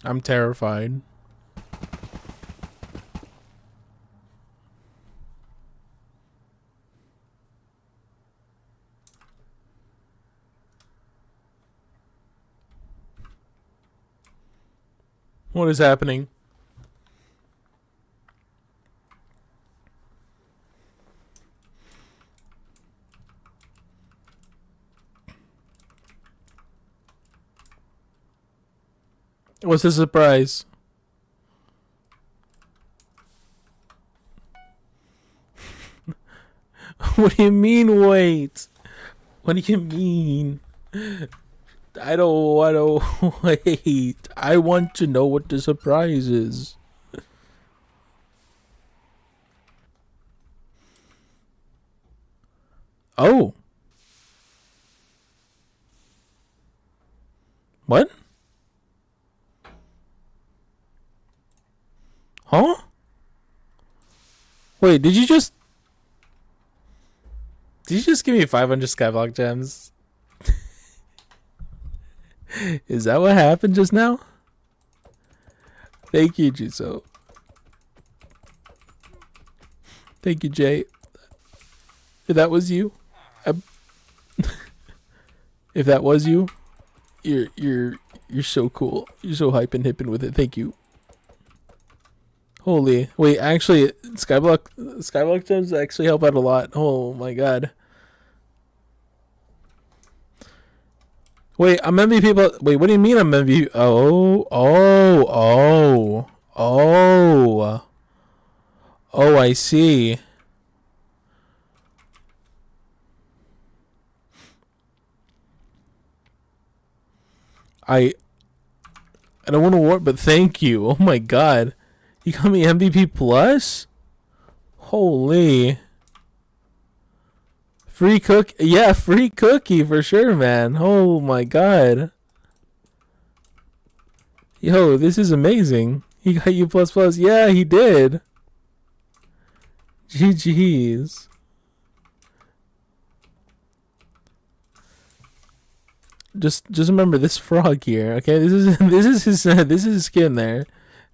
I'm terrified. What is happening? What's the surprise? What do you mean, wait? What do you mean? I don't want to wait. I want to know what the surprise is. Oh. What? Huh? Wait, did you just give me 500 Skyblock gems? Is that what happened just now? Thank you, Juso. Thank you, Jay. If that was you, if that was you, you're so cool. You're so hype and hippin' with it. Thank you. Holy wait, actually, Skyblock gems actually help out a lot. Oh my god. Wait, I'm MVP. Wait, what do you mean I'm MVP? Oh, I see. I don't want to warp, but thank you. Oh my god. You got me MVP plus? Holy. Free cook, yeah, free cookie for sure, man. Oh my god. Yo, this is amazing. He got you plus plus. Yeah, he did. GG's. Just remember this frog here, okay? This is his skin there.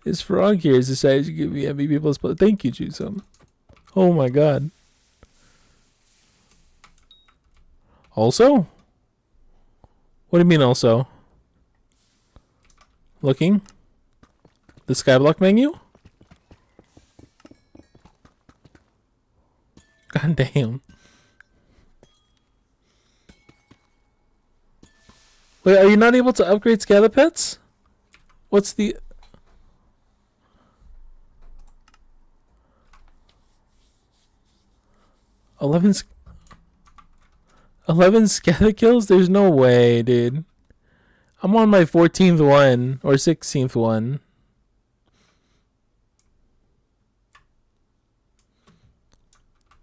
This frog here has decided to give me MVP plus plus. Thank you, Jusum. Oh my god. Also? What do you mean also? Looking? The Skyblock menu? God damn. Wait, are you not able to upgrade Scallopets? What's the... 11 scatter kills? There's no way, dude. I'm on my 14th one or 16th one.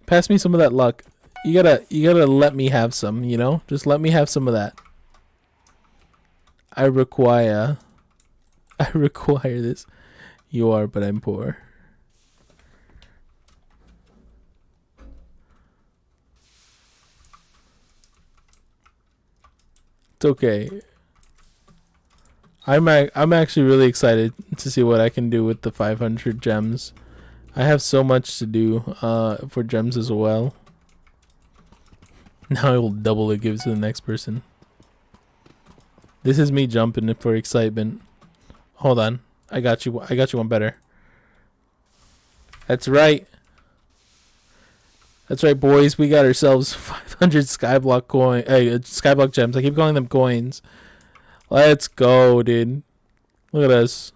Pass me some of that luck. You gotta let me have some, you know? Just let me have some of that. I require this. You are, but I'm poor. It's okay. I'm actually really excited to see what I can do with the 500 gems. I have so much to do for gems as well. Now I will double it, give it to the next person. This is me jumping for excitement. Hold on. I got you one better. That's right. That's right, boys. We got ourselves 500 Skyblock Skyblock gems. I keep calling them coins. Let's go, dude. Look at us.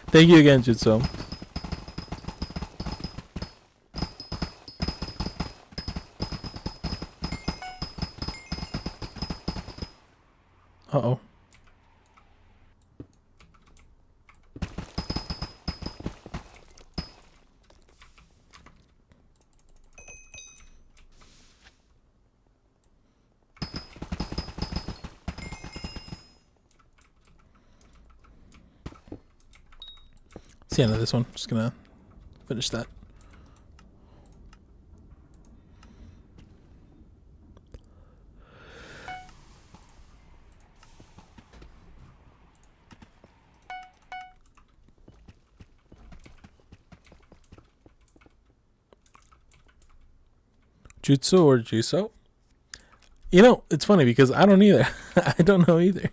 Thank you again, Jutsu. Uh-oh. It's the end of this one. Just gonna finish that. Jutsu or Juso? You know, it's funny because I don't either. I don't know either.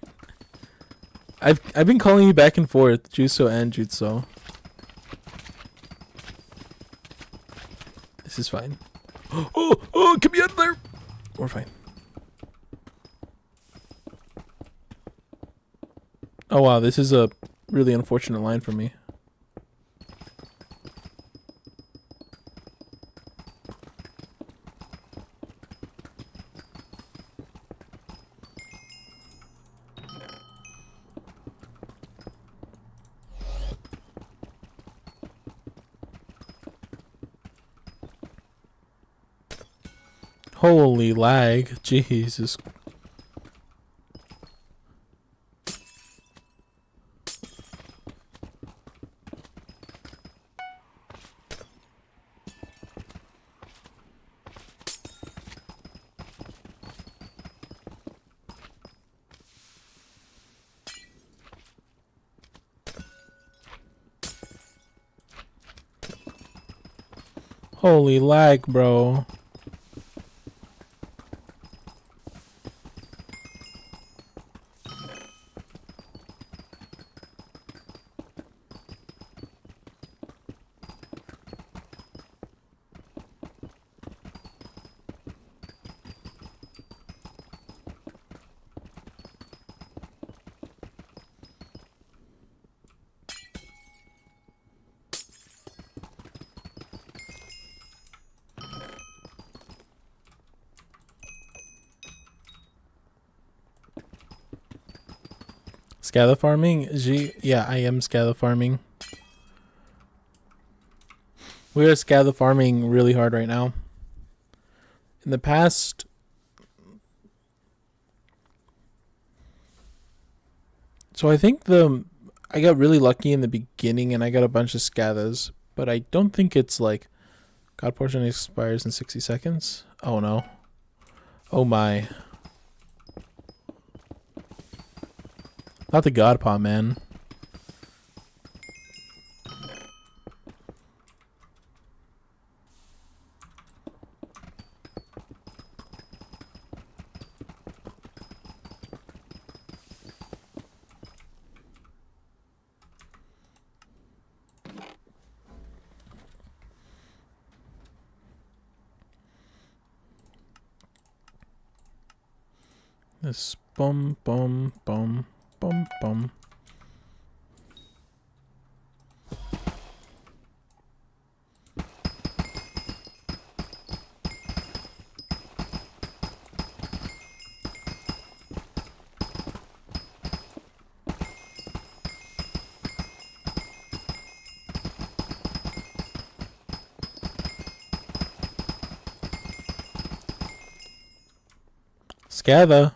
I've been calling you back and forth, Juso and Jutsu. This is fine. Oh, get me out of there! We're fine. Oh wow, this is a really unfortunate line for me. Holy lag. Jesus. Holy lag, bro. Scala farming? Yeah, I am scala farming. We are scala farming really hard right now. In the past, so I think I got really lucky in the beginning and I got a bunch of scathas, but I don't think it's like God portion expires in 60 seconds. Oh no. Oh my. Not the God Paw, man. This bum bum bum bum bum. Scatha.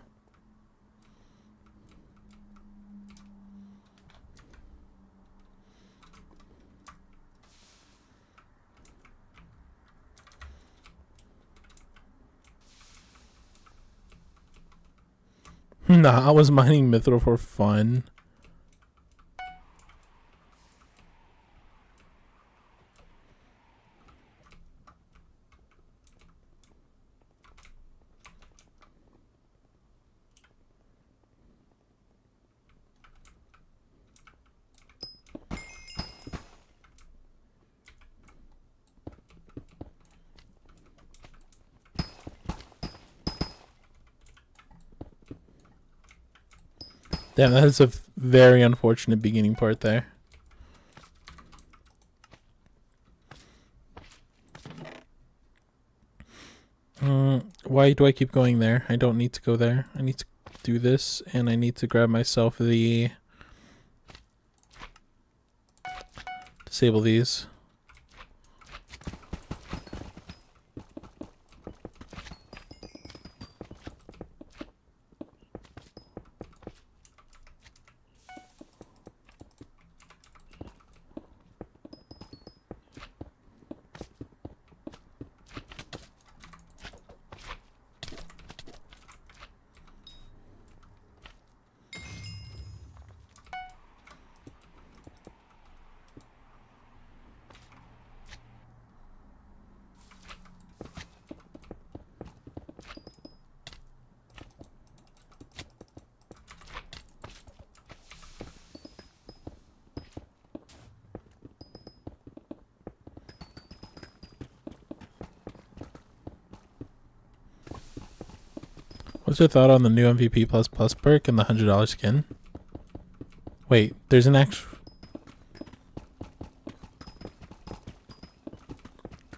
Nah, I was mining Mithril for fun. Damn, that is a very unfortunate beginning part there. Why do I keep going there? I don't need to go there. I need to do this, and I need to grab myself the... Disable these. What's your thought on the new MVP plus plus perk and the $100 skin? Wait, there's an actual...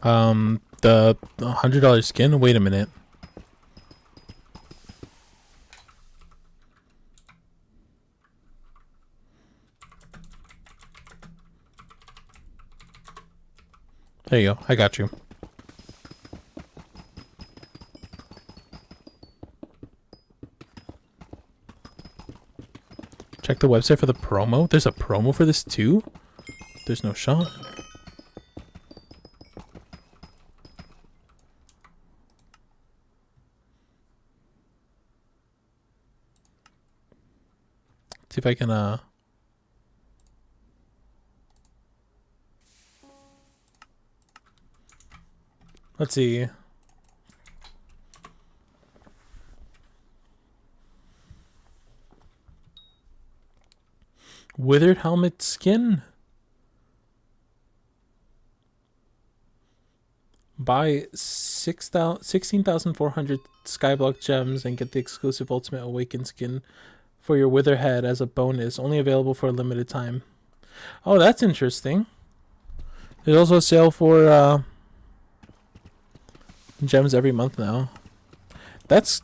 the $100 skin? Wait a minute. There you go. I got you. Check the website for the promo. There's a promo for this too? There's no shot. See if I can let's see. Withered helmet skin. Buy 16,400 Skyblock gems and get the exclusive Ultimate Awaken skin for your Wither head as a bonus. Only available for a limited time. Oh, that's interesting. There's also a sale for gems every month now. That's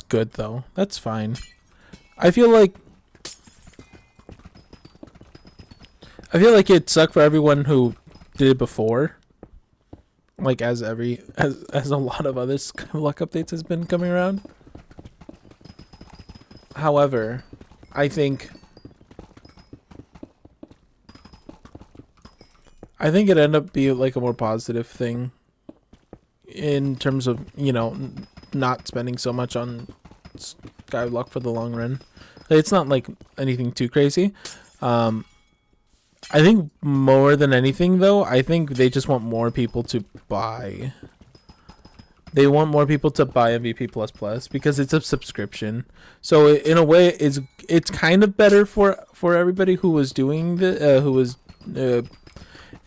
good though. That's fine. I feel like it sucked for everyone who did it before. Like as a lot of other Skyblock updates has been coming around. However, I think it ended up being like a more positive thing in terms of, you know, not spending so much on Skyblock for the long run. It's not like anything too crazy. I think more than anything though, I think they just want more people to buy. They want more people to buy MVP plus plus because it's a subscription. So in a way, it's kind of better for everybody who was doing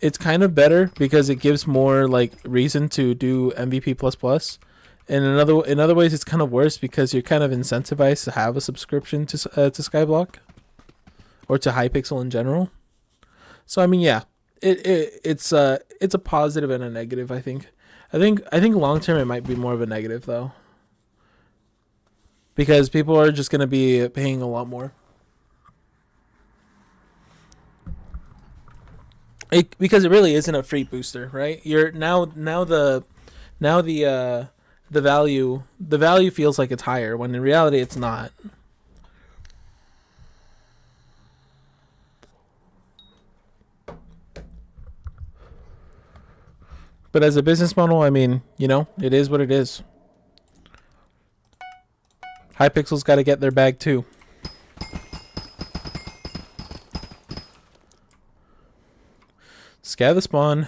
it's kind of better because it gives more like reason to do MVP plus plus. And in other ways, it's kind of worse because you're kind of incentivized to have a subscription to Skyblock or to Hypixel in general. So I mean, yeah, it's a positive and a negative. I think long term it might be more of a negative though, because people are just gonna be paying a lot more. Because it really isn't a free booster, right? You're now the value feels like it's higher when in reality it's not. But as a business model, I mean, you know, it is what it is. Hypixel's got to get their bag too. Scatter the spawn.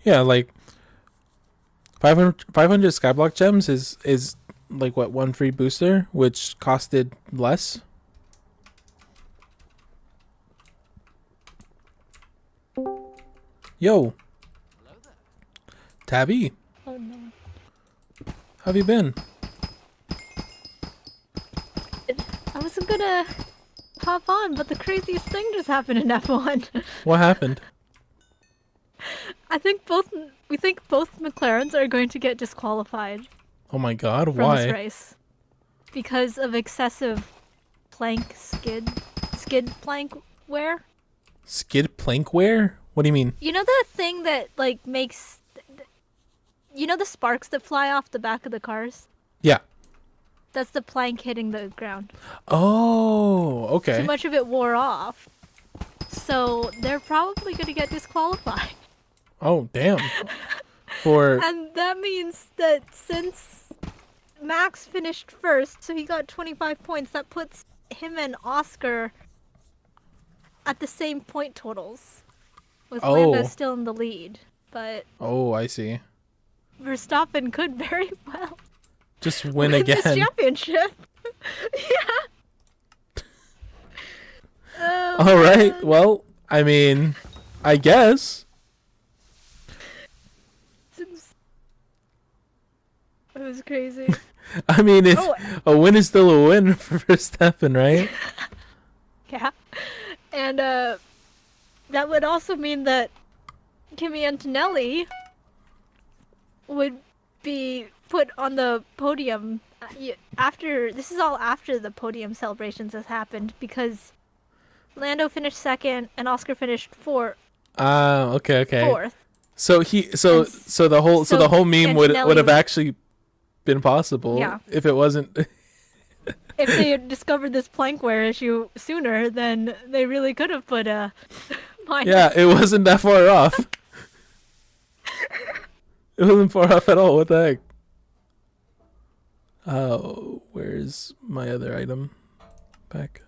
Yeah, like 500 Skyblock gems is like what, one free booster, which costed less. Yo. Hello there. Tabby. Oh no. How have you been? I wasn't gonna hop on, but the craziest thing just happened in F1. What happened? We think both McLarens are going to get disqualified Oh my god, from why? this race because of excessive skid plank wear. Skid plank wear? What do you mean? You know the thing that like makes, you know the sparks that fly off the back of the cars? Yeah. That's the plank hitting the ground. Oh, okay. Too much of it wore off, so they're probably going to get disqualified. Oh, damn. For And that means that since Max finished first, so he got 25 points, that puts him and Oscar at the same point totals with Lando Oh. still in the lead. But Oh, I see. Verstappen could very well Just win win this again. championship. Yeah. Oh, All right. man. Well, I mean, I guess. It was crazy. I mean, if Oh, a win is still a win for Verstappen, right? yeah. And that would also mean that Kimi Antonelli would be put on the podium after. This is all after the podium celebrations has happened because Lando finished second and Oscar finished fourth. Okay. So And the whole meme would Antonelli have actually been possible if it wasn't. If they had discovered this plankware issue sooner, then they really could have put a minus. Yeah, it wasn't that far off. It wasn't far off at all. What the heck? Oh, where's my other item? Back.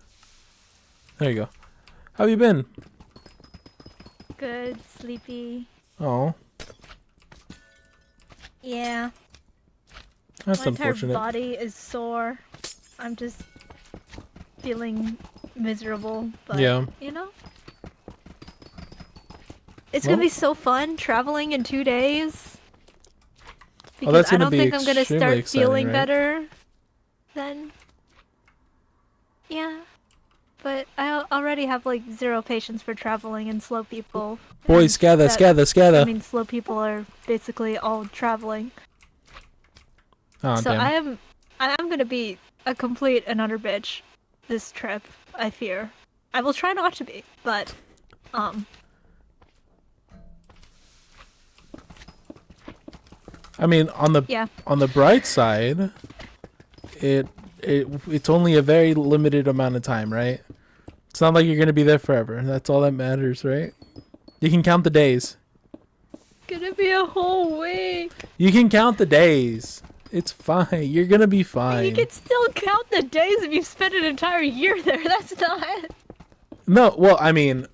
There you go. How have you been? Good, sleepy. Oh, Yeah. that's My entire unfortunate. body is sore. I'm just feeling miserable, but Yeah. you know? It's gonna Well- be so fun traveling in 2 days. Because that's I gonna don't be think I'm gonna extremely start exciting, feeling right? better then. Yeah. But I already have like zero patience for traveling and slow people. Boys, And scatter, that- scatter. I mean, slow people are basically all traveling. Oh, So damn. I am gonna be a complete and utter bitch this trip, I fear. I will try not to be, but I mean, on yeah. the bright side, it's only a very limited amount of time, right? It's not like you're gonna be there forever. That's all that matters, right? You can count the days. Gonna be a whole week. You can count the days. It's fine. You're gonna be fine. You can still count the days if you spent an entire year there. That's not. No, well, I mean,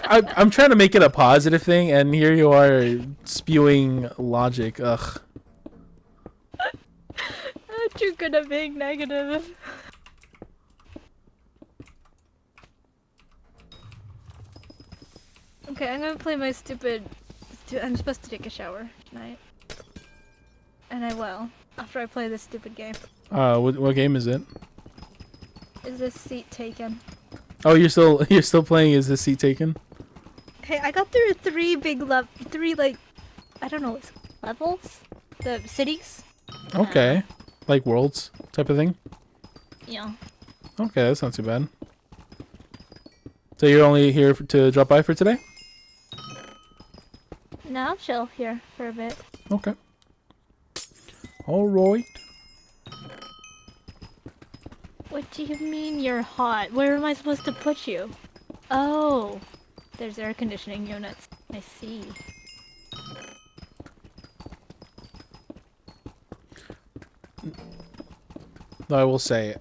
I'm trying to make it a positive thing, and here you are spewing logic. Ugh. Aren't you good at being negative? Okay, I'm gonna play my stupid. I'm supposed to take a shower tonight, and I will after I play this stupid game. What game is it? Is this seat taken? Oh, you're still playing. Is this seat taken? Hey, I got through three like, I don't know, what's levels? The cities? Okay, like worlds type of thing. Yeah. Okay, that's not too bad. So you're only here to drop by for today? No, I'll chill here for a bit. Okay. All right. What do you mean you're hot? Where am I supposed to put you? Oh, there's air conditioning units. I see. Though I will say,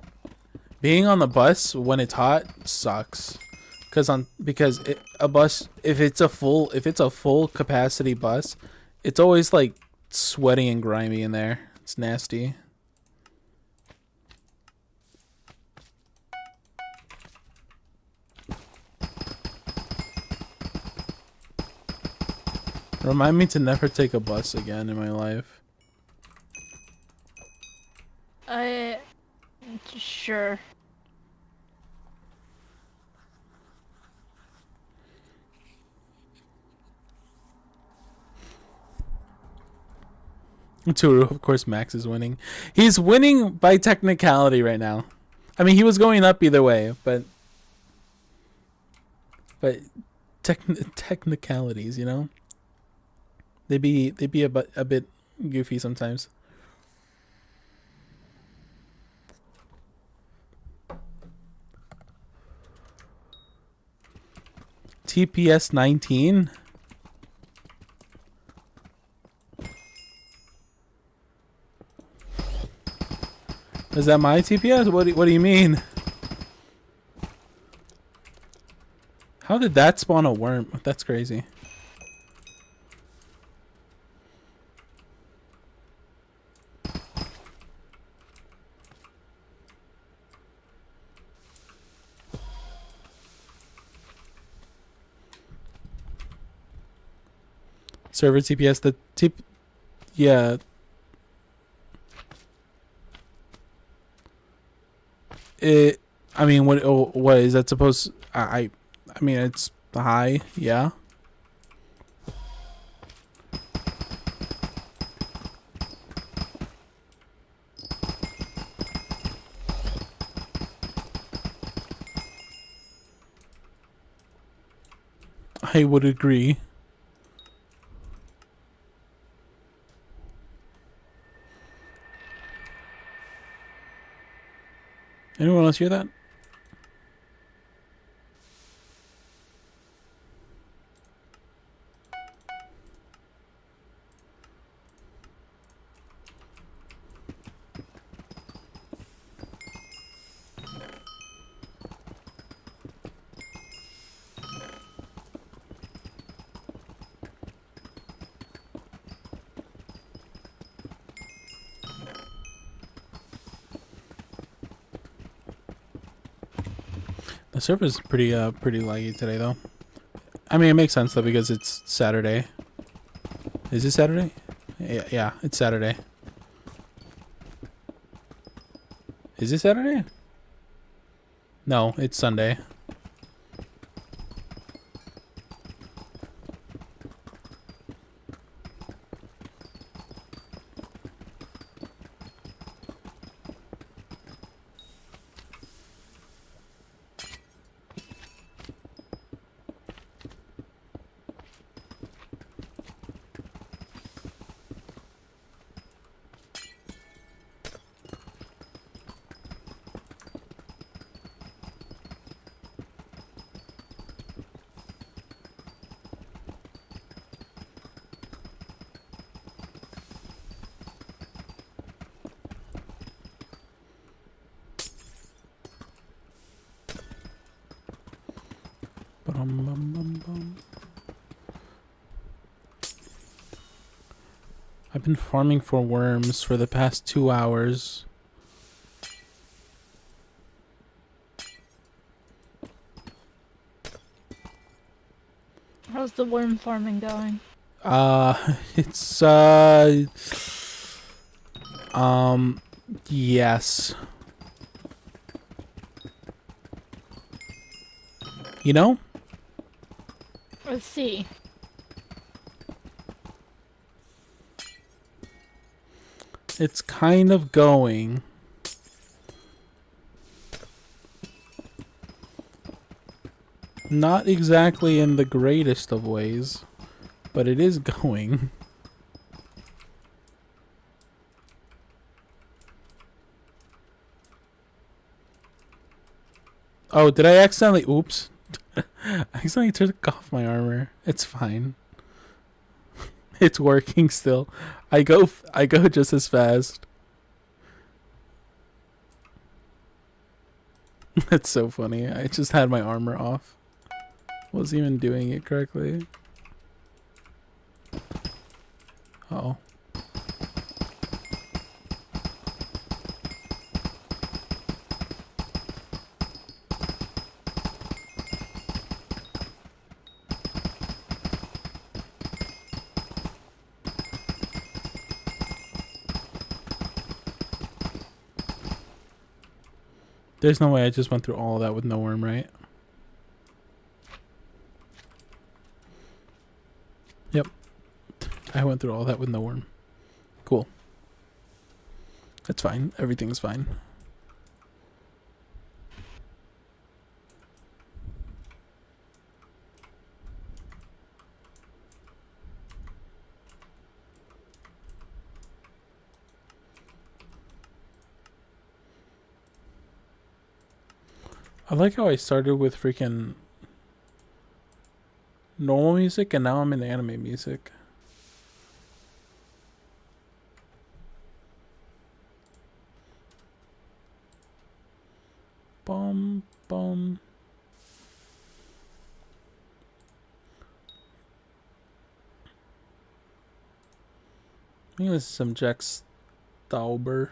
being on the bus when it's hot sucks. A bus, if it's a full capacity bus, it's always like sweaty and grimy in there. It's nasty. Remind me to never take a bus again in my life. Sure. Turu, of course, Max is winning. He's winning by technicality right now. I mean, he was going up either way, but technicalities, you know, they be a bit goofy sometimes. TPS 19. Is that my TPS? What do you mean? How did that spawn a worm? That's crazy. Server TPS, the tip, yeah. It, I mean, what is that supposed? I mean, it's high, yeah. I would agree. Anyone else hear that? The server's pretty laggy today though. I mean, it makes sense though because it's Saturday. Is it Saturday? Yeah, it's Saturday. Is it Saturday? No, it's Sunday. I've been farming for worms for the past 2 hours. How's the worm farming going? It's yes. You know? Let's see. It's kind of going. Not exactly in the greatest of ways, but it is going. Oh, did I accidentally... Oops. I accidentally took off my armor. It's fine. It's working still. I go just as fast. That's so funny. I just had my armor off. Wasn't even doing it correctly. Oh. There's no way I just went through all of that with no worm, right? Yep. I went through all that with no worm. Cool. That's fine. Everything's fine. I like how I started with freaking normal music and now I'm in anime music. Bum bum. think this is some Jack Stauber.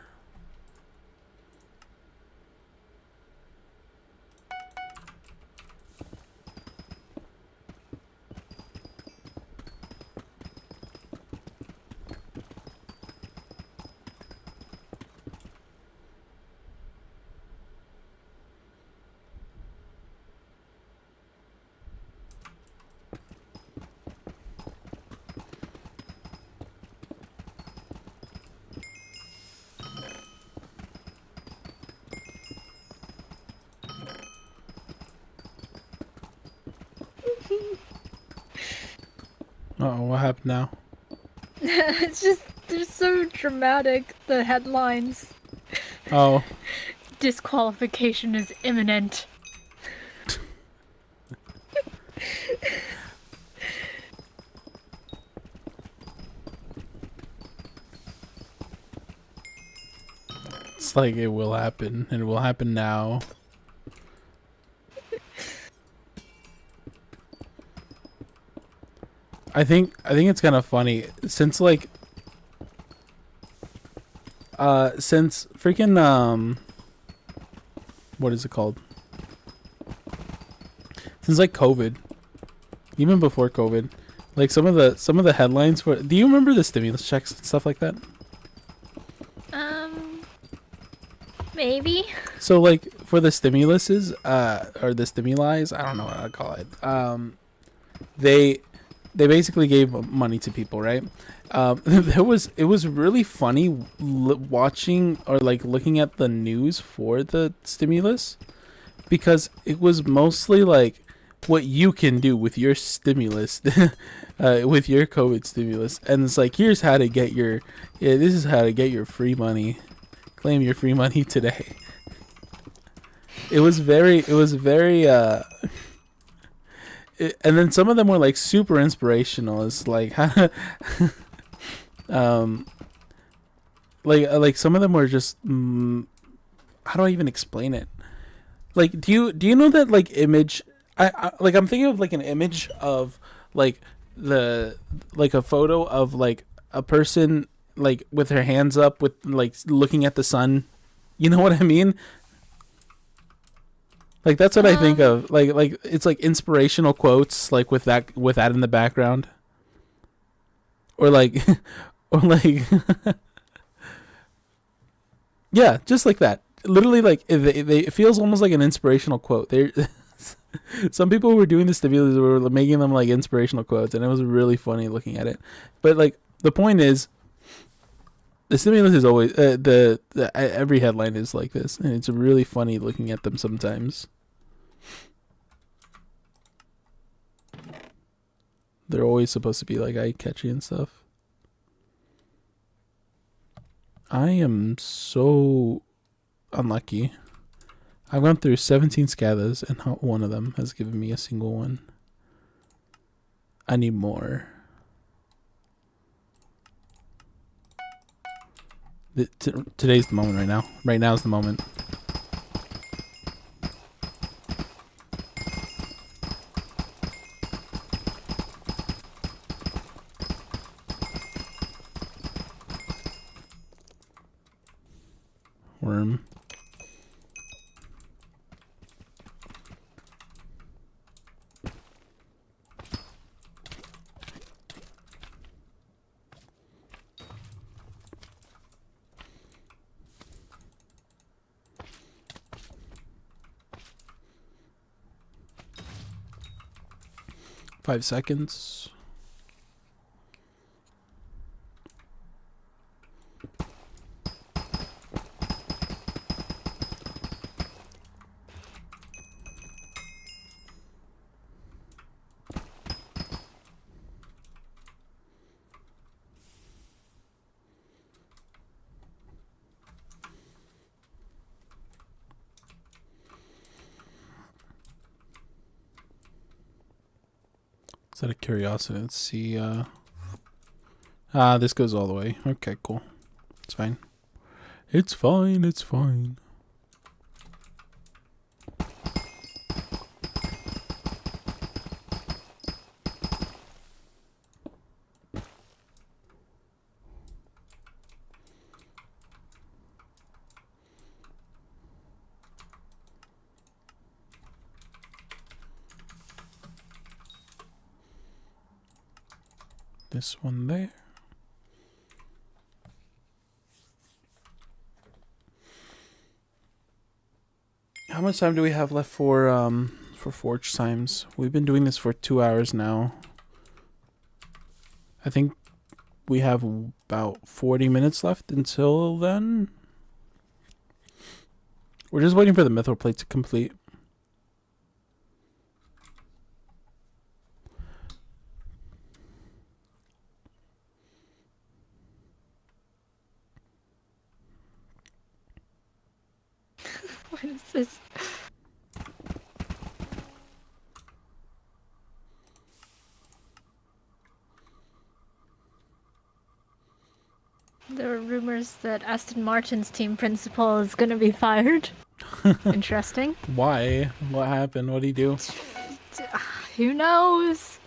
Uh-oh, what happened now? It's just, they're so dramatic, the headlines. Oh. Disqualification is imminent. It's like it will happen, and it will happen now. I think it's kind of funny since like since freaking what is it called? Since like COVID, even before COVID, like some of the headlines for. Do you remember the stimulus checks and stuff like that? Maybe. So like for the stimuluses, or the stimulis, I don't know what I'd call it. They basically gave money to people, right? It was really funny watching or like looking at the news for the stimulus, because it was mostly like what you can do with your stimulus, with your COVID stimulus, and it's like, here's how to get your, this is how to get your free money. Claim your free money today. It was very and then some of them were like super inspirational. It's like like some of them were just how do I even explain it? Like, do you know that like image? I like, I'm thinking of like an image of like like a photo of like a person like with her hands up with like looking at the sun. You know what I mean? Like that's what I think of. Like it's like inspirational quotes like with that in the background. Or like or like yeah, just like that. Literally like it feels almost like an inspirational quote. They some people who were doing this stimulus were making them like inspirational quotes, and it was really funny looking at it. But like the point is, the stimulus is always the every headline is like this, and it's really funny looking at them sometimes. They're always supposed to be like eye catchy and stuff. I am so unlucky. I've gone through 17 scathers, and not one of them has given me a single one. I need more. Today's the moment right now. Right now is the moment. Worm. Five seconds. Is that a curiosity? Let's see. This goes all the way. Okay, cool. It's fine. It's fine. It's fine. this one there. How much time do we have left for forge times? We've been doing this for 2 hours now. I think we have about 40 minutes left until then. We're just waiting for the mithril plate to complete. What is this? There are rumors that Aston Martin's team principal is going to be fired. Interesting. Why? What happened? What did he do? Who knows?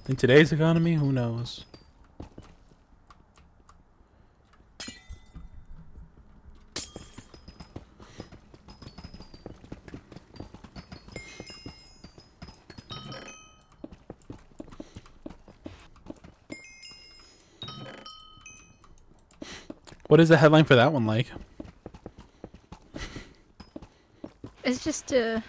In today's economy, who knows? What is the headline for that one like? It's just a...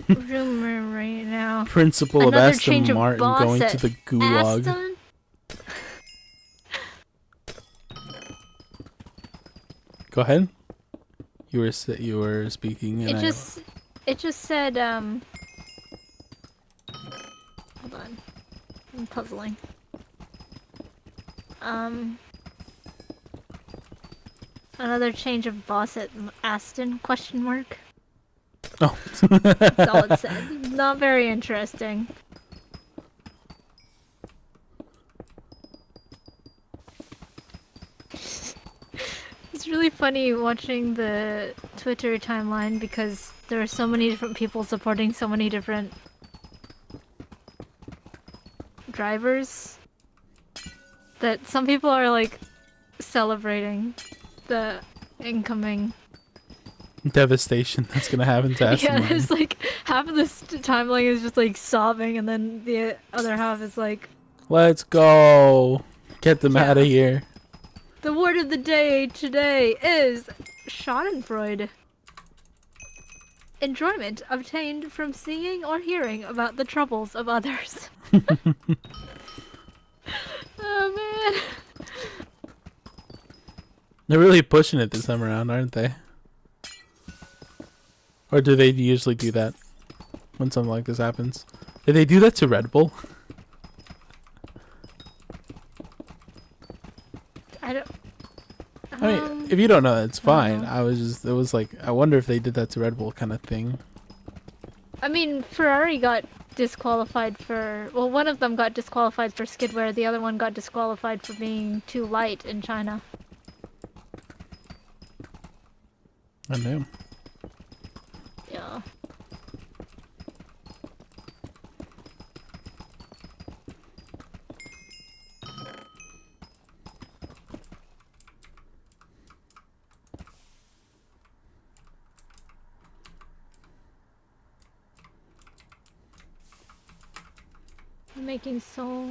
rumor right now. Principal Another of change Aston of Martin boss going at to the gulag. Aston? Go ahead. You were speaking, and It just said hold on. I'm puzzling. Another change of boss at Aston? Question mark. Oh. That's all it said. Not very interesting. It's really funny watching the Twitter timeline because there are so many different people supporting so many different drivers that some people are like celebrating the incoming devastation that's gonna happen to Aston yeah, Martin. there's like half of this timeline is just like sobbing, and then the other half is like, Let's go. Get them Yeah. out of here. the word of the day today is Schadenfreude. Enjoyment obtained from seeing or hearing about the troubles of others. Oh man. They're really pushing it this time around, aren't they? Or do they usually do that when something like this happens? Did they do that to Red Bull? I don't. I mean, if you don't know, that's fine. know. It was like, I wonder if they did that to Red Bull kind of thing. I mean, Ferrari got disqualified for. Well, one of them got disqualified for skidware. The other one got disqualified for being too light in China. I know. Yeah. I'm making so.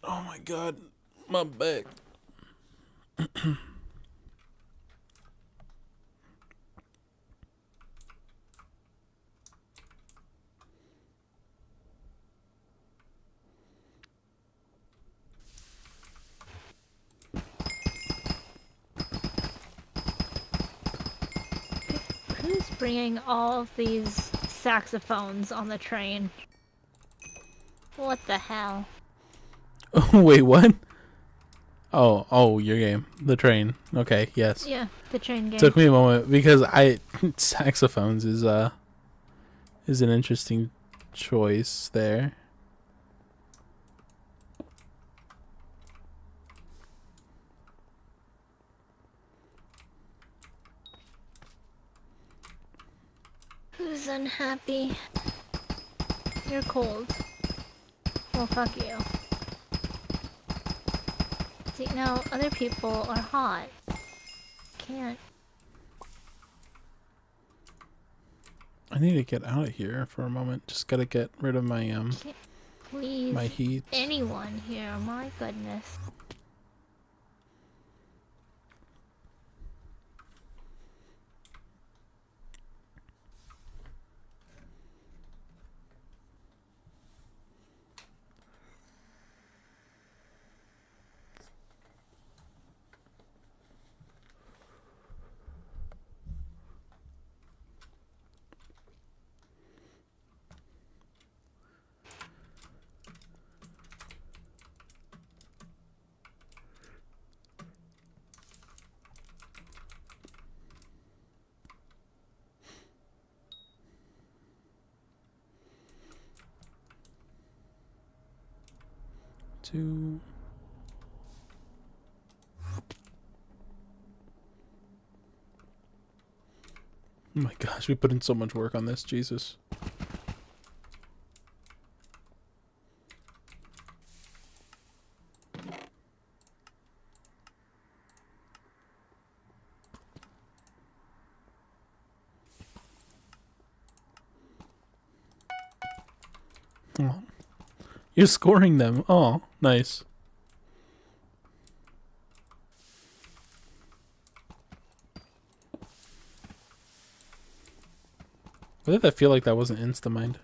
Oh my god, my back. Who's bringing all of these saxophones on the train? What the hell? Wait, what? Oh, your game. The train. Okay, yes. Yeah, the train game. Took me a moment because saxophones is an interesting choice there. Who's unhappy? You're cold. Well, fuck you. See, now other people are hot. Can't. I need to get out of here for a moment. Just gotta get rid of my Can't please my heat. anyone here. My goodness. Two. Oh my gosh, we put in so much work on this, Jesus. Oh. You're scoring them. Oh, nice. Why did that feel like that wasn't Instamind?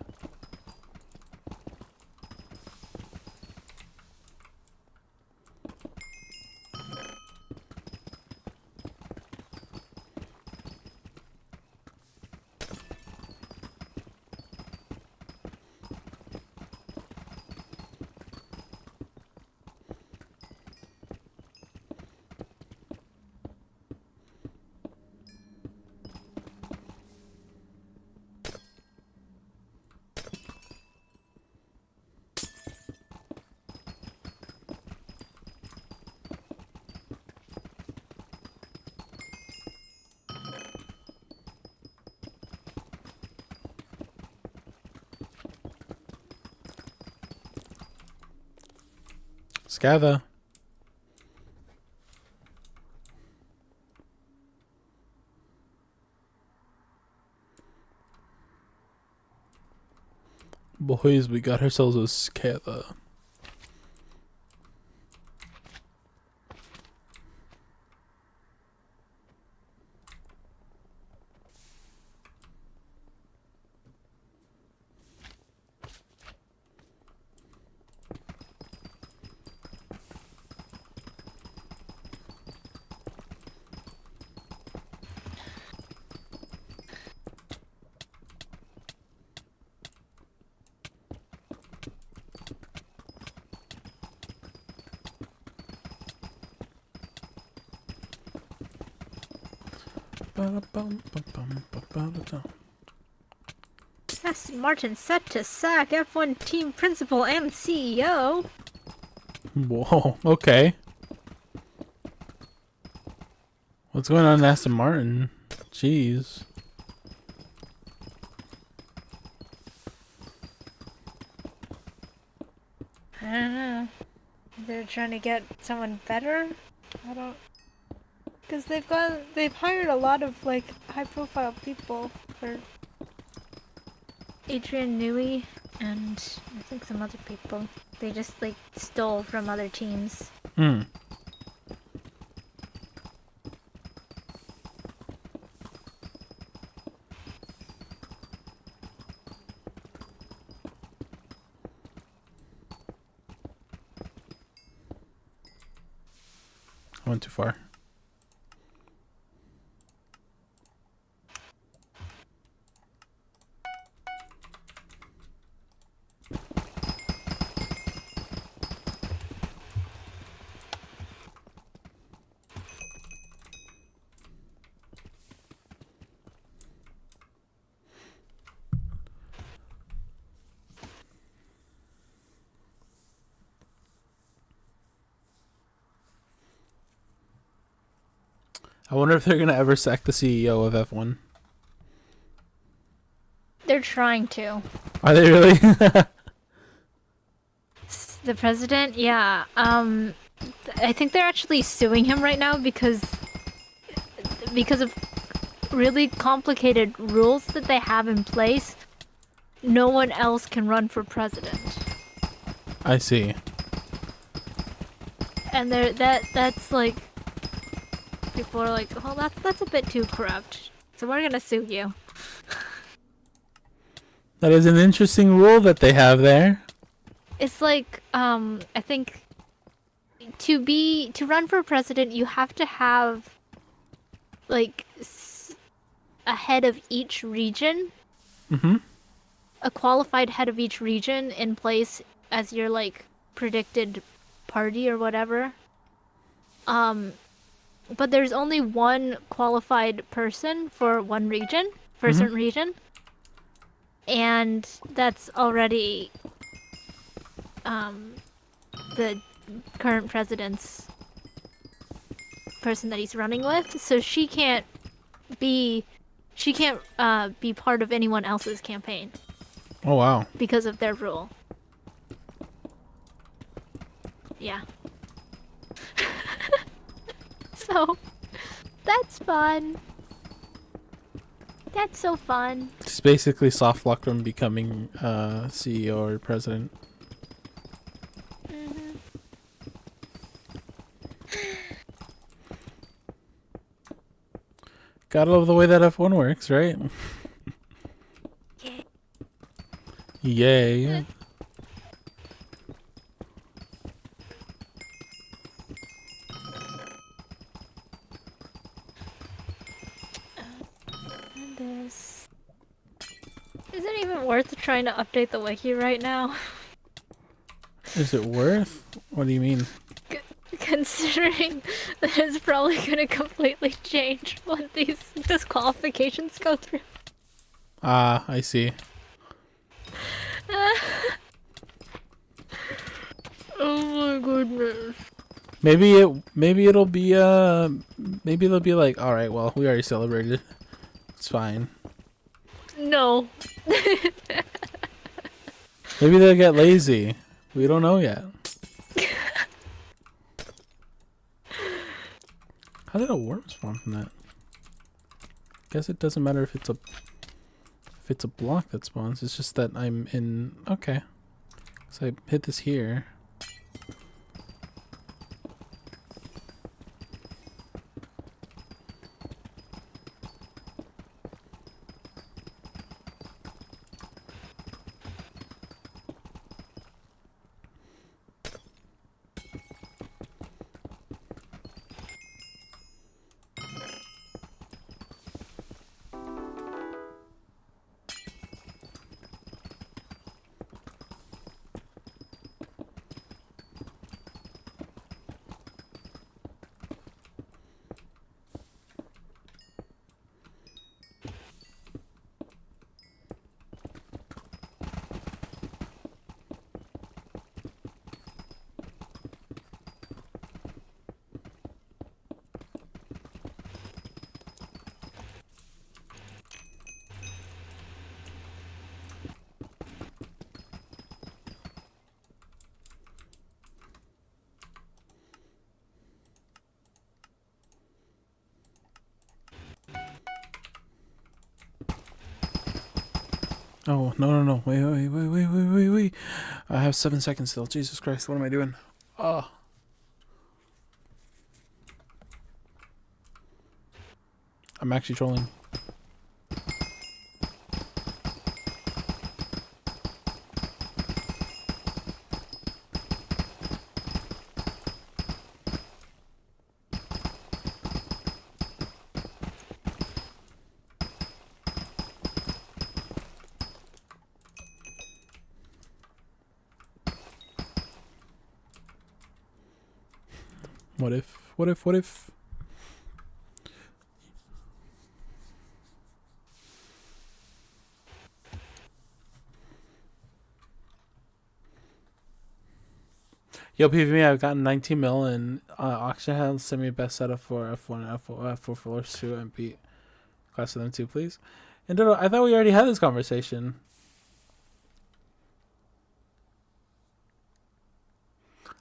Scather. Boys, we got ourselves a Scather. Aston Martin set to sack F1 team principal and CEO. Whoa, okay. What's going on in Aston Martin? Jeez. I don't know. They're trying to get someone better? I don't... Because they've hired a lot of, like, high-profile people for Adrian Newey and I think some other people. They just, like, stole from other teams. Hmm. I went too far. I wonder if they're gonna ever sack the CEO of F1. They're trying to. Are they really? The president, yeah. I think they're actually suing him right now because of really complicated rules that they have in place. No one else can run for president. I see. And that's like people are like, "Oh, that's a bit too corrupt. So we're going to sue you." That is an interesting rule that they have there. It's like I think to run for president, you have to have like a head of each region. Mm-hmm. A qualified head of each region in place as your like predicted party or whatever. But there's only one qualified person for one region, for a certain region. And that's already the current president's person that he's running with, so she can't be part of anyone else's campaign. Oh wow. Because of their rule. Yeah. So, that's fun. That's so fun. It's basically soft locked from becoming CEO or president. Mm-hmm. Gotta love the way that F1 works, right? Yay. This is it even worth trying to update the wiki right now? Is it worth? What do you mean? Considering that it's probably gonna completely change when these disqualifications go through. Ah, I see. Oh my goodness. Maybe it'll be maybe they'll be like, all right, well, we already celebrated. It's fine. No. Maybe they'll get lazy. We don't know yet. How did a worm spawn from that? Guess it doesn't matter if it's a block that spawns. It's just that I'm in. Okay, so I hit this here. Oh, no. Wait. I have 7 seconds still. Jesus Christ, what am I doing? Oh. I'm actually trolling. What if? Yo, PvP, I've gotten 19 mil in auction house. Send me a best setup for F1 and F4 floors 2 and beat class of them too, please. And Dodo, I thought we already had this conversation.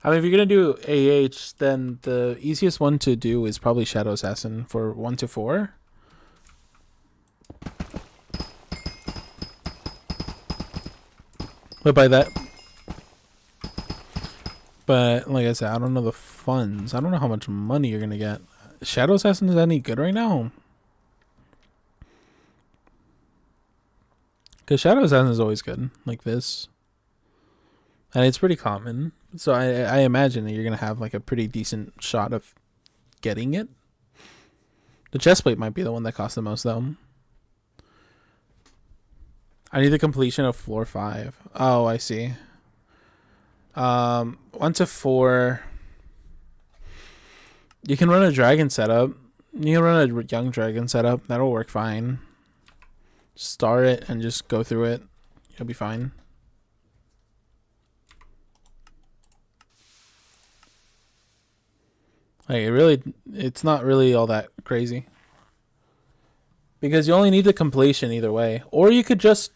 I mean, if you're gonna do AH, then the easiest one to do is probably Shadow Assassin for 1 to 4. But by that, but like I said, I don't know the funds. I don't know how much money you're gonna get. Shadow Assassin is any good right now? Because Shadow Assassin is always good, like this, and it's pretty common. So I imagine that you're gonna have like a pretty decent shot of getting it. The chestplate might be the one that costs the most though. I need the completion of floor 5. Oh, I see. 1 to 4. You can run a dragon setup. You can run a young dragon setup. That'll work fine. Start it and just go through it. You'll be fine. Like it's not really all that crazy. Because you only need the completion either way. Or you could just,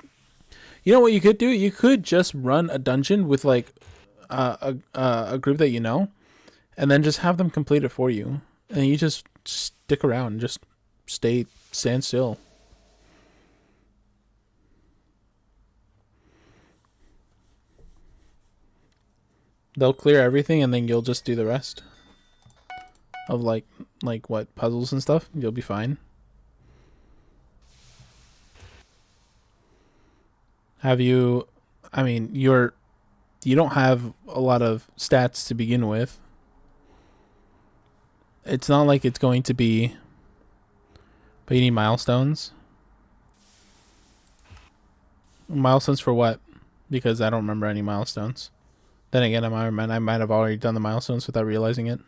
you know what you could do? You could just run a dungeon with like a group that you know, and then just have them complete it for you. And you just stick around and just stand still. They'll clear everything and then you'll just do the rest of like what, puzzles and stuff. You'll be fine. Have you, I mean, you don't have a lot of stats to begin with. It's not like it's going to be, but you need milestones. Milestones for what? Because I don't remember any milestones. Then again, I'm Ironman. I might have already done the milestones without realizing it.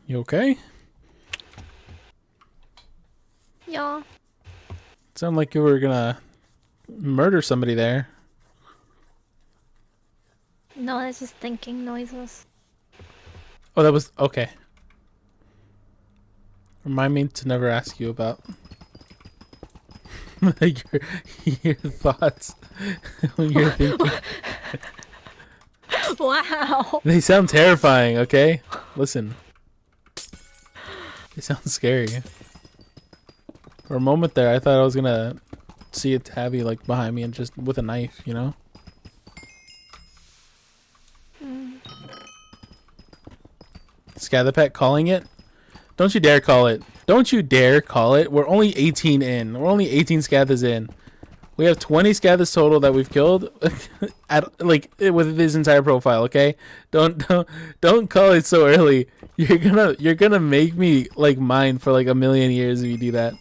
You okay? Yeah. Sound like you were gonna murder somebody there. No, I was just thinking noises. Oh, that was okay. Remind me to never ask you about your thoughts when you're thinking. Wow. They sound terrifying, okay? Listen. They sound scary. For a moment there, I thought I was gonna see a tabby like behind me and just with a knife, you know? Scatherpet calling it? Don't you dare call it. Don't you dare call it. We're only 18 in. We're only 18 scathers in. We have 20 scathers total that we've killed at like with this entire profile, okay? Don't call it so early. You're gonna make me like mine for like a million years if you do that.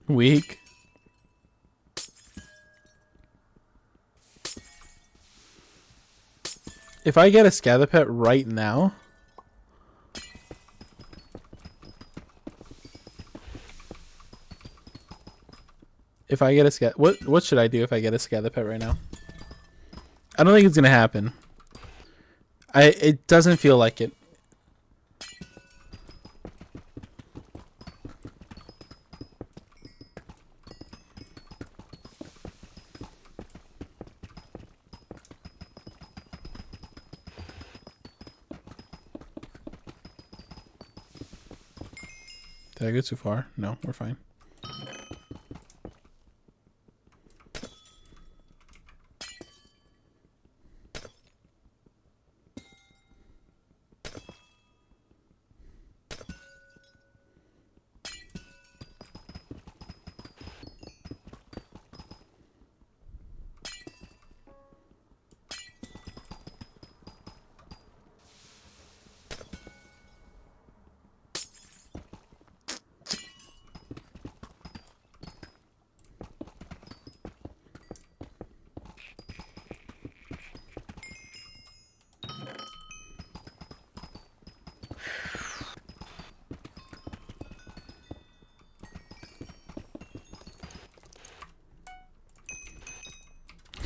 Weak. If I get a Scatherpet right now, if I get a what should I do if I get a Scatherpet right now? I don't think it's gonna happen. It doesn't feel like it. Did I go too far? No, we're fine.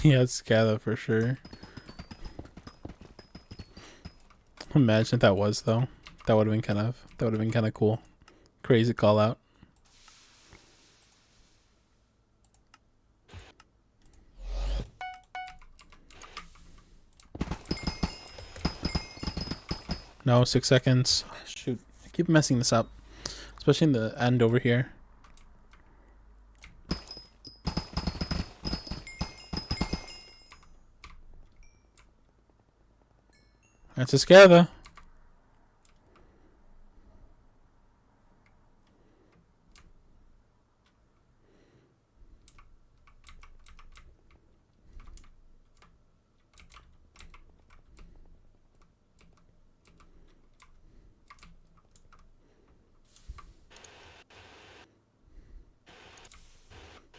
Yeah, it's Scala for sure. Imagine if that was though. That would have been kind of cool. Crazy call out. No, 6 seconds. Shoot, I keep messing this up, especially in the end over here. That's a Scala.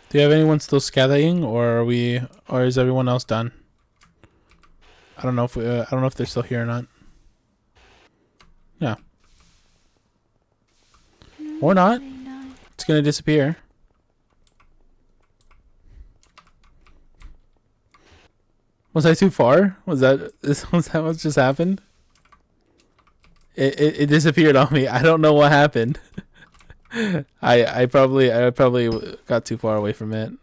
Do you have anyone still scathing, or or is everyone else done? I don't know if I don't know if they're still here or not. Yeah. Or not. It's gonna disappear. Was I too far? Was that what just happened? It disappeared on me. I don't know what happened. I probably got too far away from it.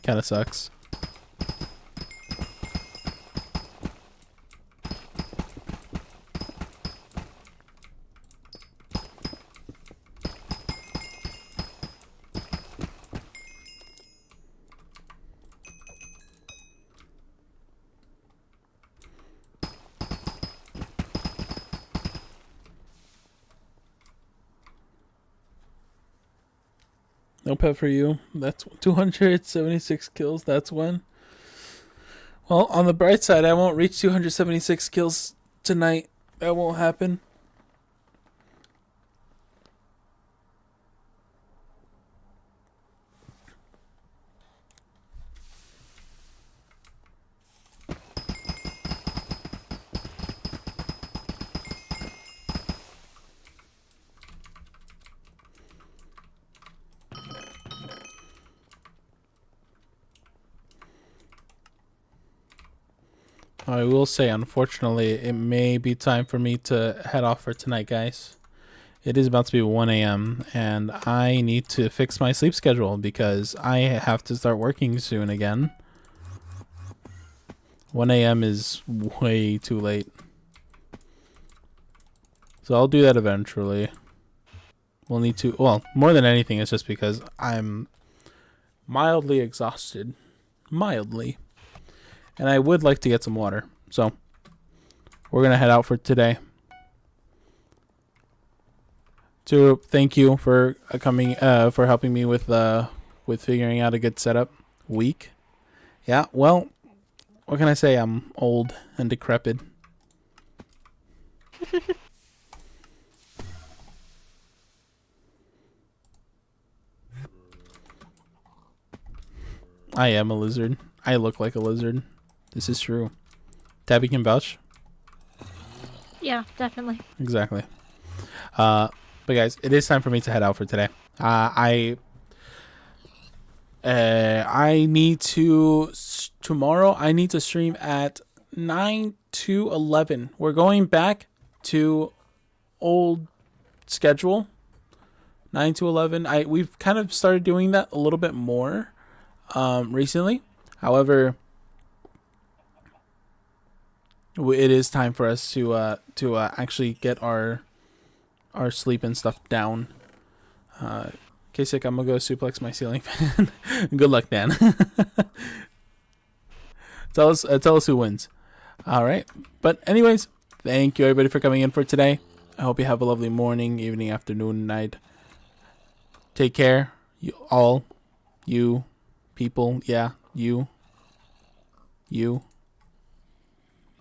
Kind of sucks. No pet for you. That's 276 kills. That's one. Well, on the bright side, I won't reach 276 kills tonight. That won't happen. I will say, unfortunately, it may be time for me to head off for tonight, guys. It is about to be 1 a.m. and I need to fix my sleep schedule because I have to start working soon again. 1 a.m. is way too late. So I'll do that eventually. We'll need to, well, more than anything, it's just because I'm mildly exhausted. Mildly. And I would like to get some water. So we're going to head out for today. To thank you for coming, for helping me with figuring out a good setup. Week. Yeah, well, what can I say? I'm old and decrepit. I am a lizard. I look like a lizard. This is true. Tabby can vouch. Yeah, definitely. Exactly. But guys, it is time for me to head out for today. I need to tomorrow. I need to stream at 9 to 11. We're going back to old schedule. 9 to 11. We've kind of started doing that a little bit more recently. However, it is time for us to actually get our sleep and stuff down. Kasich, I'm gonna go suplex my ceiling fan. Good luck, Dan. Tell us who wins. All right. But anyways, thank you everybody for coming in for today. I hope you have a lovely morning, evening, afternoon, night. Take care, you people. Yeah, you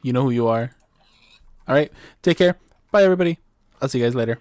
know who you are. All right. Take care. Bye, everybody. I'll see you guys later.